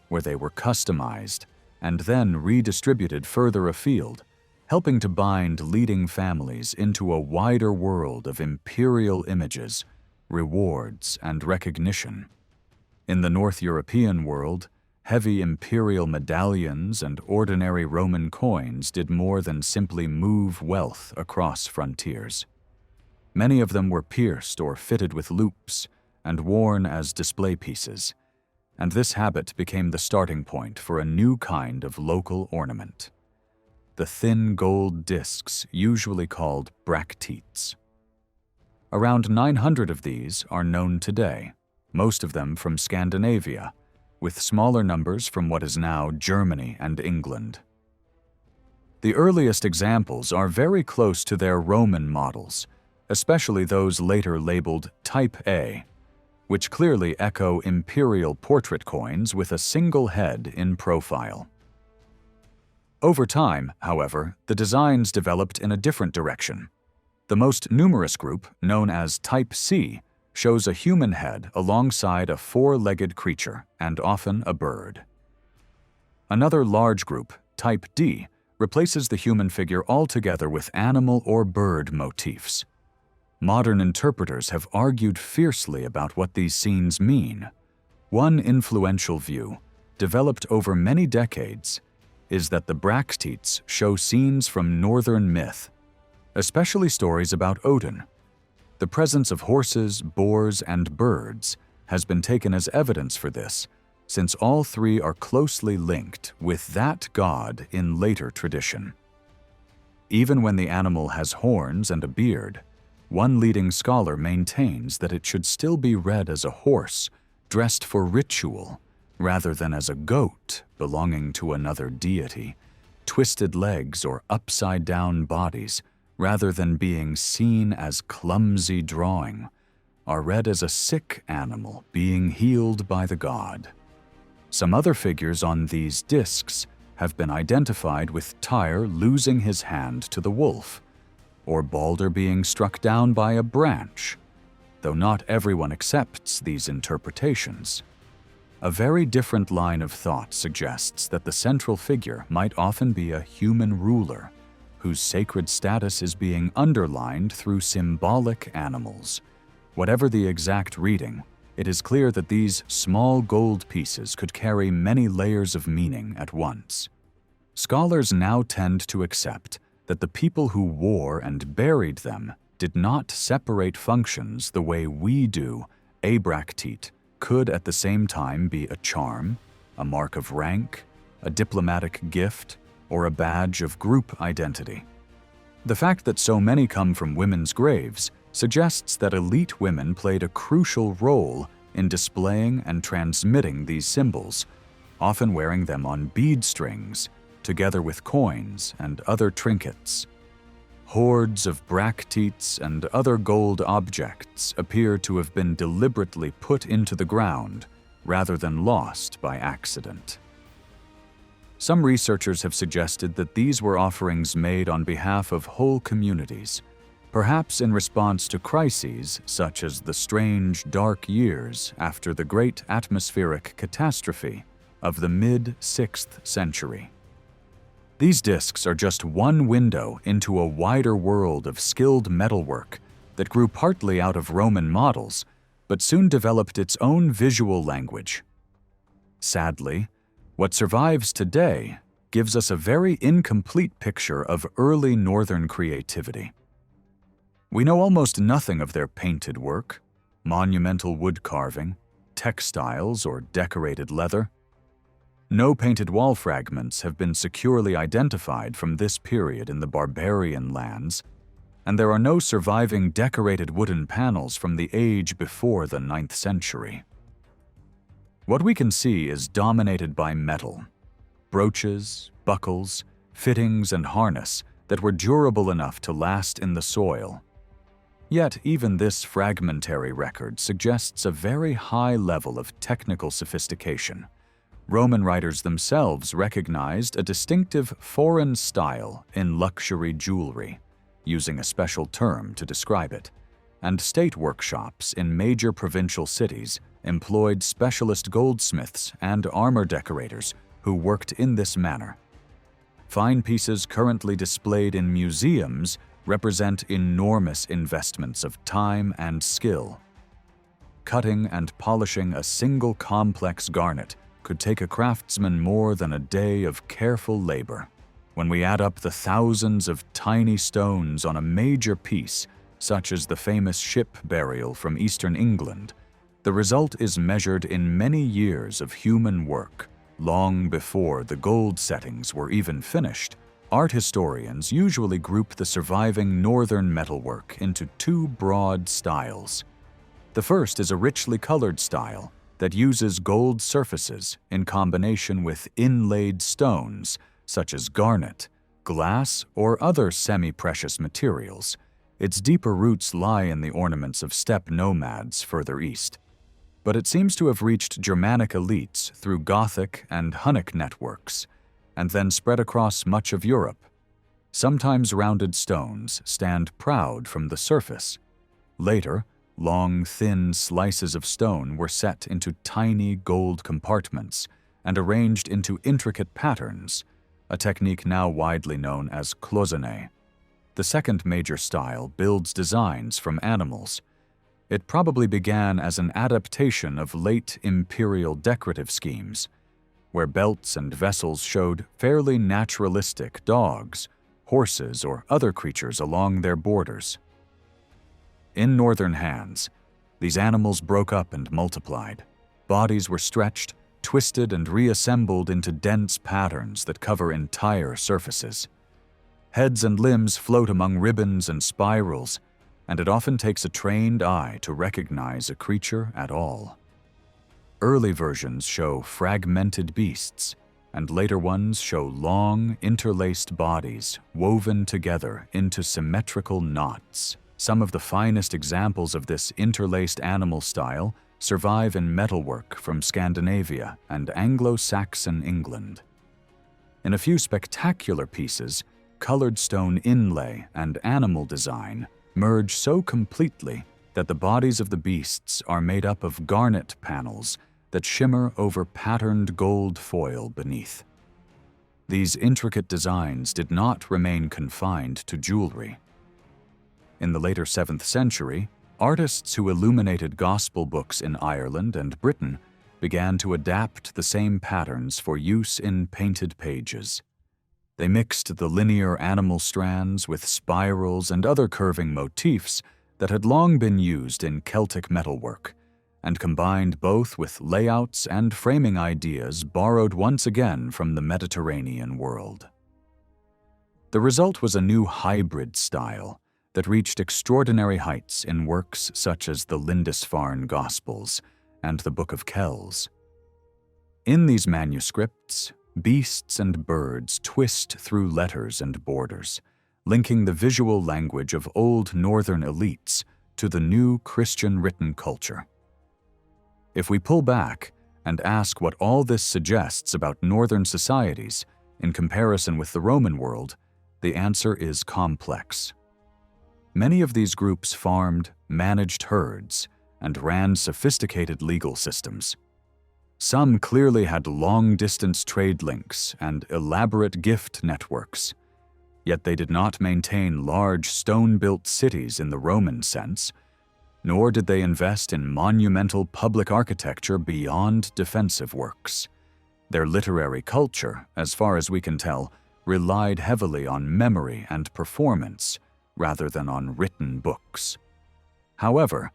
where they were customized and then redistributed further afield, helping to bind leading families into a wider world of imperial images, rewards, and recognition. In the North European world, heavy imperial medallions and ordinary Roman coins did more than simply move wealth across frontiers. Many of them were pierced or fitted with loops and worn as display pieces, and this habit became the starting point for a new kind of local ornament: the thin gold discs usually called bracteates. Around 900 of these are known today, most of them from Scandinavia, with smaller numbers from what is now Germany and England. The earliest examples are very close to their Roman models, especially those later labeled Type A, which clearly echo imperial portrait coins with a single head in profile. Over time, however, the designs developed in a different direction. The most numerous group, known as Type C, shows a human head alongside a four-legged creature, and often a bird. Another large group, Type D, replaces the human figure altogether with animal or bird motifs. Modern interpreters have argued fiercely about what these scenes mean. One influential view, developed over many decades, is that the bracteates show scenes from northern myth, especially stories about Odin. The presence of horses, boars, and birds has been taken as evidence for this, since all three are closely linked with that god in later tradition. Even when the animal has horns and a beard, one leading scholar maintains that it should still be read as a horse dressed for ritual, rather than as a goat belonging to another deity, twisted legs or upside-down bodies, rather than being seen as clumsy drawing, are read as a sick animal being healed by the god. Some other figures on these discs have been identified with Tyre losing his hand to the wolf, or Balder being struck down by a branch, though not everyone accepts these interpretations. A very different line of thought suggests that the central figure might often be a human ruler, whose sacred status is being underlined through symbolic animals. Whatever the exact reading, it is clear that these small gold pieces could carry many layers of meaning at once. Scholars now tend to accept that the people who wore and buried them did not separate functions the way we do. A bracteate could at the same time be a charm, a mark of rank, a diplomatic gift, or a badge of group identity. The fact that so many come from women's graves suggests that elite women played a crucial role in displaying and transmitting these symbols, often wearing them on bead strings, together with coins and other trinkets. Hoards of bracteates and other gold objects appear to have been deliberately put into the ground rather than lost by accident. Some researchers have suggested that these were offerings made on behalf of whole communities, perhaps in response to crises such as the strange dark years after the great atmospheric catastrophe of the mid-6th century. These discs are just one window into a wider world of skilled metalwork that grew partly out of Roman models, but soon developed its own visual language. Sadly, what survives today gives us a very incomplete picture of early northern creativity. We know almost nothing of their painted work, monumental wood carving, textiles, or decorated leather. No painted wall fragments have been securely identified from this period in the barbarian lands, and there are no surviving decorated wooden panels from the age before the 9th century. What we can see is dominated by metal, brooches, buckles, fittings, and harness that were durable enough to last in the soil. Yet even this fragmentary record suggests a very high level of technical sophistication. Roman writers themselves recognized a distinctive foreign style in luxury jewelry, using a special term to describe it, and state workshops in major provincial cities employed specialist goldsmiths and armor decorators who worked in this manner. Fine pieces currently displayed in museums represent enormous investments of time and skill. Cutting and polishing a single complex garnet could take a craftsman more than a day of careful labor. When we add up the thousands of tiny stones on a major piece, such as the famous ship burial from eastern England, the result is measured in many years of human work. Long before the gold settings were even finished, art historians usually group the surviving northern metalwork into two broad styles. The first is a richly colored style that uses gold surfaces in combination with inlaid stones such as garnet, glass, or other semi-precious materials. Its deeper roots lie in the ornaments of steppe nomads further east. But it seems to have reached Germanic elites through Gothic and Hunnic networks, and then spread across much of Europe. Sometimes rounded stones stand proud from the surface. Later, long, thin slices of stone were set into tiny gold compartments and arranged into intricate patterns, a technique now widely known as cloisonné. The second major style builds designs from animals. It probably began as an adaptation of late imperial decorative schemes, where belts and vessels showed fairly naturalistic dogs, horses, or other creatures along their borders. In northern hands, these animals broke up and multiplied. Bodies were stretched, twisted, and reassembled into dense patterns that cover entire surfaces. Heads and limbs float among ribbons and spirals, and it often takes a trained eye to recognize a creature at all. Early versions show fragmented beasts, and later ones show long, interlaced bodies woven together into symmetrical knots. Some of the finest examples of this interlaced animal style survive in metalwork from Scandinavia and Anglo-Saxon England. In a few spectacular pieces, colored stone inlay and animal design merge so completely that the bodies of the beasts are made up of garnet panels that shimmer over patterned gold foil beneath. These intricate designs did not remain confined to jewelry. In the later 7th century, artists who illuminated gospel books in Ireland and Britain began to adapt the same patterns for use in painted pages. They mixed the linear animal strands with spirals and other curving motifs that had long been used in Celtic metalwork, and combined both with layouts and framing ideas borrowed once again from the Mediterranean world. The result was a new hybrid style that reached extraordinary heights in works such as the Lindisfarne Gospels and the Book of Kells. In these manuscripts, beasts and birds twist through letters and borders, linking the visual language of old northern elites to the new Christian written culture. If we pull back and ask what all this suggests about northern societies in comparison with the Roman world, the answer is complex. Many of these groups farmed, managed herds, and ran sophisticated legal systems. Some clearly had long-distance trade links and elaborate gift networks, yet they did not maintain large stone-built cities in the Roman sense, nor did they invest in monumental public architecture beyond defensive works. Their literary culture, as far as we can tell, relied heavily on memory and performance rather than on written books. However,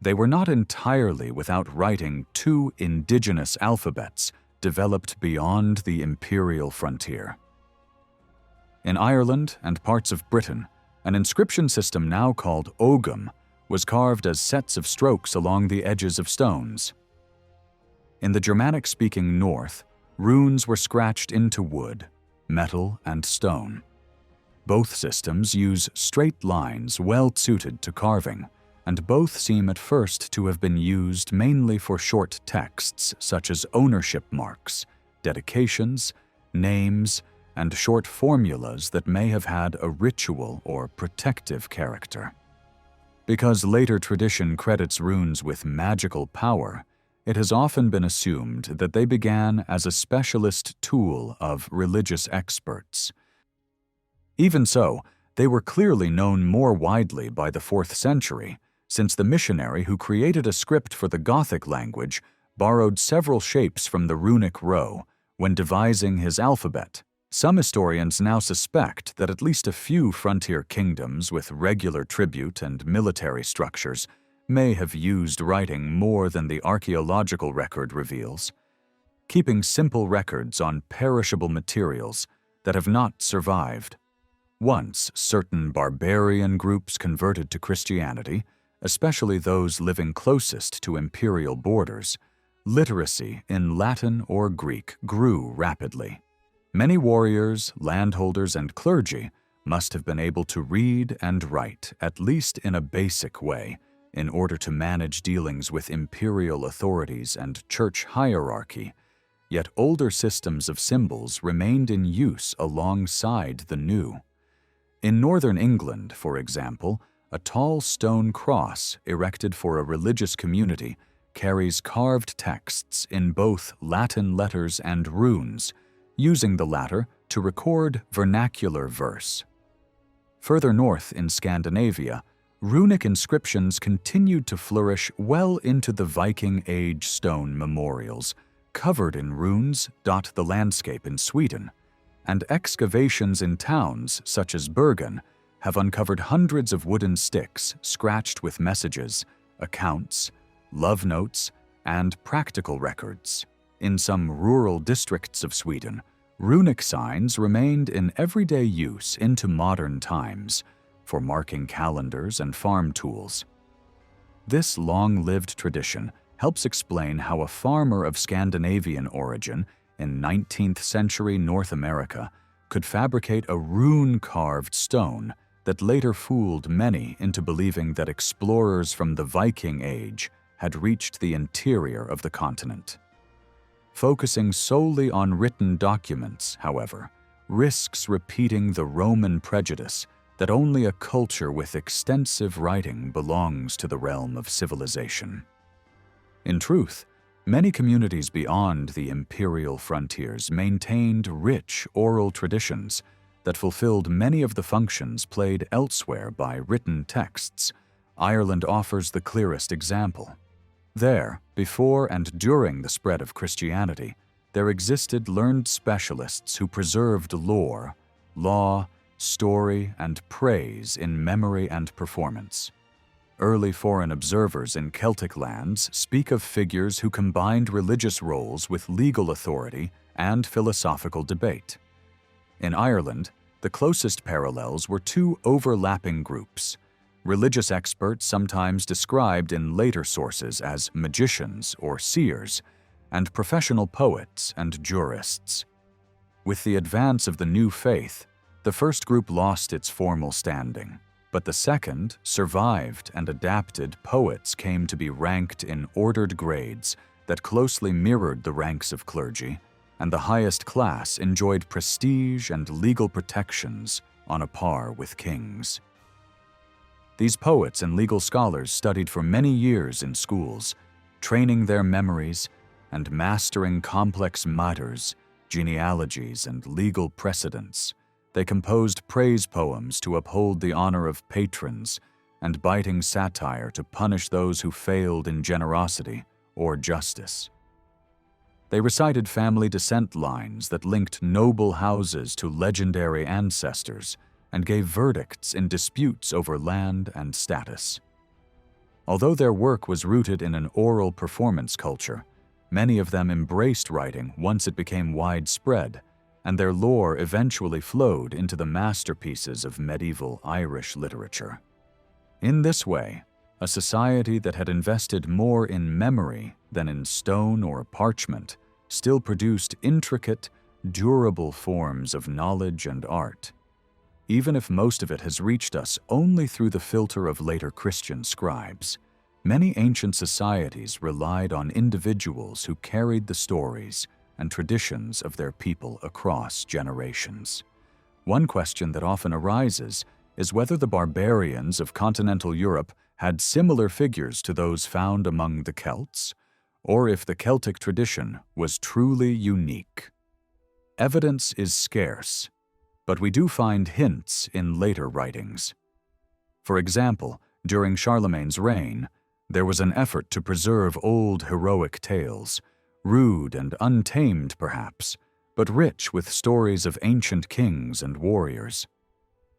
they were not entirely without writing two indigenous alphabets developed beyond the imperial frontier. In Ireland and parts of Britain, an inscription system now called ogham was carved as sets of strokes along the edges of stones. In the Germanic-speaking north, runes were scratched into wood, metal, and stone. Both systems use straight lines well suited to carving, and both seem at first to have been used mainly for short texts such as ownership marks, dedications, names, and short formulas that may have had a ritual or protective character. Because later tradition credits runes with magical power, it has often been assumed that they began as a specialist tool of religious experts. Even so, they were clearly known more widely by the 4th century, since the missionary who created a script for the Gothic language borrowed several shapes from the runic row when devising his alphabet. Some historians now suspect that at least a few frontier kingdoms with regular tribute and military structures may have used writing more than the archaeological record reveals, keeping simple records on perishable materials that have not survived. Once certain barbarian groups converted to Christianity, especially those living closest to imperial borders, literacy in Latin or Greek grew rapidly. Many warriors, landholders, and clergy must have been able to read and write, at least in a basic way, in order to manage dealings with imperial authorities and church hierarchy, yet older systems of symbols remained in use alongside the new. In northern England, for example, a tall stone cross erected for a religious community carries carved texts in both Latin letters and runes, using the latter to record vernacular verse. Further north in Scandinavia, runic inscriptions continued to flourish well into the Viking Age. Stone memorials, covered in runes, dot the landscape in Sweden, and excavations in towns such as Bergen have uncovered hundreds of wooden sticks scratched with messages, accounts, love notes, and practical records. In some rural districts of Sweden, runic signs remained in everyday use into modern times for marking calendars and farm tools. This long-lived tradition helps explain how a farmer of Scandinavian origin in 19th century North America could fabricate a rune-carved stone that later fooled many into believing that explorers from the Viking Age had reached the interior of the continent. Focusing solely on written documents, however, risks repeating the Roman prejudice that only a culture with extensive writing belongs to the realm of civilization. In truth, many communities beyond the imperial frontiers maintained rich oral traditions that fulfilled many of the functions played elsewhere by written texts. Ireland offers the clearest example. There, before and during the spread of Christianity, there existed learned specialists who preserved lore, law, story, and praise in memory and performance. Early foreign observers in Celtic lands speak of figures who combined religious roles with legal authority and philosophical debate. In Ireland, the closest parallels were two overlapping groups: religious experts sometimes described in later sources as magicians or seers, and professional poets and jurists. With the advance of the new faith, the first group lost its formal standing, but the second survived, and adapted poets came to be ranked in ordered grades that closely mirrored the ranks of clergy, and the highest class enjoyed prestige and legal protections on a par with kings. These poets and legal scholars studied for many years in schools, training their memories and mastering complex matters, genealogies, and legal precedents. They composed praise poems to uphold the honor of patrons and biting satire to punish those who failed in generosity or justice. They recited family descent lines that linked noble houses to legendary ancestors and gave verdicts in disputes over land and status. Although their work was rooted in an oral performance culture, many of them embraced writing once it became widespread, and their lore eventually flowed into the masterpieces of medieval Irish literature. In this way, a society that had invested more in memory than in stone or parchment still produced intricate, durable forms of knowledge and art, even if most of it has reached us only through the filter of later Christian scribes. Many ancient societies relied on individuals who carried the stories and traditions of their people across generations. One question that often arises is whether the barbarians of continental Europe had similar figures to those found among the Celts, or if the Celtic tradition was truly unique. Evidence is scarce, but we do find hints in later writings. For example, during Charlemagne's reign, there was an effort to preserve old heroic tales, rude and untamed perhaps, but rich with stories of ancient kings and warriors.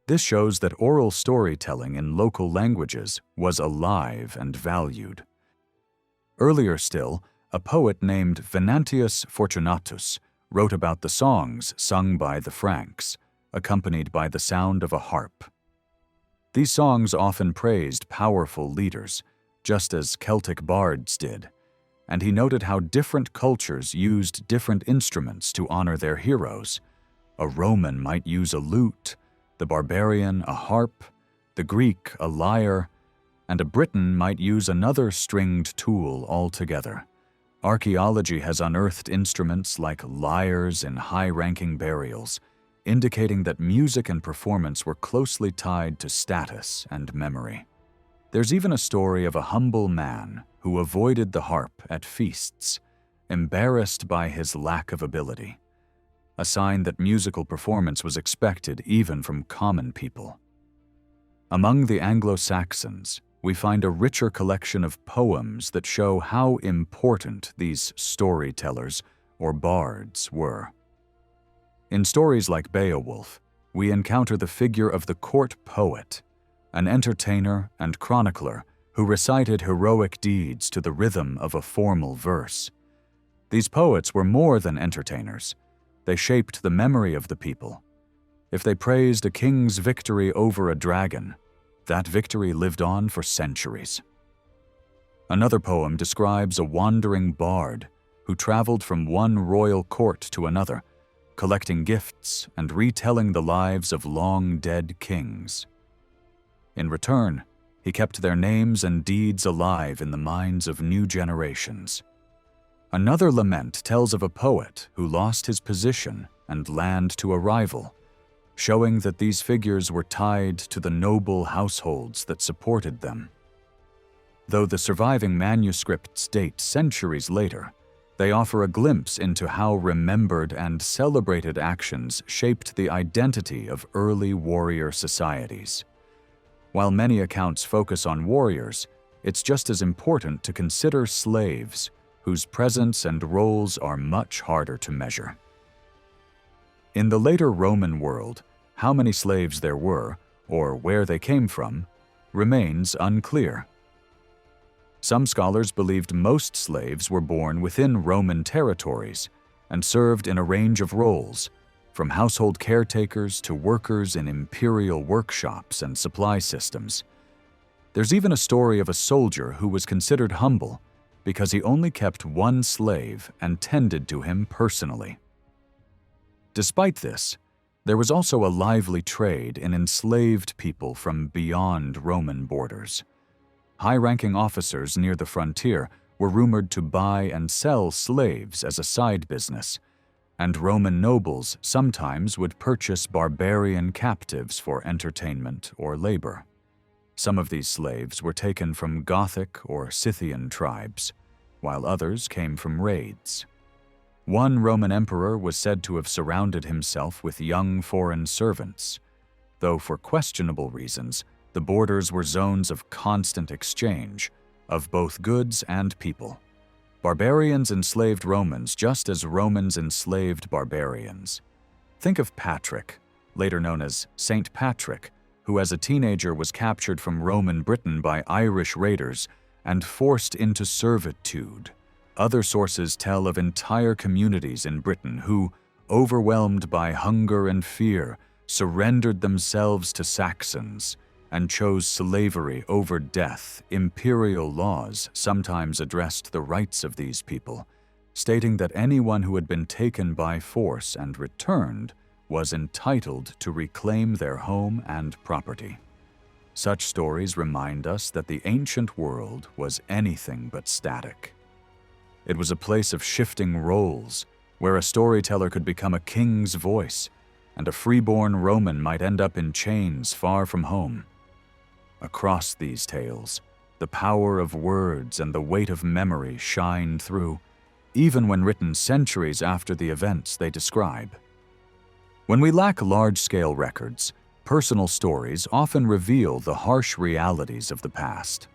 This shows that oral storytelling in local languages was alive and valued. Earlier still, a poet named Venantius Fortunatus wrote about the songs sung by the Franks, accompanied by the sound of a harp. These songs often praised powerful leaders, just as Celtic bards did, and he noted how different cultures used different instruments to honor their heroes. A Roman might use a lute, the barbarian a harp, the Greek a lyre, and a Briton might use another stringed tool altogether. Archaeology has unearthed instruments like lyres in high-ranking burials, indicating that music and performance were closely tied to status and memory. There's even a story of a humble man who avoided the harp at feasts, embarrassed by his lack of ability, a sign that musical performance was expected even from common people. Among the Anglo-Saxons, we find a richer collection of poems that show how important these storytellers, or bards, were. In stories like Beowulf, we encounter the figure of the court poet, an entertainer and chronicler who recited heroic deeds to the rhythm of a formal verse. These poets were more than entertainers. They shaped the memory of the people. If they praised a king's victory over a dragon, that victory lived on for centuries. Another poem describes a wandering bard who traveled from one royal court to another, collecting gifts and retelling the lives of long-dead kings. In return, he kept their names and deeds alive in the minds of new generations. Another lament tells of a poet who lost his position and land to a rival, showing that these figures were tied to the noble households that supported them. Though the surviving manuscripts date centuries later, they offer a glimpse into how remembered and celebrated actions shaped the identity of early warrior societies. While many accounts focus on warriors, it's just as important to consider slaves, whose presence and roles are much harder to measure. In the later Roman world, how many slaves there were, or where they came from, remains unclear. Some scholars believed most slaves were born within Roman territories and served in a range of roles, from household caretakers to workers in imperial workshops and supply systems. There's even a story of a soldier who was considered humble because he only kept one slave and tended to him personally. Despite this, there was also a lively trade in enslaved people from beyond Roman borders. High-ranking officers near the frontier were rumored to buy and sell slaves as a side business, and Roman nobles sometimes would purchase barbarian captives for entertainment or labor. Some of these slaves were taken from Gothic or Scythian tribes, while others came from raids. One Roman emperor was said to have surrounded himself with young foreign servants, though for questionable reasons, the borders were zones of constant exchange of both goods and people. Barbarians enslaved Romans just as Romans enslaved barbarians. Think of Patrick, later known as Saint Patrick, who as a teenager was captured from Roman Britain by Irish raiders and forced into servitude. Other sources tell of entire communities in Britain who, overwhelmed by hunger and fear, surrendered themselves to Saxons and chose slavery over death. Imperial laws sometimes addressed the rights of these people, stating that anyone who had been taken by force and returned was entitled to reclaim their home and property. Such stories remind us that the ancient world was anything but static. It was a place of shifting roles, where a storyteller could become a king's voice, and a freeborn Roman might end up in chains far from home. Across these tales, the power of words and the weight of memory shine through, even when written centuries after the events they describe. When we lack large-scale records, personal stories often reveal the harsh realities of the past.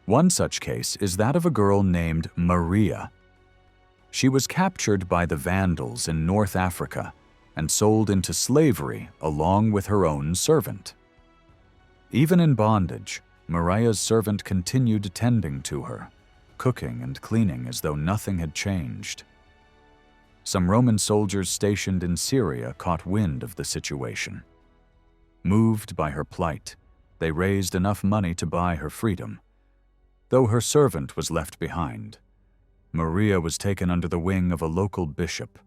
One such case is that of a girl named Maria. She was captured by the Vandals in North Africa and sold into slavery along with her own servant. Even in bondage, Maria's servant continued tending to her, cooking and cleaning as though nothing had changed. Some Roman soldiers stationed in Syria caught wind of the situation. Moved by her plight, they raised enough money to buy her freedom, though her servant was left behind. Maria was taken under the wing of a local bishop,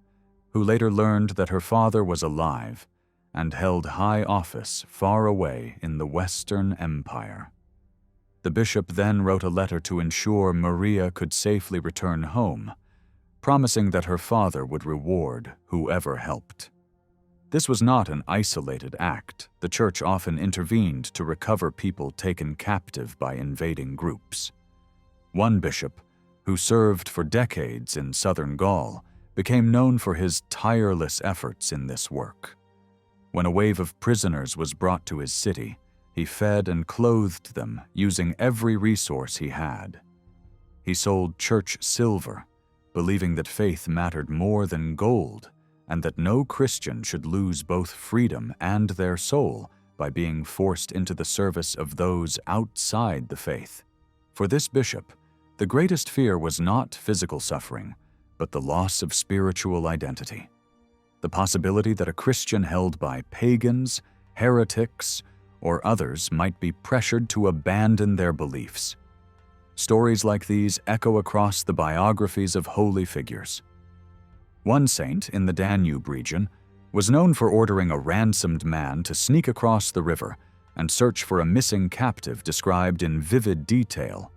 who later learned that her father was alive and held high office far away in the Western Empire. The bishop then wrote a letter to ensure Maria could safely return home, promising that her father would reward whoever helped. This was not an isolated act. The church often intervened to recover people taken captive by invading groups. One bishop, who served for decades in southern Gaul, became known for his tireless efforts in this work. When a wave of prisoners was brought to his city, he fed and clothed them using every resource he had. He sold church silver, believing that faith mattered more than gold, and that no Christian should lose both freedom and their soul by being forced into the service of those outside the faith. For this bishop, the greatest fear was not physical suffering, but the loss of spiritual identity. The possibility that a Christian held by pagans, heretics, or others might be pressured to abandon their beliefs. Stories like these echo across the biographies of holy figures. One saint in the Danube region was known for ordering a ransomed man to sneak across the river and search for a missing captive described in vivid detail.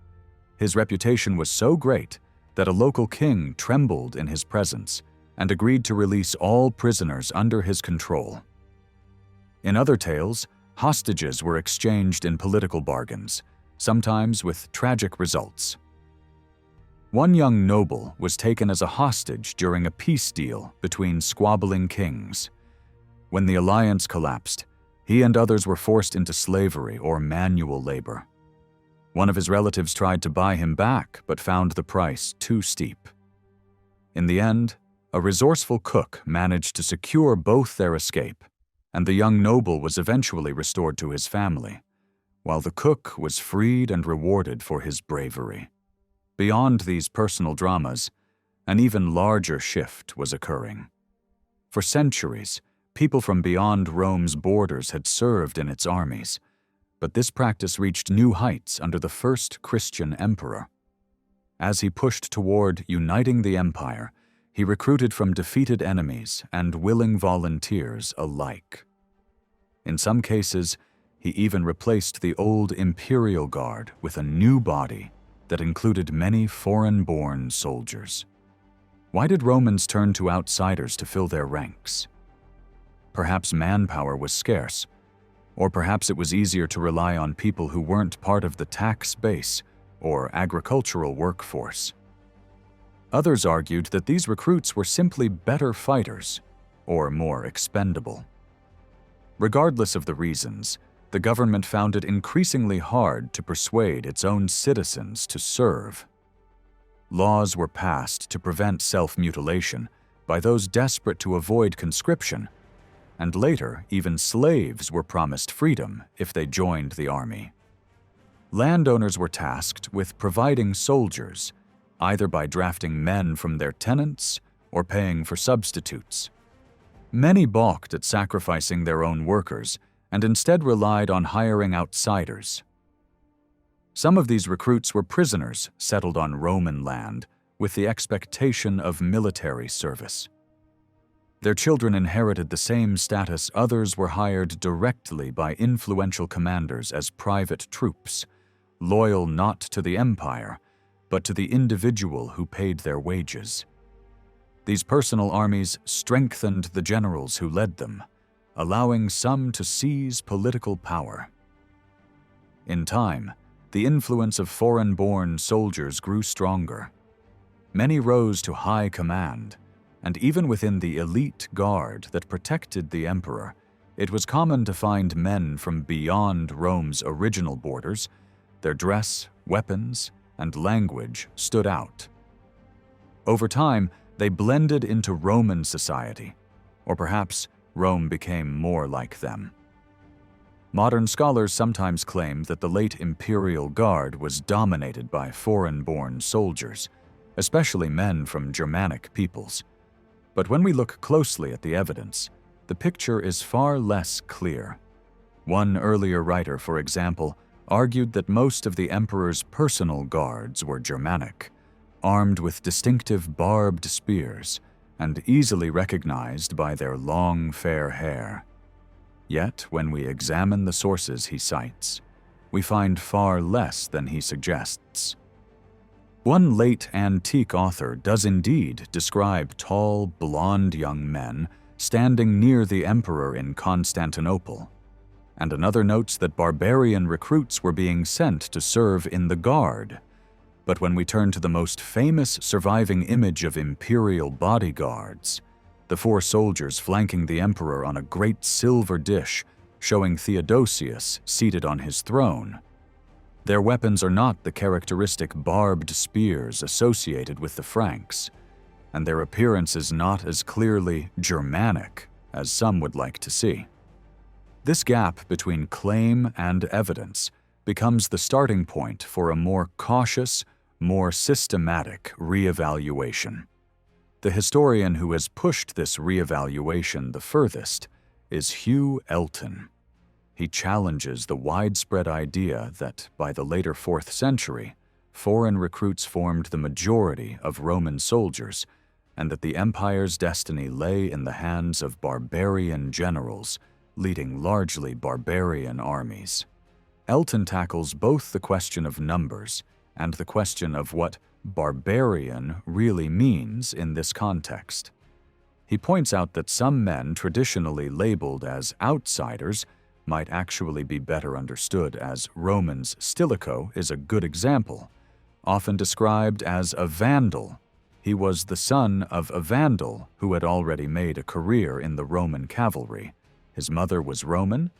His reputation was so great that a local king trembled in his presence and agreed to release all prisoners under his control. In other tales, hostages were exchanged in political bargains, sometimes with tragic results. One young noble was taken as a hostage during a peace deal between squabbling kings. When the alliance collapsed, he and others were forced into slavery or manual labor. One of his relatives tried to buy him back, but found the price too steep. In the end, a resourceful cook managed to secure both their escape, and the young noble was eventually restored to his family, while the cook was freed and rewarded for his bravery. Beyond these personal dramas, an even larger shift was occurring. For centuries, people from beyond Rome's borders had served in its armies, but this practice reached new heights under the first Christian emperor. As he pushed toward uniting the empire, He recruited from defeated enemies and willing volunteers alike. In some cases, he even replaced the old imperial guard with a new body that included many foreign-born soldiers. Why did Romans turn to outsiders to fill their ranks? Perhaps manpower was scarce, or perhaps it was easier to rely on people who weren't part of the tax base or agricultural workforce. Others argued that these recruits were simply better fighters or more expendable. Regardless of the reasons, the government found it increasingly hard to persuade its own citizens to serve. Laws were passed to prevent self-mutilation by those desperate to avoid conscription, and later even slaves were promised freedom if they joined the army. Landowners were tasked with providing soldiers, either by drafting men from their tenants or paying for substitutes. Many balked at sacrificing their own workers and instead relied on hiring outsiders. Some of these recruits were prisoners settled on Roman land with the expectation of military service. Their children inherited the same status others were hired directly by influential commanders as private troops, loyal not to the empire, but to the individual who paid their wages. These personal armies strengthened the generals who led them, allowing some to seize political power. In time, the influence of foreign-born soldiers grew stronger. Many rose to high command, and even within the elite guard that protected the emperor, it was common to find men from beyond Rome's original borders. Their dress, weapons, and language stood out. Over time, they blended into Roman society, or perhaps Rome became more like them. Modern scholars sometimes claim that the late imperial guard was dominated by foreign-born soldiers, especially men from Germanic peoples. But when we look closely at the evidence, the picture is far less clear. One earlier writer, for example, argued that most of the emperor's personal guards were Germanic, armed with distinctive barbed spears and easily recognized by their long, fair hair. Yet, when we examine the sources he cites, we find far less than he suggests. One late antique author does indeed describe tall, blonde young men standing near the emperor in Constantinople, and another notes that barbarian recruits were being sent to serve in the guard. But when we turn to the most famous surviving image of imperial bodyguards, the 4 soldiers flanking the emperor on a great silver dish showing Theodosius seated on his throne, their weapons are not the characteristic barbed spears associated with the Franks, and their appearance is not as clearly Germanic as some would like to see. This gap between claim and evidence becomes the starting point for a more cautious, more systematic reevaluation. The historian who has pushed this reevaluation the furthest is Hugh Elton. He challenges the widespread idea that, by the later 4th century, foreign recruits formed the majority of Roman soldiers, and that the empire's destiny lay in the hands of barbarian generals, leading largely barbarian armies. Elton tackles both the question of numbers and the question of what barbarian really means in this context. He points out that some men traditionally labeled as outsiders might actually be better understood as Romans. Stilicho is a good example. Often described as a Vandal, he was the son of a Vandal who had already made a career in the Roman cavalry. His mother was Roman,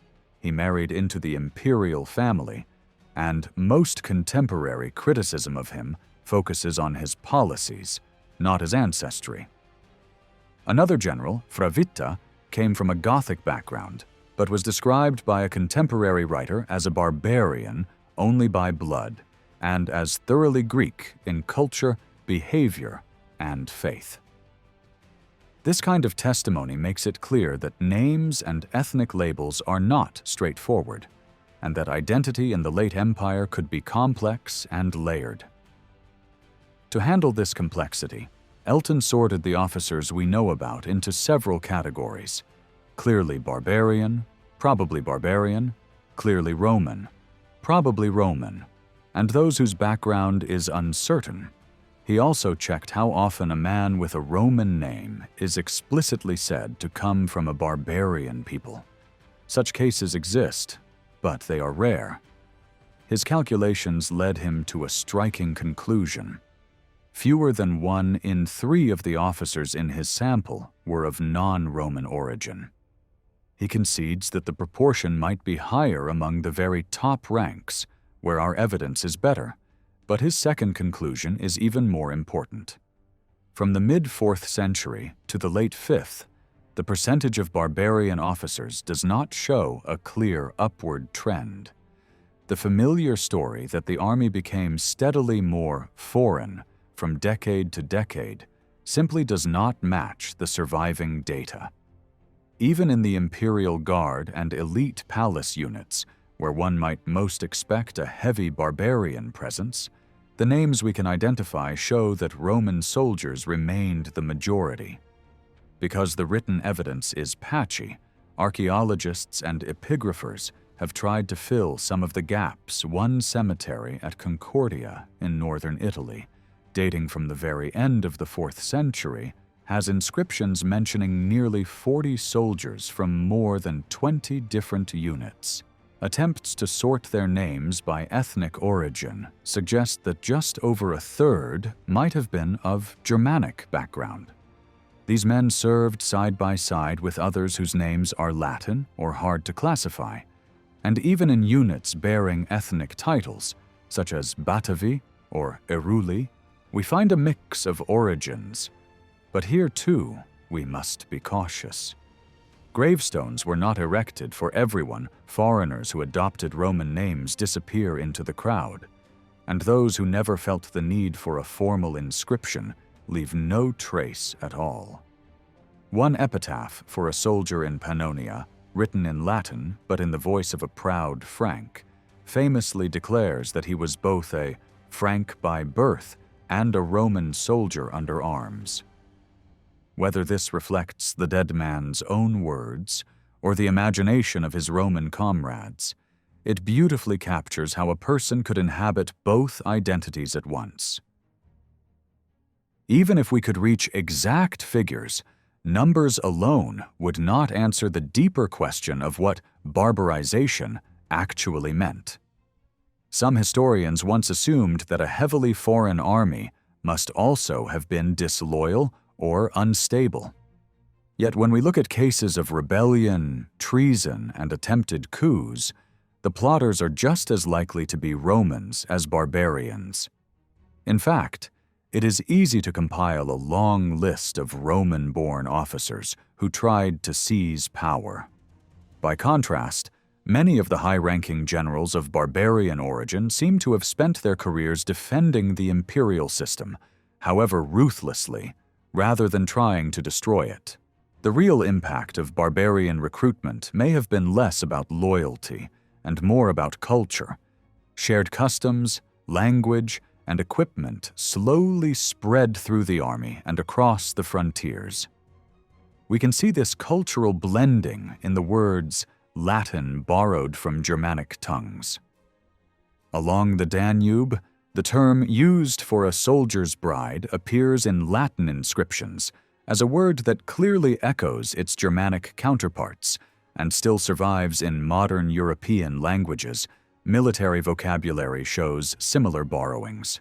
he married into the imperial family, and most contemporary criticism of him focuses on his policies, not his ancestry. Another general, Fravitta, came from a Gothic background, but was described by a contemporary writer as a barbarian only by blood, and as thoroughly Greek in culture, behavior, and faith. This kind of testimony makes it clear that names and ethnic labels are not straightforward, and that identity in the late empire could be complex and layered. To handle this complexity, Elton sorted the officers we know about into several categories: clearly barbarian, clearly Roman, probably Roman, and those whose background is uncertain. He also checked how often a man with a Roman name is explicitly said to come from a barbarian people. Such cases exist, but they are rare. His calculations led him to a striking conclusion. Fewer than 1 in 3 of the officers in his sample were of non-Roman origin. He concedes that the proportion might be higher among the very top ranks, where our evidence is better, but his second conclusion is even more important. From the mid-4th century to the late 5th, the percentage of barbarian officers does not show a clear upward trend. The familiar story that the army became steadily more foreign from decade to decade simply does not match the surviving data. Even in the imperial guard and elite palace units, where one might most expect a heavy barbarian presence, the names we can identify show that Roman soldiers remained the majority. Because the written evidence is patchy, archaeologists and epigraphers have tried to fill some of the gaps. One cemetery at Concordia in northern Italy, dating from the very end of the 4th century, has inscriptions mentioning nearly 40 soldiers from more than 20 different units. Attempts to sort their names by ethnic origin suggest that just over a third might have been of Germanic background. These men served side by side with others whose names are Latin or hard to classify, and even in units bearing ethnic titles, such as Batavi or Eruli, we find a mix of origins. But here, too, we must be cautious. Gravestones were not erected for everyone. Foreigners who adopted Roman names disappear into the crowd, and those who never felt the need for a formal inscription leave no trace at all. One epitaph for a soldier in Pannonia, written in Latin but in the voice of a proud Frank, famously declares that he was both a Frank by birth and a Roman soldier under arms. Whether this reflects the dead man's own words or the imagination of his Roman comrades, it beautifully captures how a person could inhabit both identities at once. Even if we could reach exact figures, numbers alone would not answer the deeper question of what barbarization actually meant. Some historians once assumed that a heavily foreign army must also have been disloyal or unstable. Yet when we look at cases of rebellion, treason, and attempted coups, the plotters are just as likely to be Romans as barbarians. In fact, it is easy to compile a long list of Roman-born officers who tried to seize power. By contrast, many of the high-ranking generals of barbarian origin seem to have spent their careers defending the imperial system, however ruthlessly, rather than trying to destroy it. The real impact of barbarian recruitment may have been less about loyalty and more about culture. Shared customs, language, and equipment slowly spread through the army and across the frontiers. We can see this cultural blending in the words Latin borrowed from Germanic tongues. Along the Danube, the term used for a soldier's bride appears in Latin inscriptions as a word that clearly echoes its Germanic counterparts and still survives in modern European languages. Military vocabulary shows similar borrowings.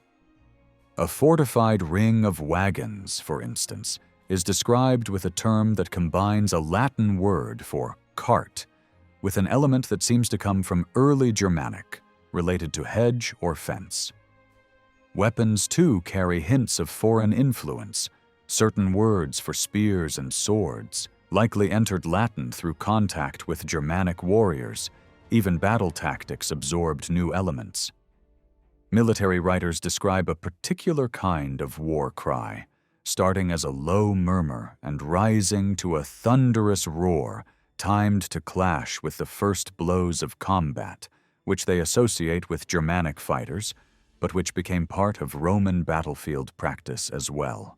A fortified ring of wagons, for instance, is described with a term that combines a Latin word for cart with an element that seems to come from early Germanic, related to hedge or fence. Weapons, too, carry hints of foreign influence. Certain words for spears and swords likely entered Latin through contact with Germanic warriors. Even battle tactics absorbed new elements. Military writers describe a particular kind of war cry, starting as a low murmur and rising to a thunderous roar, timed to clash with the first blows of combat, which they associate with Germanic fighters, but which became part of Roman battlefield practice as well.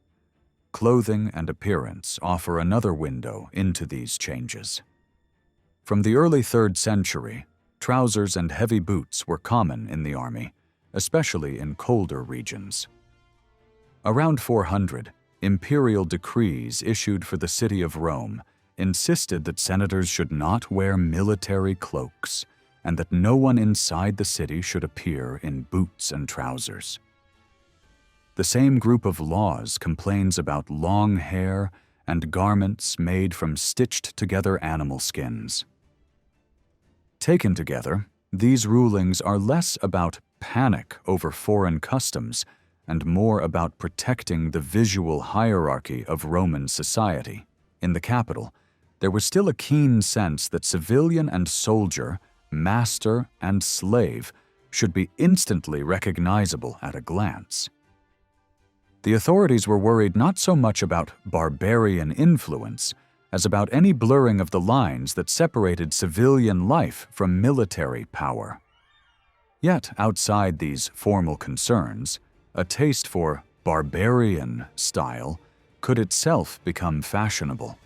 clothing and appearance offer another window into these changes. From the early 3rd century, trousers and heavy boots were common in the army, especially in colder regions. Around 400, imperial decrees issued for the city of Rome insisted that senators should not wear military cloaks and that no one inside the city should appear in boots and trousers. The same group of laws complains about long hair and garments made from stitched-together animal skins. Taken together, these rulings are less about panic over foreign customs and more about protecting the visual hierarchy of Roman society. In the capital, there was still a keen sense that civilian and soldier, master and slave should be instantly recognizable at a glance. The authorities were worried not so much about barbarian influence as about any blurring of the lines that separated civilian life from military power. Yet, outside these formal concerns, a taste for barbarian style could itself become fashionable.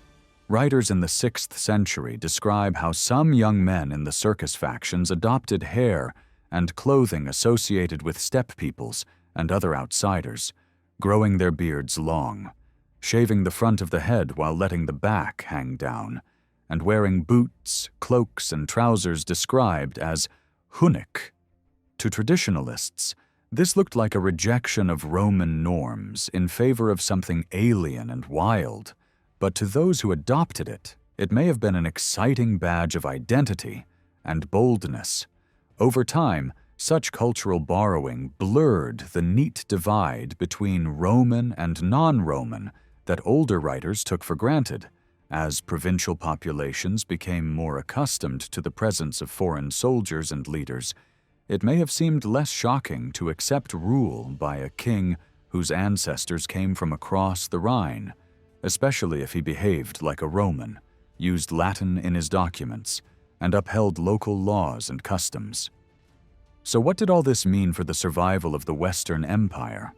Writers in the 6th century describe how some young men in the circus factions adopted hair and clothing associated with steppe peoples and other outsiders, growing their beards long, shaving the front of the head while letting the back hang down, and wearing boots, cloaks, and trousers described as Hunnic. To traditionalists, this looked like a rejection of Roman norms in favor of something alien and wild, but to those who adopted it, it may have been an exciting badge of identity and boldness. Over time, such cultural borrowing blurred the neat divide between Roman and non-Roman that older writers took for granted. As provincial populations became more accustomed to the presence of foreign soldiers and leaders, it may have seemed less shocking to accept rule by a king whose ancestors came from across the Rhine, especially if he behaved like a Roman, used Latin in his documents, and upheld local laws and customs. So what did all this mean for the survival of the Western Empire?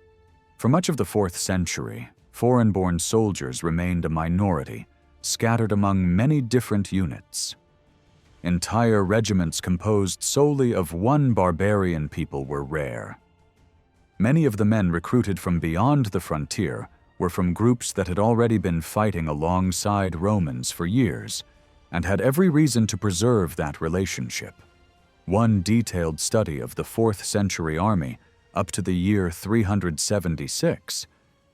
For much of the 4th century, foreign-born soldiers remained a minority, scattered among many different units. Entire regiments composed solely of one barbarian people were rare. Many of the men recruited from beyond the frontier were from groups that had already been fighting alongside Romans for years and had every reason to preserve that relationship. One detailed study of the 4th century army up to the year 376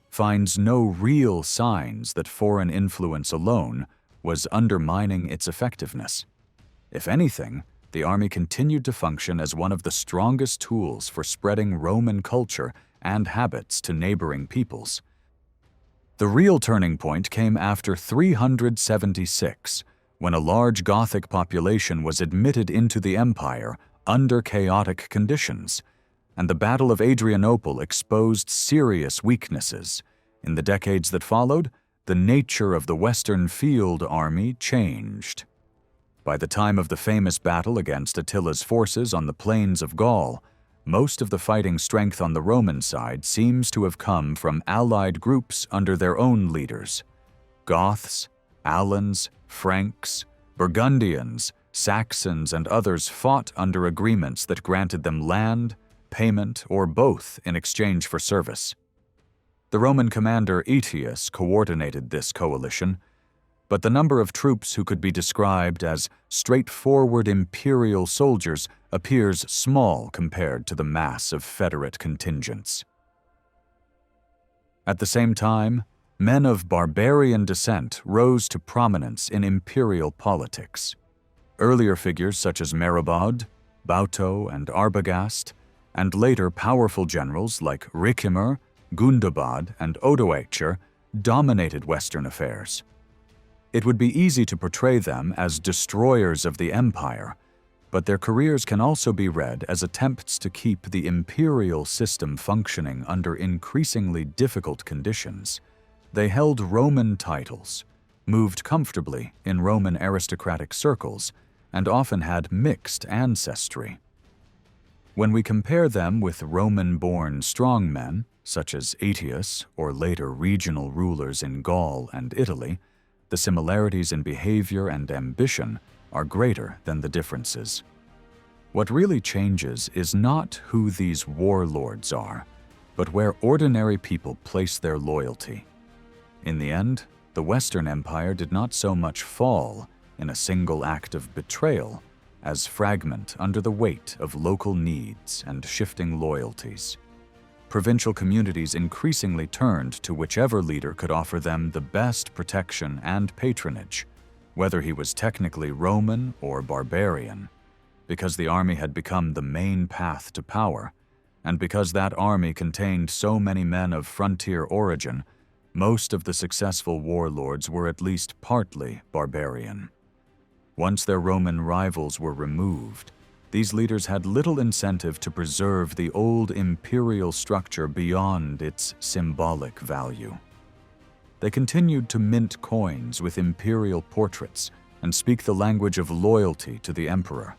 finds no real signs that foreign influence alone was undermining its effectiveness. If anything, the army continued to function as one of the strongest tools for spreading Roman culture and habits to neighboring peoples. The real turning point came after 376, when a large Gothic population was admitted into the empire under chaotic conditions, and the Battle of Adrianople exposed serious weaknesses. In the decades that followed, the nature of the Western field army changed. By the time of the famous battle against Attila's forces on the plains of Gaul, most of the fighting strength on the Roman side seems to have come from allied groups under their own leaders. Goths, Alans, Franks, Burgundians, Saxons, and others fought under agreements that granted them land, payment, or both in exchange for service. The Roman commander Aetius coordinated this coalition, but the number of troops who could be described as straightforward imperial soldiers appears small compared to the mass of federate contingents. At the same time, men of barbarian descent rose to prominence in imperial politics. Earlier figures such as Merobad, Bauto, and Arbogast, and later powerful generals like Ricimer, Gundobad, and Odoacer dominated Western affairs. It would be easy to portray them as destroyers of the empire, but their careers can also be read as attempts to keep the imperial system functioning under increasingly difficult conditions. They held Roman titles, moved comfortably in Roman aristocratic circles, and often had mixed ancestry. When we compare them with Roman-born strongmen, such as Aetius or later regional rulers in Gaul and Italy, the similarities in behavior and ambition are greater than the differences. What really changes is not who these warlords are, but where ordinary people place their loyalty. In the end, the Western Empire did not so much fall in a single act of betrayal as fragment under the weight of local needs and shifting loyalties. Provincial communities increasingly turned to whichever leader could offer them the best protection and patronage, whether he was technically Roman or barbarian, because the army had become the main path to power, and because that army contained so many men of frontier origin. Most of the successful warlords were at least partly barbarian. Once their Roman rivals were removed, these leaders had little incentive to preserve the old imperial structure beyond its symbolic value. They continued to mint coins with imperial portraits and speak the language of loyalty to the emperor.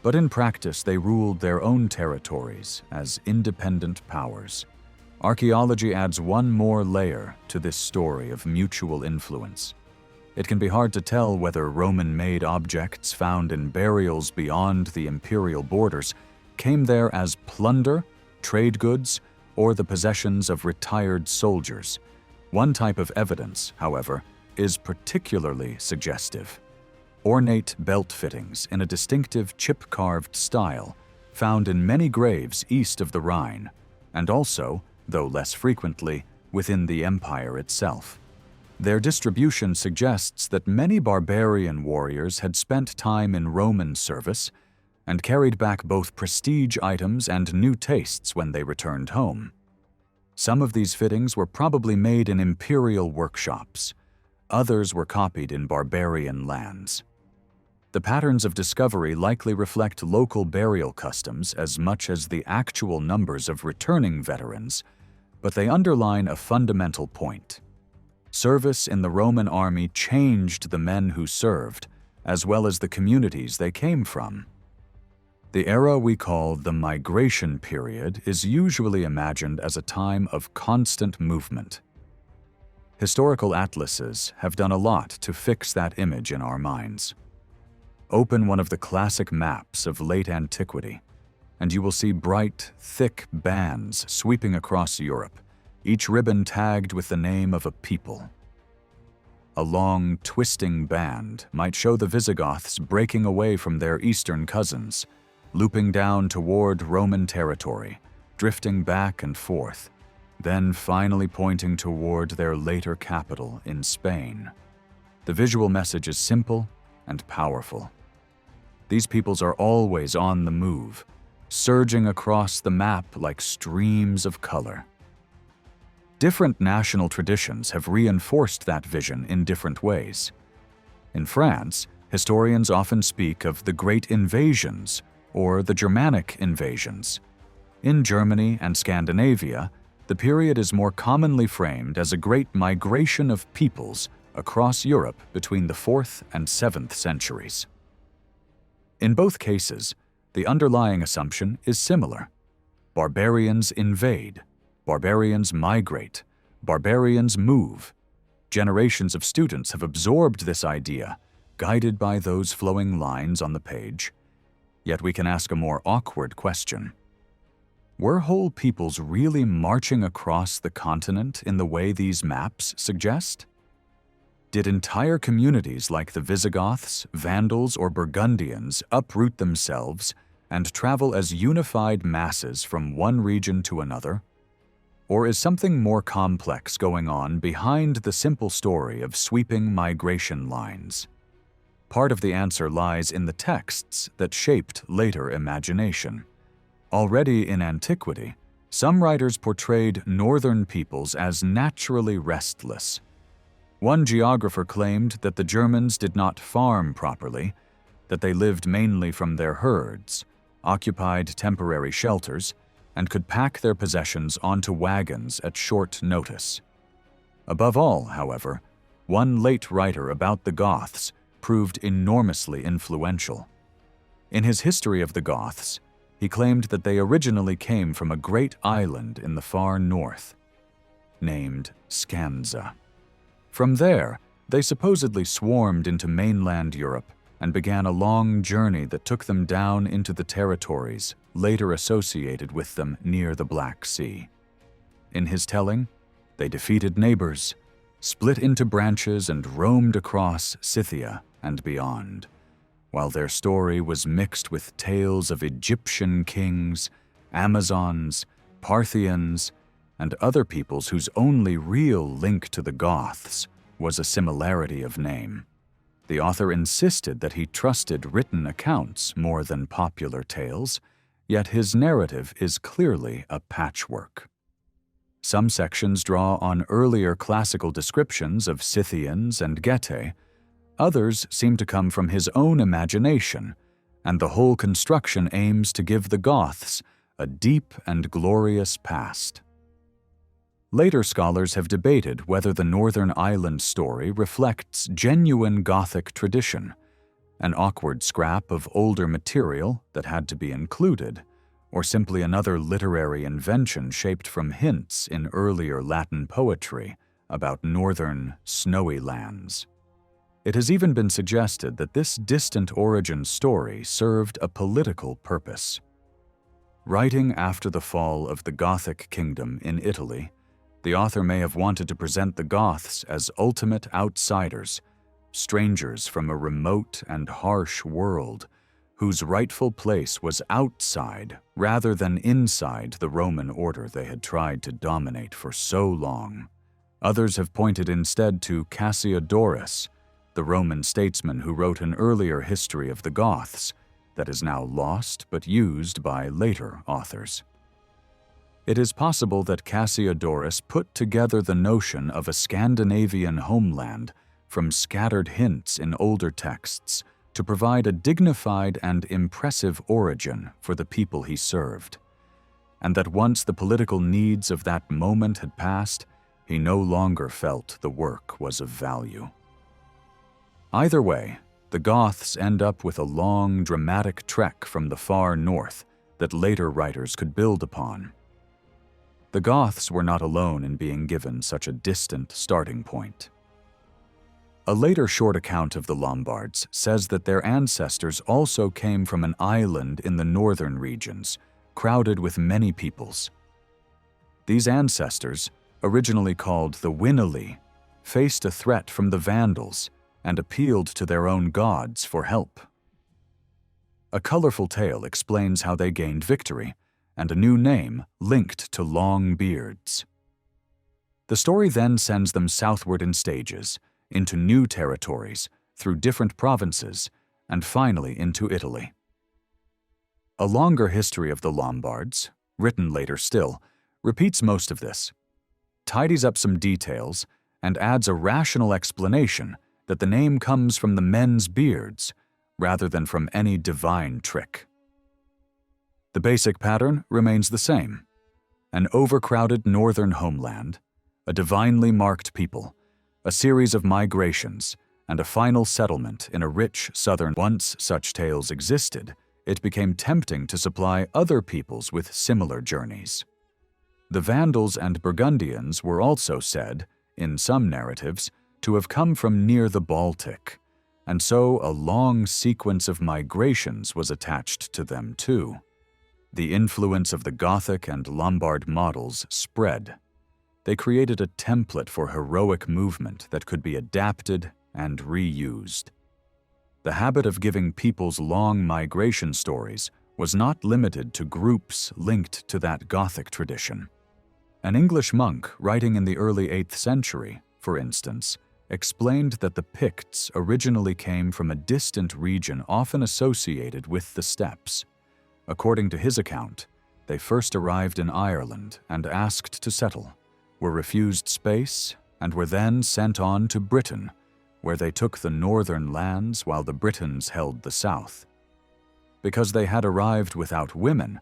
But in practice, they ruled their own territories as independent powers. Archaeology adds one more layer to this story of mutual influence. It can be hard to tell whether Roman-made objects found in burials beyond the imperial borders came there as plunder, trade goods, or the possessions of retired soldiers. One type of evidence, however, is particularly suggestive. Ornate belt fittings in a distinctive chip-carved style found in many graves east of the Rhine, and also, though less frequently, within the empire itself. Their distribution suggests that many barbarian warriors had spent time in Roman service and carried back both prestige items and new tastes when they returned home. Some of these fittings were probably made in imperial workshops. Others were copied in barbarian lands. The patterns of discovery likely reflect local burial customs as much as the actual numbers of returning veterans, but they underline a fundamental point. Service in the Roman army changed the men who served, as well as the communities they came from. The era we call the migration period is usually imagined as a time of constant movement. Historical atlases have done a lot to fix that image in our minds. Open one of the classic maps of late antiquity, and you will see bright, thick bands sweeping across Europe, each ribbon tagged with the name of a people. A long, twisting band might show the Visigoths breaking away from their eastern cousins, looping down toward Roman territory, drifting back and forth, then finally pointing toward their later capital in Spain. The visual message is simple and powerful. These peoples are always on the move, surging across the map like streams of color. Different national traditions have reinforced that vision in different ways. In France, historians often speak of the Great Invasions or the Germanic invasions. In Germany and Scandinavia, the period is more commonly framed as a great migration of peoples across Europe between the 4th and 7th centuries. In both cases, the underlying assumption is similar. Barbarians invade, barbarians migrate, barbarians move. Generations of students have absorbed this idea, guided by those flowing lines on the page. Yet we can ask a more awkward question. Were whole peoples really marching across the continent in the way these maps suggest? Did entire communities like the Visigoths, Vandals, or Burgundians uproot themselves and travel as unified masses from one region to another? Or is something more complex going on behind the simple story of sweeping migration lines? Part of the answer lies in the texts that shaped later imagination. Already in antiquity, some writers portrayed northern peoples as naturally restless. One geographer claimed that the Germans did not farm properly, that they lived mainly from their herds, occupied temporary shelters, and could pack their possessions onto wagons at short notice. Above all, however, one late writer about the Goths proved enormously influential. In his History of the Goths, he claimed that they originally came from a great island in the far north, named Skanza. From there, they supposedly swarmed into mainland Europe and began a long journey that took them down into the territories later associated with them near the Black Sea. In his telling, they defeated neighbors, split into branches, and roamed across Scythia and beyond, while their story was mixed with tales of Egyptian kings, Amazons, Parthians, and other peoples whose only real link to the Goths was a similarity of name. The author insisted that he trusted written accounts more than popular tales, yet his narrative is clearly a patchwork. Some sections draw on earlier classical descriptions of Scythians and Getae, others seem to come from his own imagination, and the whole construction aims to give the Goths a deep and glorious past. Later scholars have debated whether the Northern Island story reflects genuine Gothic tradition, an awkward scrap of older material that had to be included, or simply another literary invention shaped from hints in earlier Latin poetry about northern, snowy lands. It has even been suggested that this distant origin story served a political purpose. Writing after the fall of the Gothic kingdom in Italy, the author may have wanted to present the Goths as ultimate outsiders, strangers from a remote and harsh world, whose rightful place was outside rather than inside the Roman order they had tried to dominate for so long. Others have pointed instead to Cassiodorus, the Roman statesman who wrote an earlier history of the Goths that is now lost but used by later authors. It is possible that Cassiodorus put together the notion of a Scandinavian homeland from scattered hints in older texts to provide a dignified and impressive origin for the people he served, and that once the political needs of that moment had passed, he no longer felt the work was of value. Either way, the Goths end up with a long, dramatic trek from the far north that later writers could build upon. The Goths were not alone in being given such a distant starting point. A later short account of the Lombards says that their ancestors also came from an island in the northern regions, crowded with many peoples. These ancestors, originally called the Winili, faced a threat from the Vandals and appealed to their own gods for help. A colorful tale explains how they gained victory, and a new name linked to long beards. The story then sends them southward in stages, into new territories, through different provinces, and finally into Italy. A longer history of the Lombards, written later still, repeats most of this, tidies up some details, and adds a rational explanation that the name comes from the men's beards rather than from any divine trick. The basic pattern remains the same: an overcrowded northern homeland, a divinely marked people, a series of migrations, and a final settlement in a rich southern. Once such tales existed, it became tempting to supply other peoples with similar journeys. The Vandals and Burgundians were also said, in some narratives, to have come from near the Baltic, and so a long sequence of migrations was attached to them too. The influence of the Gothic and Lombard models spread. They created a template for heroic movement that could be adapted and reused. The habit of giving peoples long migration stories was not limited to groups linked to that Gothic tradition. An English monk writing in the early 8th century, for instance, explained that the Picts originally came from a distant region often associated with the steppes. According to his account, they first arrived in Ireland and asked to settle, were refused space, and were then sent on to Britain, where they took the northern lands while the Britons held the south. Because they had arrived without women,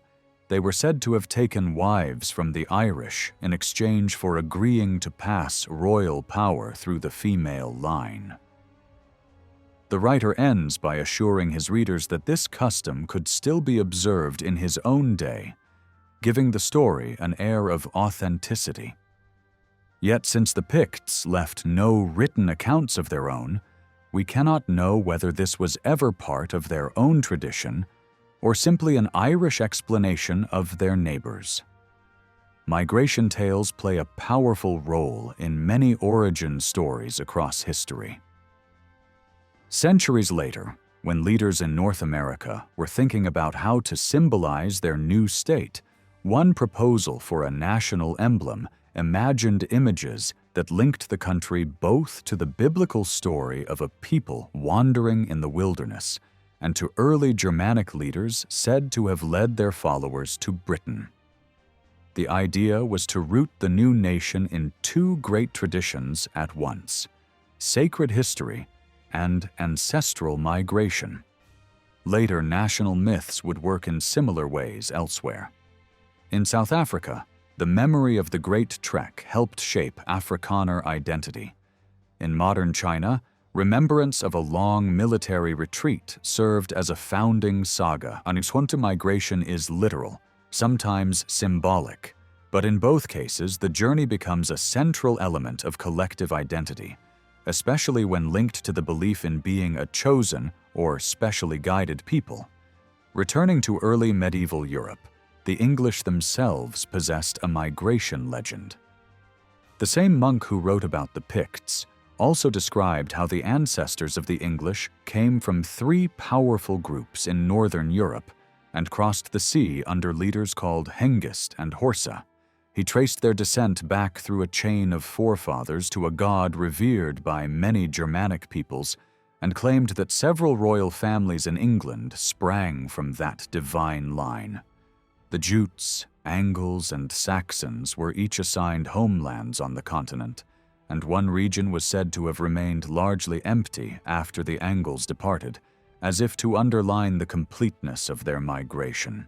they were said to have taken wives from the Irish in exchange for agreeing to pass royal power through the female line. The writer ends by assuring his readers that this custom could still be observed in his own day, giving the story an air of authenticity. Yet since the Picts left no written accounts of their own, we cannot know whether this was ever part of their own tradition or simply an Irish explanation of their neighbors. Migration tales play a powerful role in many origin stories across history. Centuries later, when leaders in North America were thinking about how to symbolize their new state, one proposal for a national emblem imagined images that linked the country both to the biblical story of a people wandering in the wilderness and to early Germanic leaders said to have led their followers to Britain. The idea was to root the new nation in two great traditions at once: sacred history and ancestral migration. Later national myths would work in similar ways elsewhere. In South Africa, the memory of the Great Trek helped shape Afrikaner identity. In modern China, remembrance of a long military retreat served as a founding saga. Hunter migration is literal, sometimes symbolic, but in both cases the journey becomes a central element of collective identity, especially when linked to the belief in being a chosen or specially guided people. Returning to early medieval Europe, the English themselves possessed a migration legend. The same monk who wrote about the Picts also described how the ancestors of the English came from three powerful groups in northern Europe and crossed the sea under leaders called Hengist and Horsa. He traced their descent back through a chain of forefathers to a god revered by many Germanic peoples and claimed that several royal families in England sprang from that divine line. The Jutes, Angles, and Saxons were each assigned homelands on the continent, and one region was said to have remained largely empty after the Angles departed, as if to underline the completeness of their migration.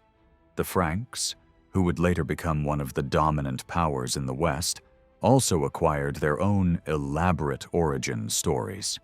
The Franks, who would later become one of the dominant powers in the West, also acquired their own elaborate origin stories.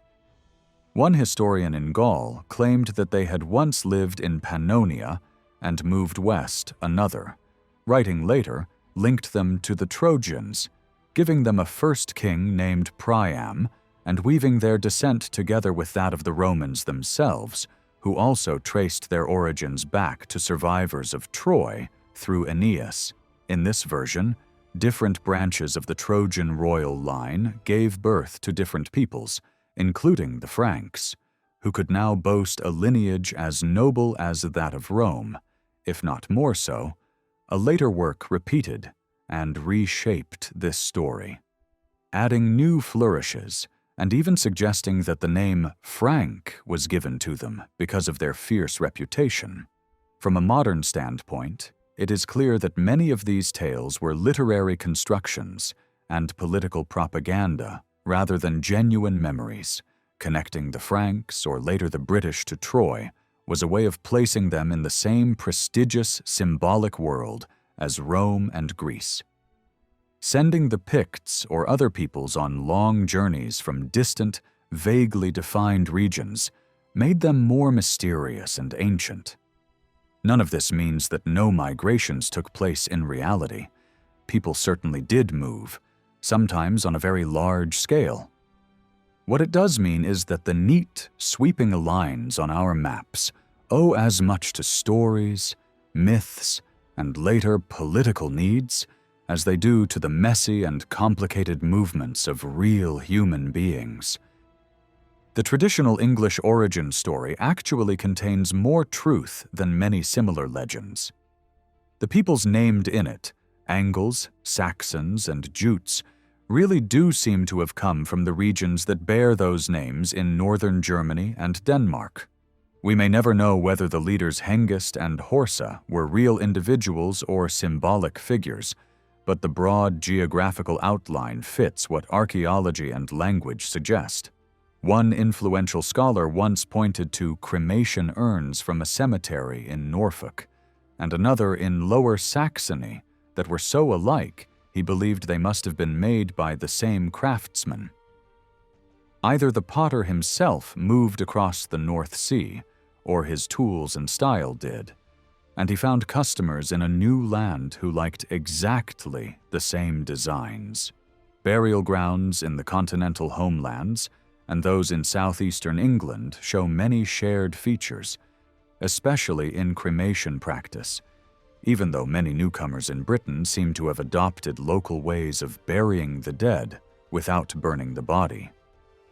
One historian in Gaul claimed that they had once lived in Pannonia and moved west another. Writing later, linked them to the Trojans, giving them a first king named Priam, and weaving their descent together with that of the Romans themselves, who also traced their origins back to survivors of Troy through Aeneas. In this version, different branches of the Trojan royal line gave birth to different peoples, including the Franks, who could now boast a lineage as noble as that of Rome, if not more so. A later work repeated and reshaped this story, adding new flourishes and even suggesting that the name Frank was given to them because of their fierce reputation. From a modern standpoint, it is clear that many of these tales were literary constructions and political propaganda rather than genuine memories. Connecting the Franks, or later the British, to Troy was a way of placing them in the same prestigious symbolic world as Rome and Greece. Sending the Picts or other peoples on long journeys from distant, vaguely defined regions made them more mysterious and ancient. None of this means that no migrations took place in reality. People certainly did move, sometimes on a very large scale. What it does mean is that the neat, sweeping lines on our maps owe as much to stories, myths, and later political needs as they do to the messy and complicated movements of real human beings. The traditional English origin story actually contains more truth than many similar legends. The peoples named in it, Angles, Saxons, and Jutes, really do seem to have come from the regions that bear those names in northern Germany and Denmark. We may never know whether the leaders Hengist and Horsa were real individuals or symbolic figures, but the broad geographical outline fits what archaeology and language suggest. One influential scholar once pointed to cremation urns from a cemetery in Norfolk, and another in Lower Saxony that were so alike he believed they must have been made by the same craftsman. Either the potter himself moved across the North Sea, or his tools and style did, and he found customers in a new land who liked exactly the same designs. Burial grounds in the continental homelands and those in southeastern England show many shared features, especially in cremation practice, even though many newcomers in Britain seem to have adopted local ways of burying the dead without burning the body.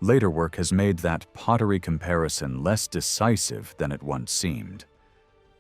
Later work has made that pottery comparison less decisive than it once seemed.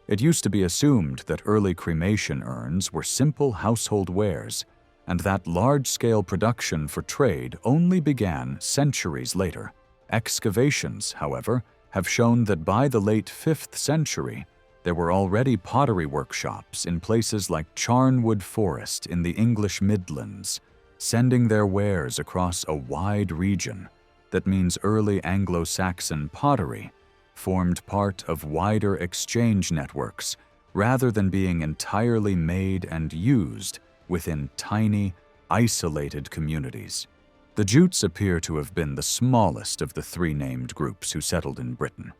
It used to be assumed that early cremation urns were simple household wares, and that large-scale production for trade only began centuries later. Excavations, however, have shown that by the late 5th century, there were already pottery workshops in places like Charnwood Forest in the English Midlands, sending their wares across a wide region. That means early Anglo-Saxon pottery formed part of wider exchange networks rather than being entirely made and used within tiny, isolated communities. The Jutes appear to have been the smallest of the three named groups who settled in Britain,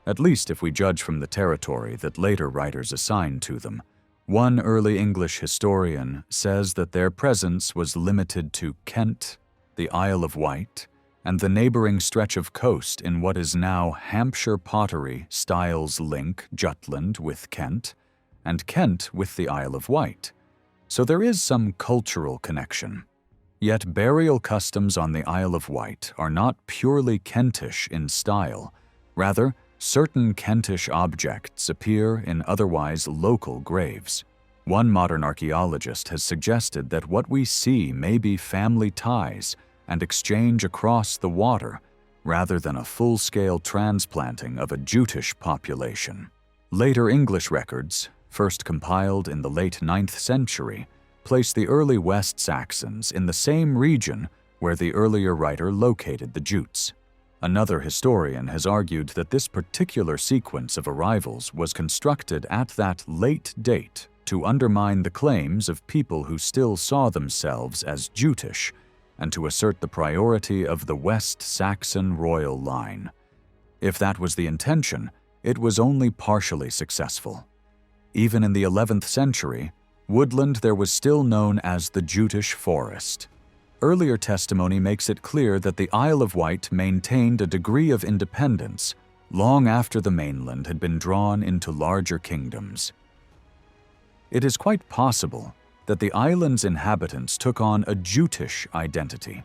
at least if we judge from the territory that later writers assigned to them. One early English historian says that their presence was limited to Kent, the Isle of Wight, and the neighboring stretch of coast in what is now Hampshire pottery styles link Jutland with Kent, and Kent with the Isle of Wight. So there is some cultural connection. Yet burial customs on the Isle of Wight are not purely Kentish in style. Rather, certain Kentish objects appear in otherwise local graves. One modern archaeologist has suggested that what we see may be family ties and exchange across the water, rather than a full-scale transplanting of a Jutish population. Later English records, first compiled in the late 9th century, place the early West Saxons in the same region where the earlier writer located the Jutes. Another historian has argued that this particular sequence of arrivals was constructed at that late date to undermine the claims of people who still saw themselves as Jutish and to assert the priority of the West Saxon royal line. If that was the intention, it was only partially successful. Even in the 11th century, woodland there was still known as the Jutish Forest. Earlier testimony makes it clear that the Isle of Wight maintained a degree of independence long after the mainland had been drawn into larger kingdoms. It is quite possible that the island's inhabitants took on a Jutish identity,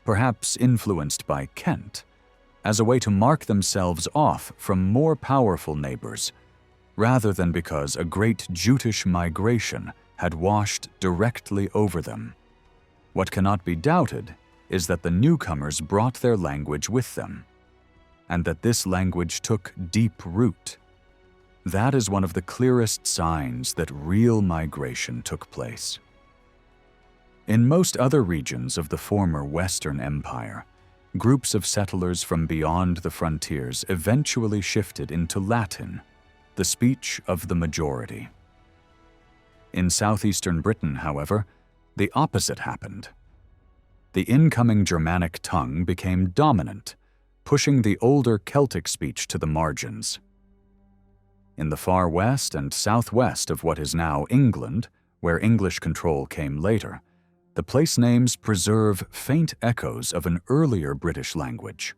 perhaps influenced by Kent, as a way to mark themselves off from more powerful neighbors, rather than because a great Jutish migration had washed directly over them. What cannot be doubted is that the newcomers brought their language with them, and that this language took deep root. That is one of the clearest signs that real migration took place. In most other regions of the former Western Empire, groups of settlers from beyond the frontiers eventually shifted into Latin, the speech of the majority. In southeastern Britain, however, the opposite happened. The incoming Germanic tongue became dominant, pushing the older Celtic speech to the margins. In the far west and southwest of what is now England, where English control came later, the place names preserve faint echoes of an earlier British language.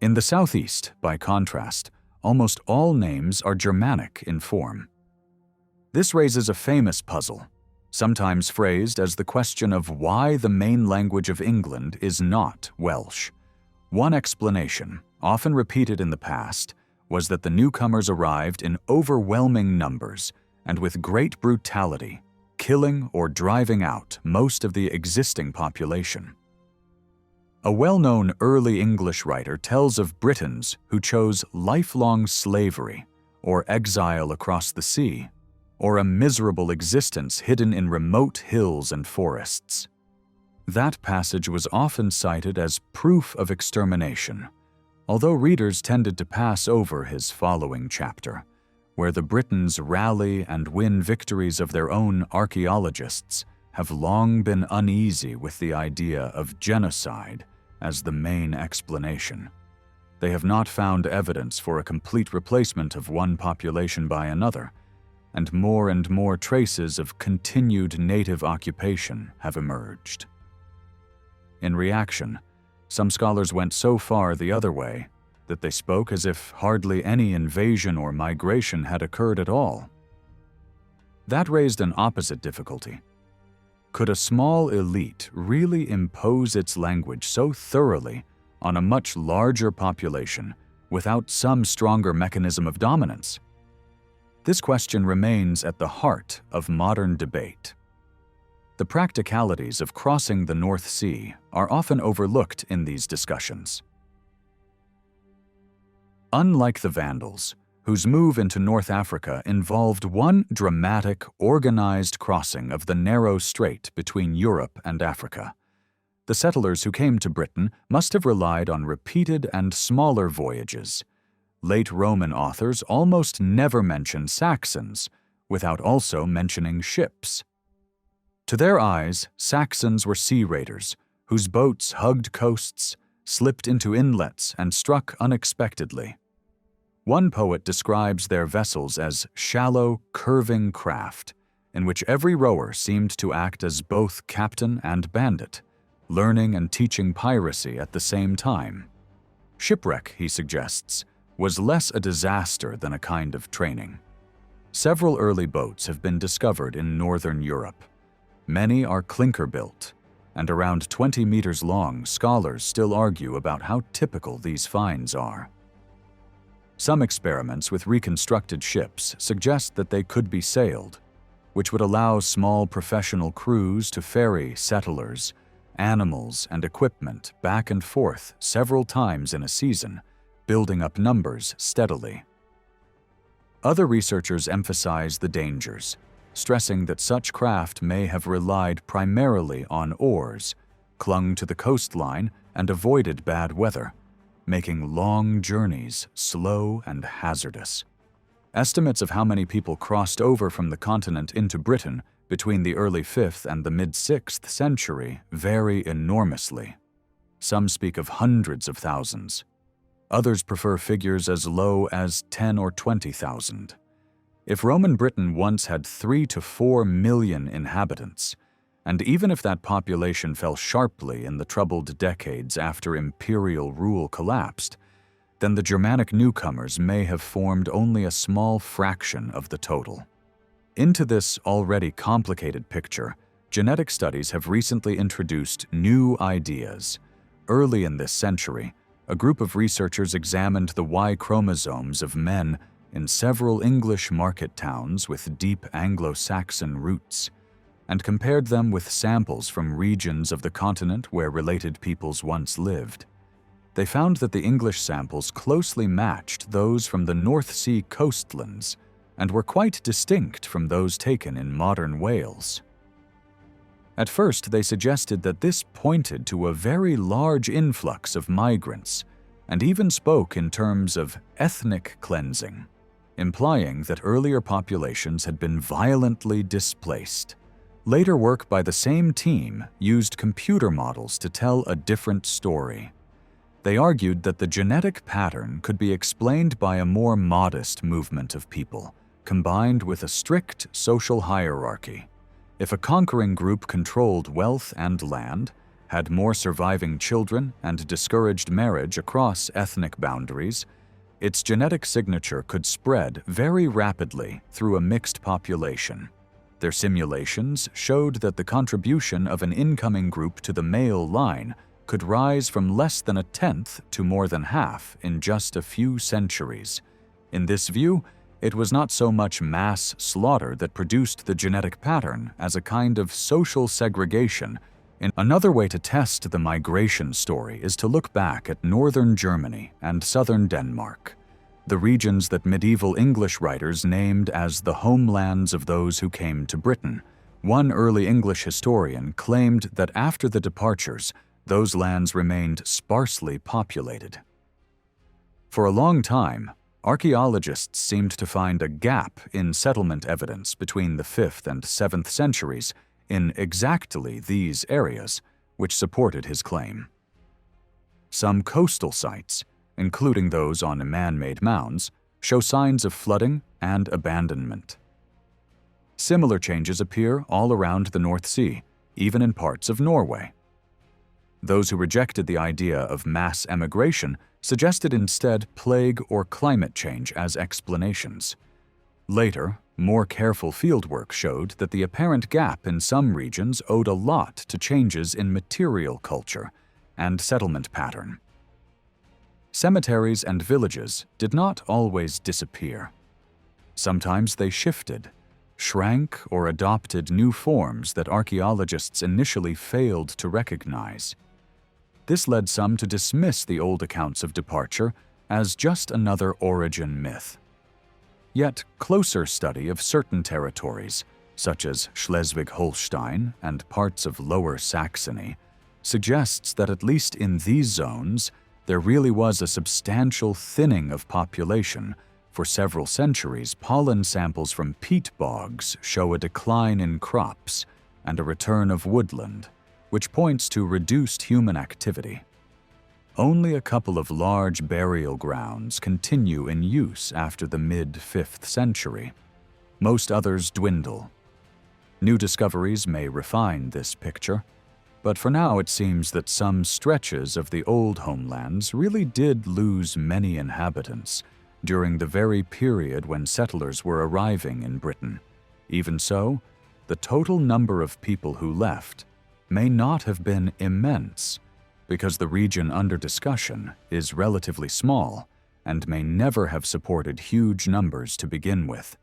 In the southeast, by contrast, almost all names are Germanic in form. This raises a famous puzzle, sometimes phrased as the question of why the main language of England is not Welsh. One explanation, often repeated in the past, was that the newcomers arrived in overwhelming numbers and with great brutality, killing or driving out most of the existing population. A well-known early English writer tells of Britons who chose lifelong slavery or exile across the sea, or a miserable existence hidden in remote hills and forests. That passage was often cited as proof of extermination, although readers tended to pass over his following chapter, where the Britons rally and win victories of their own. Archaeologists have long been uneasy with the idea of genocide as the main explanation. They have not found evidence for a complete replacement of one population by another, and more traces of continued native occupation have emerged. In reaction, some scholars went so far the other way that they spoke as if hardly any invasion or migration had occurred at all. That raised an opposite difficulty. Could a small elite really impose its language so thoroughly on a much larger population without some stronger mechanism of dominance? This question remains at the heart of modern debate. The practicalities of crossing the North Sea are often overlooked in these discussions. Unlike the Vandals, whose move into North Africa involved one dramatic, organized crossing of the narrow strait between Europe and Africa, the settlers who came to Britain must have relied on repeated and smaller voyages. Late Roman authors almost never mention Saxons, without also mentioning ships. To their eyes, Saxons were sea raiders, whose boats hugged coasts, slipped into inlets, and struck unexpectedly. One poet describes their vessels as shallow, curving craft, in which every rower seemed to act as both captain and bandit, learning and teaching piracy at the same time. Shipwreck, he suggests, was less a disaster than a kind of training. Several early boats have been discovered in northern Europe. Many are clinker-built, and around 20 meters long. Scholars still argue about how typical these finds are. Some experiments with reconstructed ships suggest that they could be sailed, which would allow small professional crews to ferry settlers, animals, and equipment back and forth several times in a season, building up numbers steadily. Other researchers emphasize the dangers, stressing that such craft may have relied primarily on oars, clung to the coastline, and avoided bad weather, making long journeys slow and hazardous. Estimates of how many people crossed over from the continent into Britain between the early 5th and the mid-6th century vary enormously. Some speak of hundreds of thousands. Others prefer figures as low as 10 or 20,000. If Roman Britain once had 3 to 4 million inhabitants, and even if that population fell sharply in the troubled decades after imperial rule collapsed, then the Germanic newcomers may have formed only a small fraction of the total. Into this already complicated picture, genetic studies have recently introduced new ideas. Early in this century, a group of researchers examined the Y chromosomes of men in several English market towns with deep Anglo-Saxon roots, and compared them with samples from regions of the continent where related peoples once lived. They found that the English samples closely matched those from the North Sea coastlands and were quite distinct from those taken in modern Wales. At first, they suggested that this pointed to a very large influx of migrants, and even spoke in terms of ethnic cleansing, implying that earlier populations had been violently displaced. Later work by the same team used computer models to tell a different story. They argued that the genetic pattern could be explained by a more modest movement of people, combined with a strict social hierarchy. If a conquering group controlled wealth and land, had more surviving children, and discouraged marriage across ethnic boundaries, its genetic signature could spread very rapidly through a mixed population. Their simulations showed that the contribution of an incoming group to the male line could rise from less than a tenth to more than half in just a few centuries. In this view, it was not so much mass slaughter that produced the genetic pattern as a kind of social segregation. Another way to test the migration story is to look back at northern Germany and southern Denmark, the regions that medieval English writers named as the homelands of those who came to Britain. One early English historian claimed that after the departures, those lands remained sparsely populated. For a long time, archaeologists seemed to find a gap in settlement evidence between the 5th and 7th centuries in exactly these areas, which supported his claim. Some coastal sites, including those on man-made mounds, show signs of flooding and abandonment. Similar changes appear all around the North Sea, even in parts of Norway. Those who rejected the idea of mass emigration suggested instead plague or climate change as explanations. Later, more careful fieldwork showed that the apparent gap in some regions owed a lot to changes in material culture and settlement pattern. Cemeteries and villages did not always disappear. Sometimes they shifted, shrank, or adopted new forms that archaeologists initially failed to recognize. This led some to dismiss the old accounts of departure as just another origin myth. Yet closer study of certain territories, such as Schleswig-Holstein and parts of Lower Saxony, suggests that at least in these zones, there really was a substantial thinning of population. For several centuries, pollen samples from peat bogs show a decline in crops and a return of woodland, which points to reduced human activity. Only a couple of large burial grounds continue in use after the mid-5th century. Most others dwindle. New discoveries may refine this picture, but for now it seems that some stretches of the old homelands really did lose many inhabitants during the very period when settlers were arriving in Britain. Even so, the total number of people who left may not have been immense, because the region under discussion is relatively small and may never have supported huge numbers to begin with.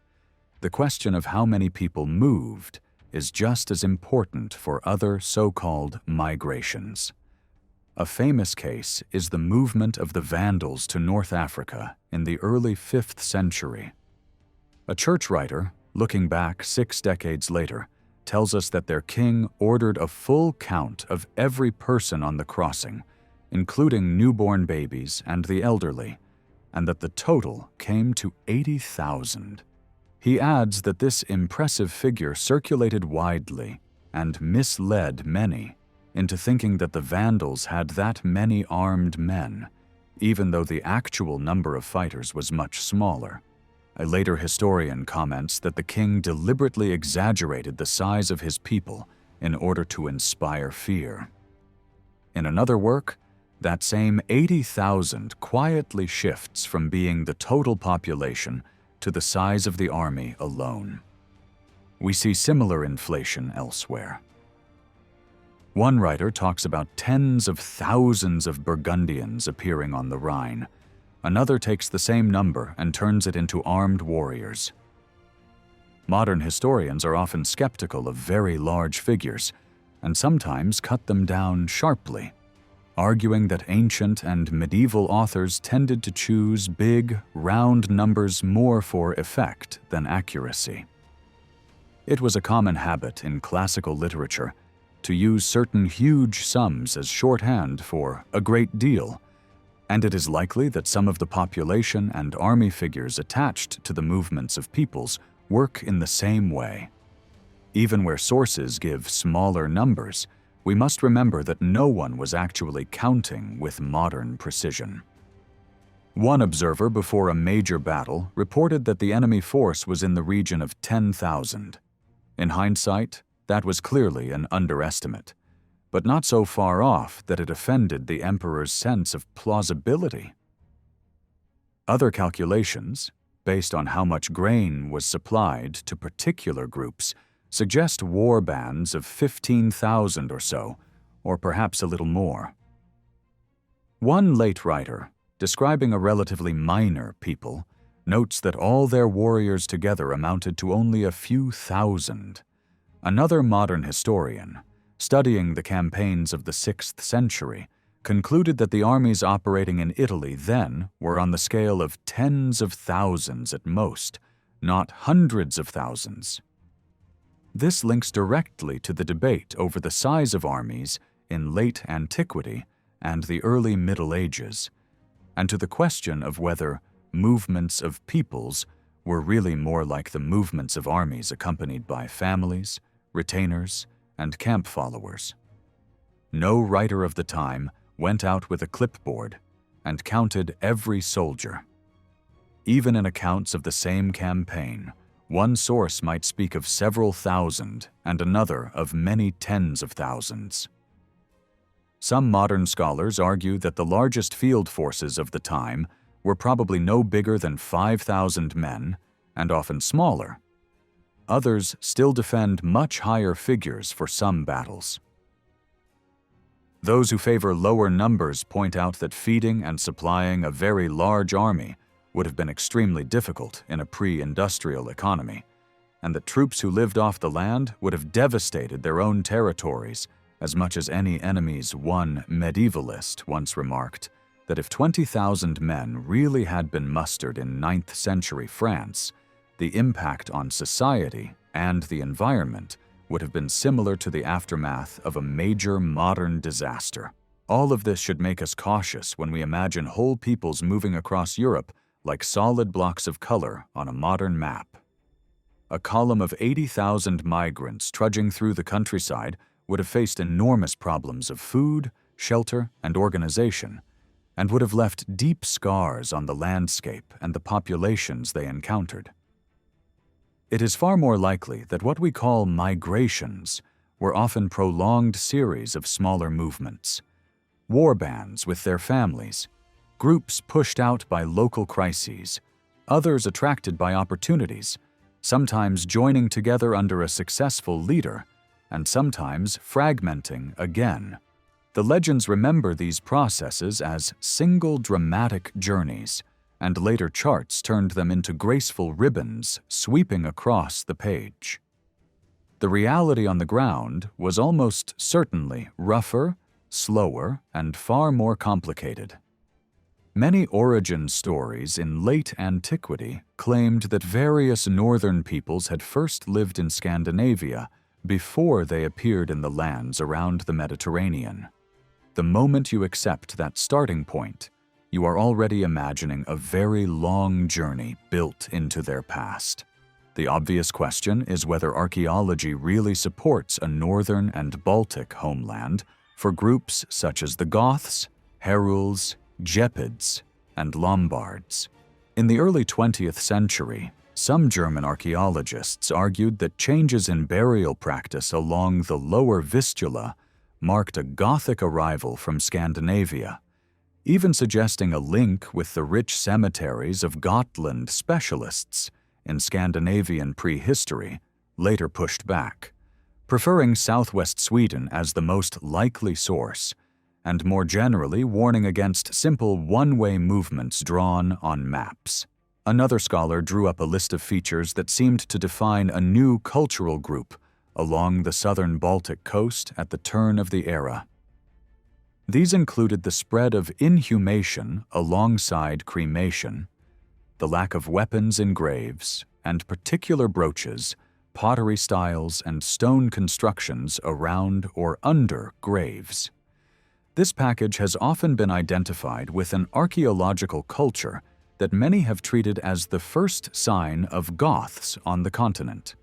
The question of how many people moved is just as important for other so-called migrations. A famous case is the movement of the Vandals to North Africa in the early 5th century. A church writer, looking back 6 decades later, tells us that their king ordered a full count of every person on the crossing, including newborn babies and the elderly, and that the total came to 80,000. He adds that this impressive figure circulated widely and misled many into thinking that the Vandals had that many armed men, even though the actual number of fighters was much smaller. A later historian comments that the king deliberately exaggerated the size of his people in order to inspire fear. In another work, that same 80,000 quietly shifts from being the total population to the size of the army alone. We see similar inflation elsewhere. One writer talks about tens of thousands of Burgundians appearing on the Rhine. Another takes the same number and turns it into armed warriors. Modern historians are often skeptical of very large figures, and sometimes cut them down sharply, arguing that ancient and medieval authors tended to choose big, round numbers more for effect than accuracy. It was a common habit in classical literature to use certain huge sums as shorthand for a great deal, and it is likely that some of the population and army figures attached to the movements of peoples work in the same way. Even where sources give smaller numbers, we must remember that no one was actually counting with modern precision. One observer before a major battle reported that the enemy force was in the region of 10,000. In hindsight, that was clearly an underestimate, but not so far off that it offended the emperor's sense of plausibility. Other calculations, based on how much grain was supplied to particular groups, suggest war bands of 15,000 or so, or perhaps a little more. One late writer, describing a relatively minor people, notes that all their warriors together amounted to only a few thousand. Another modern historian, studying the campaigns of the 6th century, concluded that the armies operating in Italy then were on the scale of tens of thousands at most, not hundreds of thousands. This links directly to the debate over the size of armies in late antiquity and the early Middle Ages, and to the question of whether movements of peoples were really more like the movements of armies accompanied by families, retainers, and camp followers. No writer of the time went out with a clipboard and counted every soldier. Even in accounts of the same campaign, one source might speak of several thousand and another of many tens of thousands. Some modern scholars argue that the largest field forces of the time were probably no bigger than 5,000 men and often smaller. Others still defend much higher figures for some battles. Those who favor lower numbers point out that feeding and supplying a very large army would have been extremely difficult in a pre-industrial economy, and that troops who lived off the land would have devastated their own territories as much as any enemies. One medievalist once remarked that if 20,000 men really had been mustered in 9th century France, the impact on society and the environment would have been similar to the aftermath of a major modern disaster. All of this should make us cautious when we imagine whole peoples moving across Europe like solid blocks of color on a modern map. A column of 80,000 migrants trudging through the countryside would have faced enormous problems of food, shelter, and organization, and would have left deep scars on the landscape and the populations they encountered. It is far more likely that what we call migrations were often prolonged series of smaller movements, war bands with their families, groups pushed out by local crises, others attracted by opportunities, sometimes joining together under a successful leader, and sometimes fragmenting again. The legends remember these processes as single dramatic journeys, and later charts turned them into graceful ribbons sweeping across the page. The reality on the ground was almost certainly rougher, slower, and far more complicated. Many origin stories in late antiquity claimed that various northern peoples had first lived in Scandinavia before they appeared in the lands around the Mediterranean. The moment you accept that starting point, you are already imagining a very long journey built into their past. The obvious question is whether archaeology really supports a northern and Baltic homeland for groups such as the Goths, Heruls, Gepids, and Lombards. In the early 20th century, some German archaeologists argued that changes in burial practice along the lower Vistula marked a Gothic arrival from Scandinavia, even suggesting a link with the rich cemeteries of Gotland specialists in Scandinavian prehistory, later pushed back, preferring southwest Sweden as the most likely source, and more generally warning against simple one-way movements drawn on maps. Another scholar drew up a list of features that seemed to define a new cultural group along the southern Baltic coast at the turn of the era. These included the spread of inhumation alongside cremation, the lack of weapons in graves, and particular brooches, pottery styles, and stone constructions around or under graves. This package has often been identified with an archaeological culture that many have treated as the first sign of Goths on the continent.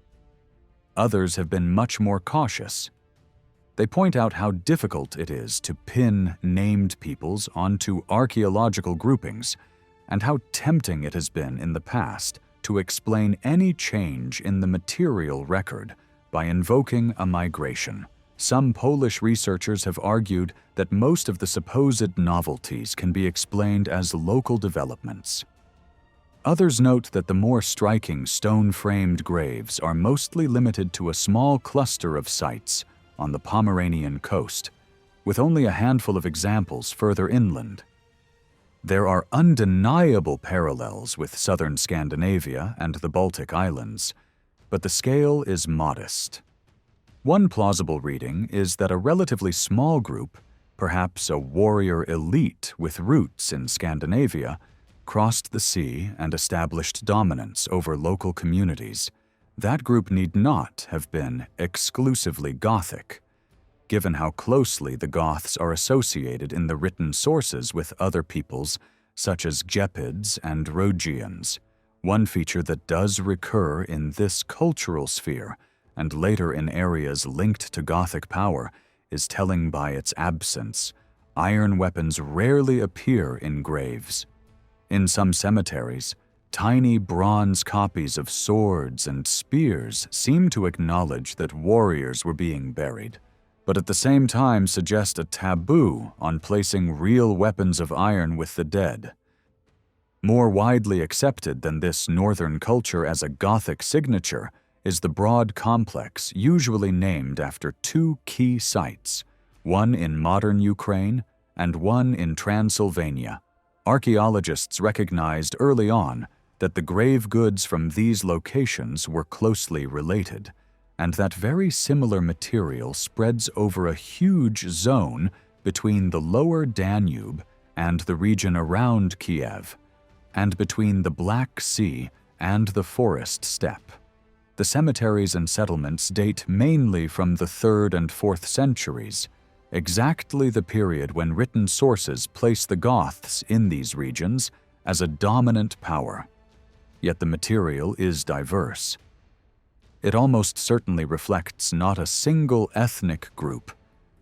Others have been much more cautious. They point out how difficult it is to pin named peoples onto archaeological groupings, and how tempting it has been in the past to explain any change in the material record by invoking a migration. Some Polish researchers have argued that most of the supposed novelties can be explained as local developments. Others note that the more striking stone-framed graves are mostly limited to a small cluster of sites on the Pomeranian coast, with only a handful of examples further inland. There are undeniable parallels with southern Scandinavia and the Baltic Islands, but the scale is modest. One plausible reading is that a relatively small group, perhaps a warrior elite with roots in Scandinavia, crossed the sea and established dominance over local communities. That group need not have been exclusively Gothic, given how closely the Goths are associated in the written sources with other peoples such as Gepids and Rhogians. One feature that does recur in this cultural sphere and later in areas linked to Gothic power is telling by its absence. iron weapons rarely appear in graves. In some cemeteries, tiny bronze copies of swords and spears seem to acknowledge that warriors were being buried, but at the same time suggest a taboo on placing real weapons of iron with the dead. More widely accepted than this northern culture as a Gothic signature is the broad complex usually named after two key sites, one in modern Ukraine and one in Transylvania. Archaeologists recognized early on that the grave goods from these locations were closely related, and that very similar material spreads over a huge zone between the lower Danube and the region around Kiev, and between the Black Sea and the forest steppe. The cemeteries and settlements date mainly from the 3rd and 4th centuries, exactly the period when written sources place the Goths in these regions as a dominant power. Yet the material is diverse. It almost certainly reflects not a single ethnic group,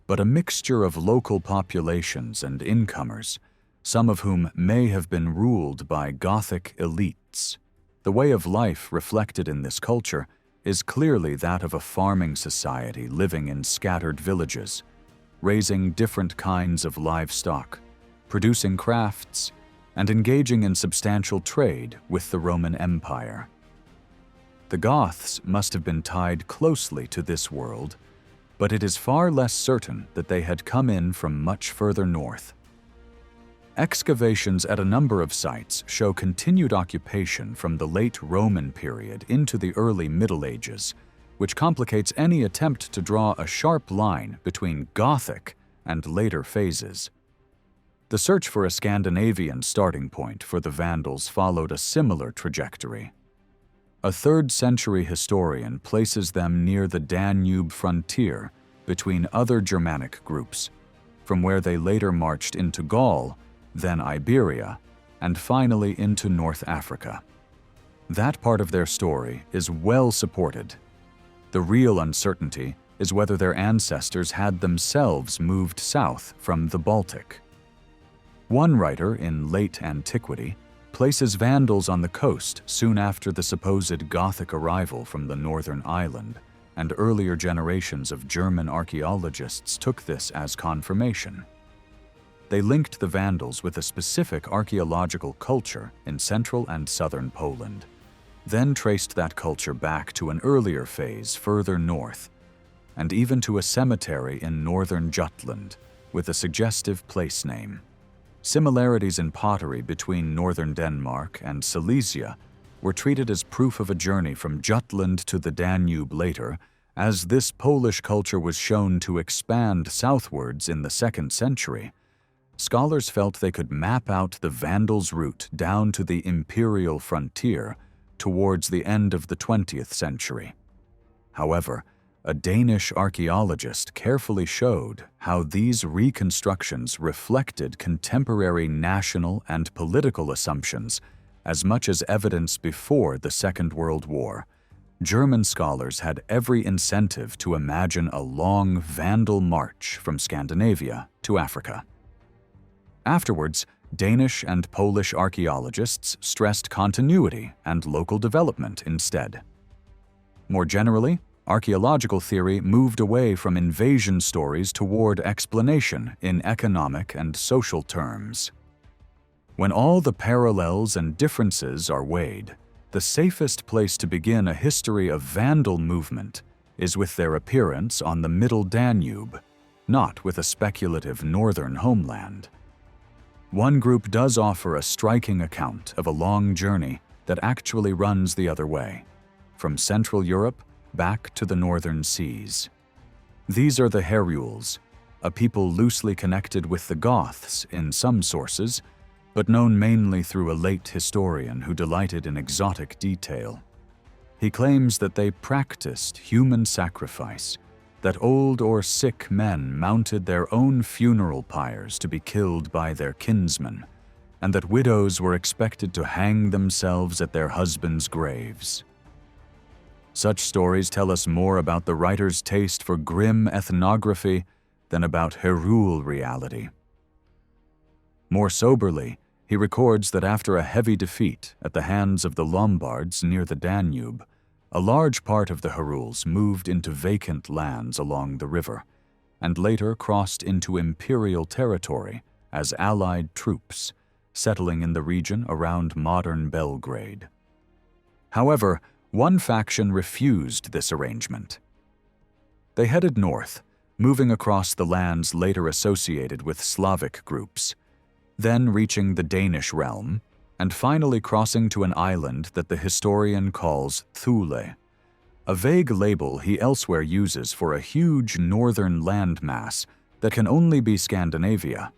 but a mixture of local populations and incomers, some of whom may have been ruled by Gothic elites. The way of life reflected in this culture is clearly that of a farming society living in scattered villages, raising different kinds of livestock, producing crafts, and engaging in substantial trade with the Roman Empire. The Goths must have been tied closely to this world, but it is far less certain that they had come in from much further north. Excavations at a number of sites show continued occupation from the late Roman period into the early Middle Ages, which complicates any attempt to draw a sharp line between Gothic and later phases. The search for a Scandinavian starting point for the Vandals followed a similar trajectory. A 3rd century historian places them near the Danube frontier between other Germanic groups, from where they later marched into Gaul, then Iberia, and finally into North Africa. That part of their story is well supported. The real uncertainty is whether their ancestors had themselves moved south from the Baltic. One writer in late antiquity places Vandals on the coast soon after the supposed Gothic arrival from the northern island, and earlier generations of German archaeologists took this as confirmation. They linked the Vandals with a specific archaeological culture in central and southern Poland, then traced that culture back to an earlier phase further north, and even to a cemetery in northern Jutland with a suggestive place name. Similarities in pottery between northern Denmark and Silesia were treated as proof of a journey from Jutland to the Danube later, as this Polish culture was shown to expand southwards in the 2nd century. Scholars felt they could map out the Vandals' route down to the imperial frontier towards the end of the 20th century. However, a Danish archaeologist carefully showed how these reconstructions reflected contemporary national and political assumptions as much as evidence before the Second World War. German scholars had every incentive to imagine a long Vandal march from Scandinavia to Africa. Afterwards, Danish and Polish archaeologists stressed continuity and local development instead. More generally, archaeological theory moved away from invasion stories toward explanation in economic and social terms. When all the parallels and differences are weighed, the safest place to begin a history of Vandal movement is with their appearance on the Middle Danube, not with a speculative northern homeland. One group does offer a striking account of a long journey that actually runs the other way, from Central Europe back to the northern seas. These are the Herules, a people loosely connected with the Goths in some sources, but known mainly through a late historian who delighted in exotic detail. He claims that they practiced human sacrifice, that old or sick men mounted their own funeral pyres to be killed by their kinsmen, and that widows were expected to hang themselves at their husbands' graves. Such stories tell us more about the writer's taste for grim ethnography than about Herule reality. More soberly, he records that after a heavy defeat at the hands of the Lombards near the Danube, a large part of the Heruls moved into vacant lands along the river, and later crossed into imperial territory as allied troops, settling in the region around modern Belgrade. However, one faction refused this arrangement. They headed north, moving across the lands later associated with Slavic groups, then reaching the Danish realm, and finally crossing to an island that the historian calls Thule, a vague label he elsewhere uses for a huge northern landmass that can only be Scandinavia.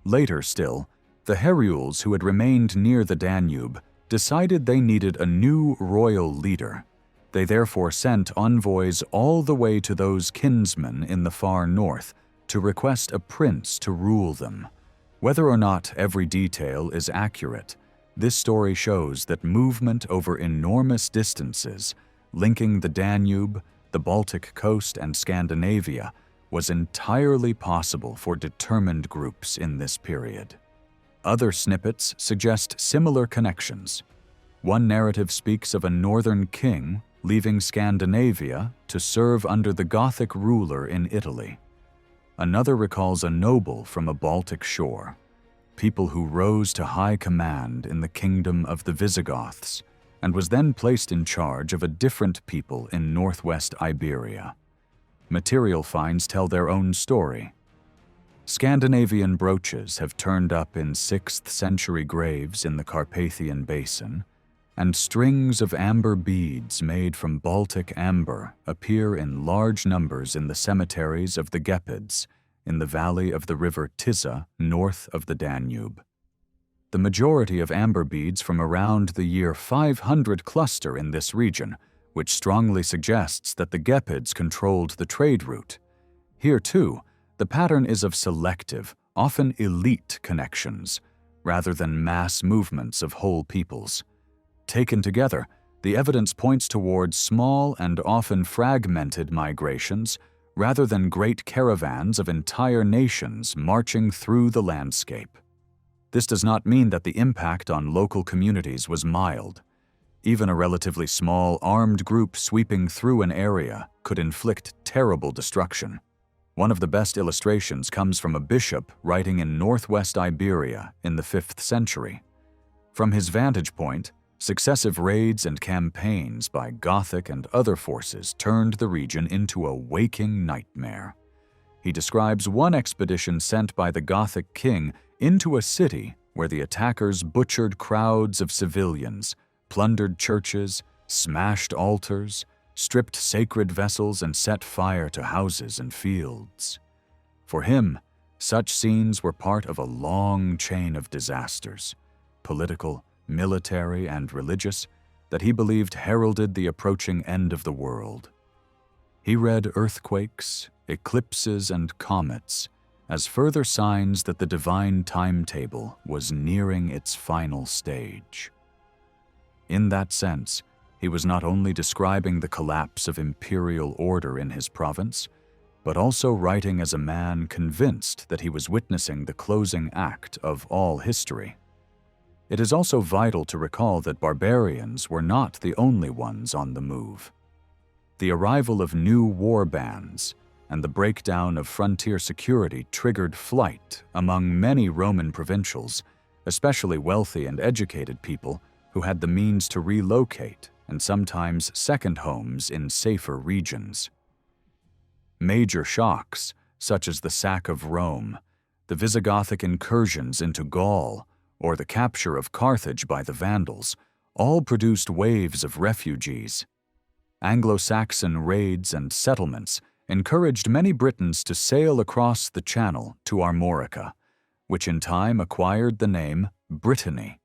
Later still, the Heruls who had remained near the Danube decided they needed a new royal leader. They therefore sent envoys all the way to those kinsmen in the far north to request a prince to rule them. Whether or not every detail is accurate, this story shows that movement over enormous distances, linking the Danube, the Baltic coast, and Scandinavia, was entirely possible for determined groups in this period. Other snippets suggest similar connections. One narrative speaks of a northern king leaving Scandinavia to serve under the Gothic ruler in Italy. Another recalls a noble from a Baltic shore, people who rose to high command in the kingdom of the Visigoths, and was then placed in charge of a different people in northwest Iberia. Material finds tell their own story. Scandinavian brooches have turned up in 6th century graves in the Carpathian Basin, and strings of amber beads made from Baltic amber appear in large numbers in the cemeteries of the Gepids in the valley of the river Tisa north of the Danube. The majority of amber beads from around the year 500 cluster in this region, which strongly suggests that the Gepids controlled the trade route. Here, too, the pattern is of selective, often elite connections, rather than mass movements of whole peoples. Taken together, the evidence points towards small and often fragmented migrations rather than great caravans of entire nations marching through the landscape. This does not mean that the impact on local communities was mild. Even a relatively small armed group sweeping through an area could inflict terrible destruction. One of the best illustrations comes from a bishop writing in northwest Iberia in the 5th century. From his vantage point, successive raids and campaigns by Gothic and other forces turned the region into a waking nightmare. He describes one expedition sent by the Gothic king into a city where the attackers butchered crowds of civilians, plundered churches, smashed altars, stripped sacred vessels, and set fire to houses and fields. For him, such scenes were part of a long chain of disasters, political, military, and religious, that he believed heralded the approaching end of the world. He read earthquakes, eclipses, and comets as further signs that the divine timetable was nearing its final stage. In that sense, he was not only describing the collapse of imperial order in his province, but also writing as a man convinced that he was witnessing the closing act of all history. It is also vital to recall that barbarians were not the only ones on the move. The arrival of new war bands and the breakdown of frontier security triggered flight among many Roman provincials, especially wealthy and educated people who had the means to relocate and sometimes second homes in safer regions. Major shocks, such as the sack of Rome, the Visigothic incursions into Gaul, or the capture of Carthage by the Vandals, all produced waves of refugees. Anglo-Saxon raids and settlements encouraged many Britons to sail across the Channel to Armorica, which in time acquired the name Brittany.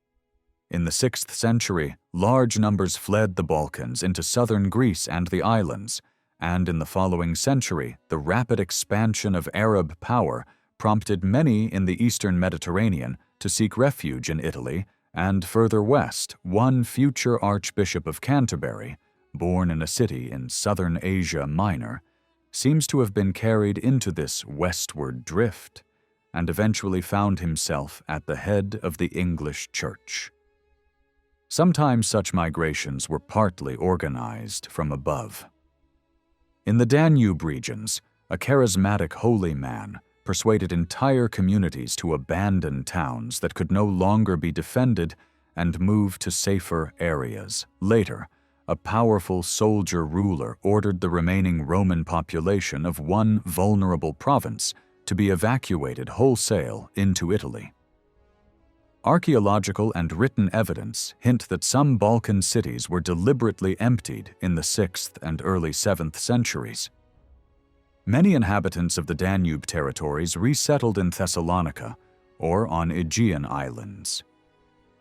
In the 6th century, large numbers fled the Balkans into southern Greece and the islands, and in the following century, the rapid expansion of Arab power prompted many in the eastern Mediterranean to seek refuge in Italy, and further west, one future Archbishop of Canterbury, born in a city in southern Asia Minor, seems to have been carried into this westward drift, and eventually found himself at the head of the English Church. Sometimes such migrations were partly organized from above. In the Danube regions, a charismatic holy man persuaded entire communities to abandon towns that could no longer be defended and move to safer areas. Later, a powerful soldier ruler ordered the remaining Roman population of one vulnerable province to be evacuated wholesale into Italy. Archaeological and written evidence hint that some Balkan cities were deliberately emptied in the 6th and early 7th centuries. Many inhabitants of the Danube territories resettled in Thessalonica or on Aegean islands.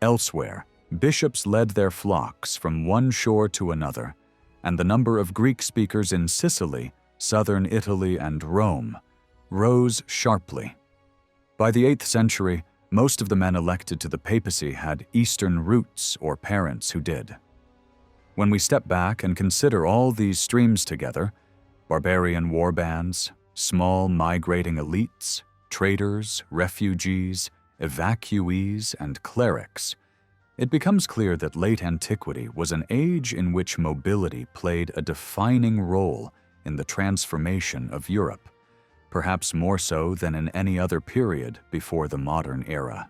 Elsewhere, bishops led their flocks from one shore to another, and the number of Greek speakers in Sicily, southern Italy, and Rome rose sharply. By the 8th century, most of the men elected to the papacy had Eastern roots or parents who did. When we step back and consider all these streams together, barbarian warbands, small migrating elites, traders, refugees, evacuees, and clerics, it becomes clear that late antiquity was an age in which mobility played a defining role in the transformation of Europe, perhaps more so than in any other period before the modern era.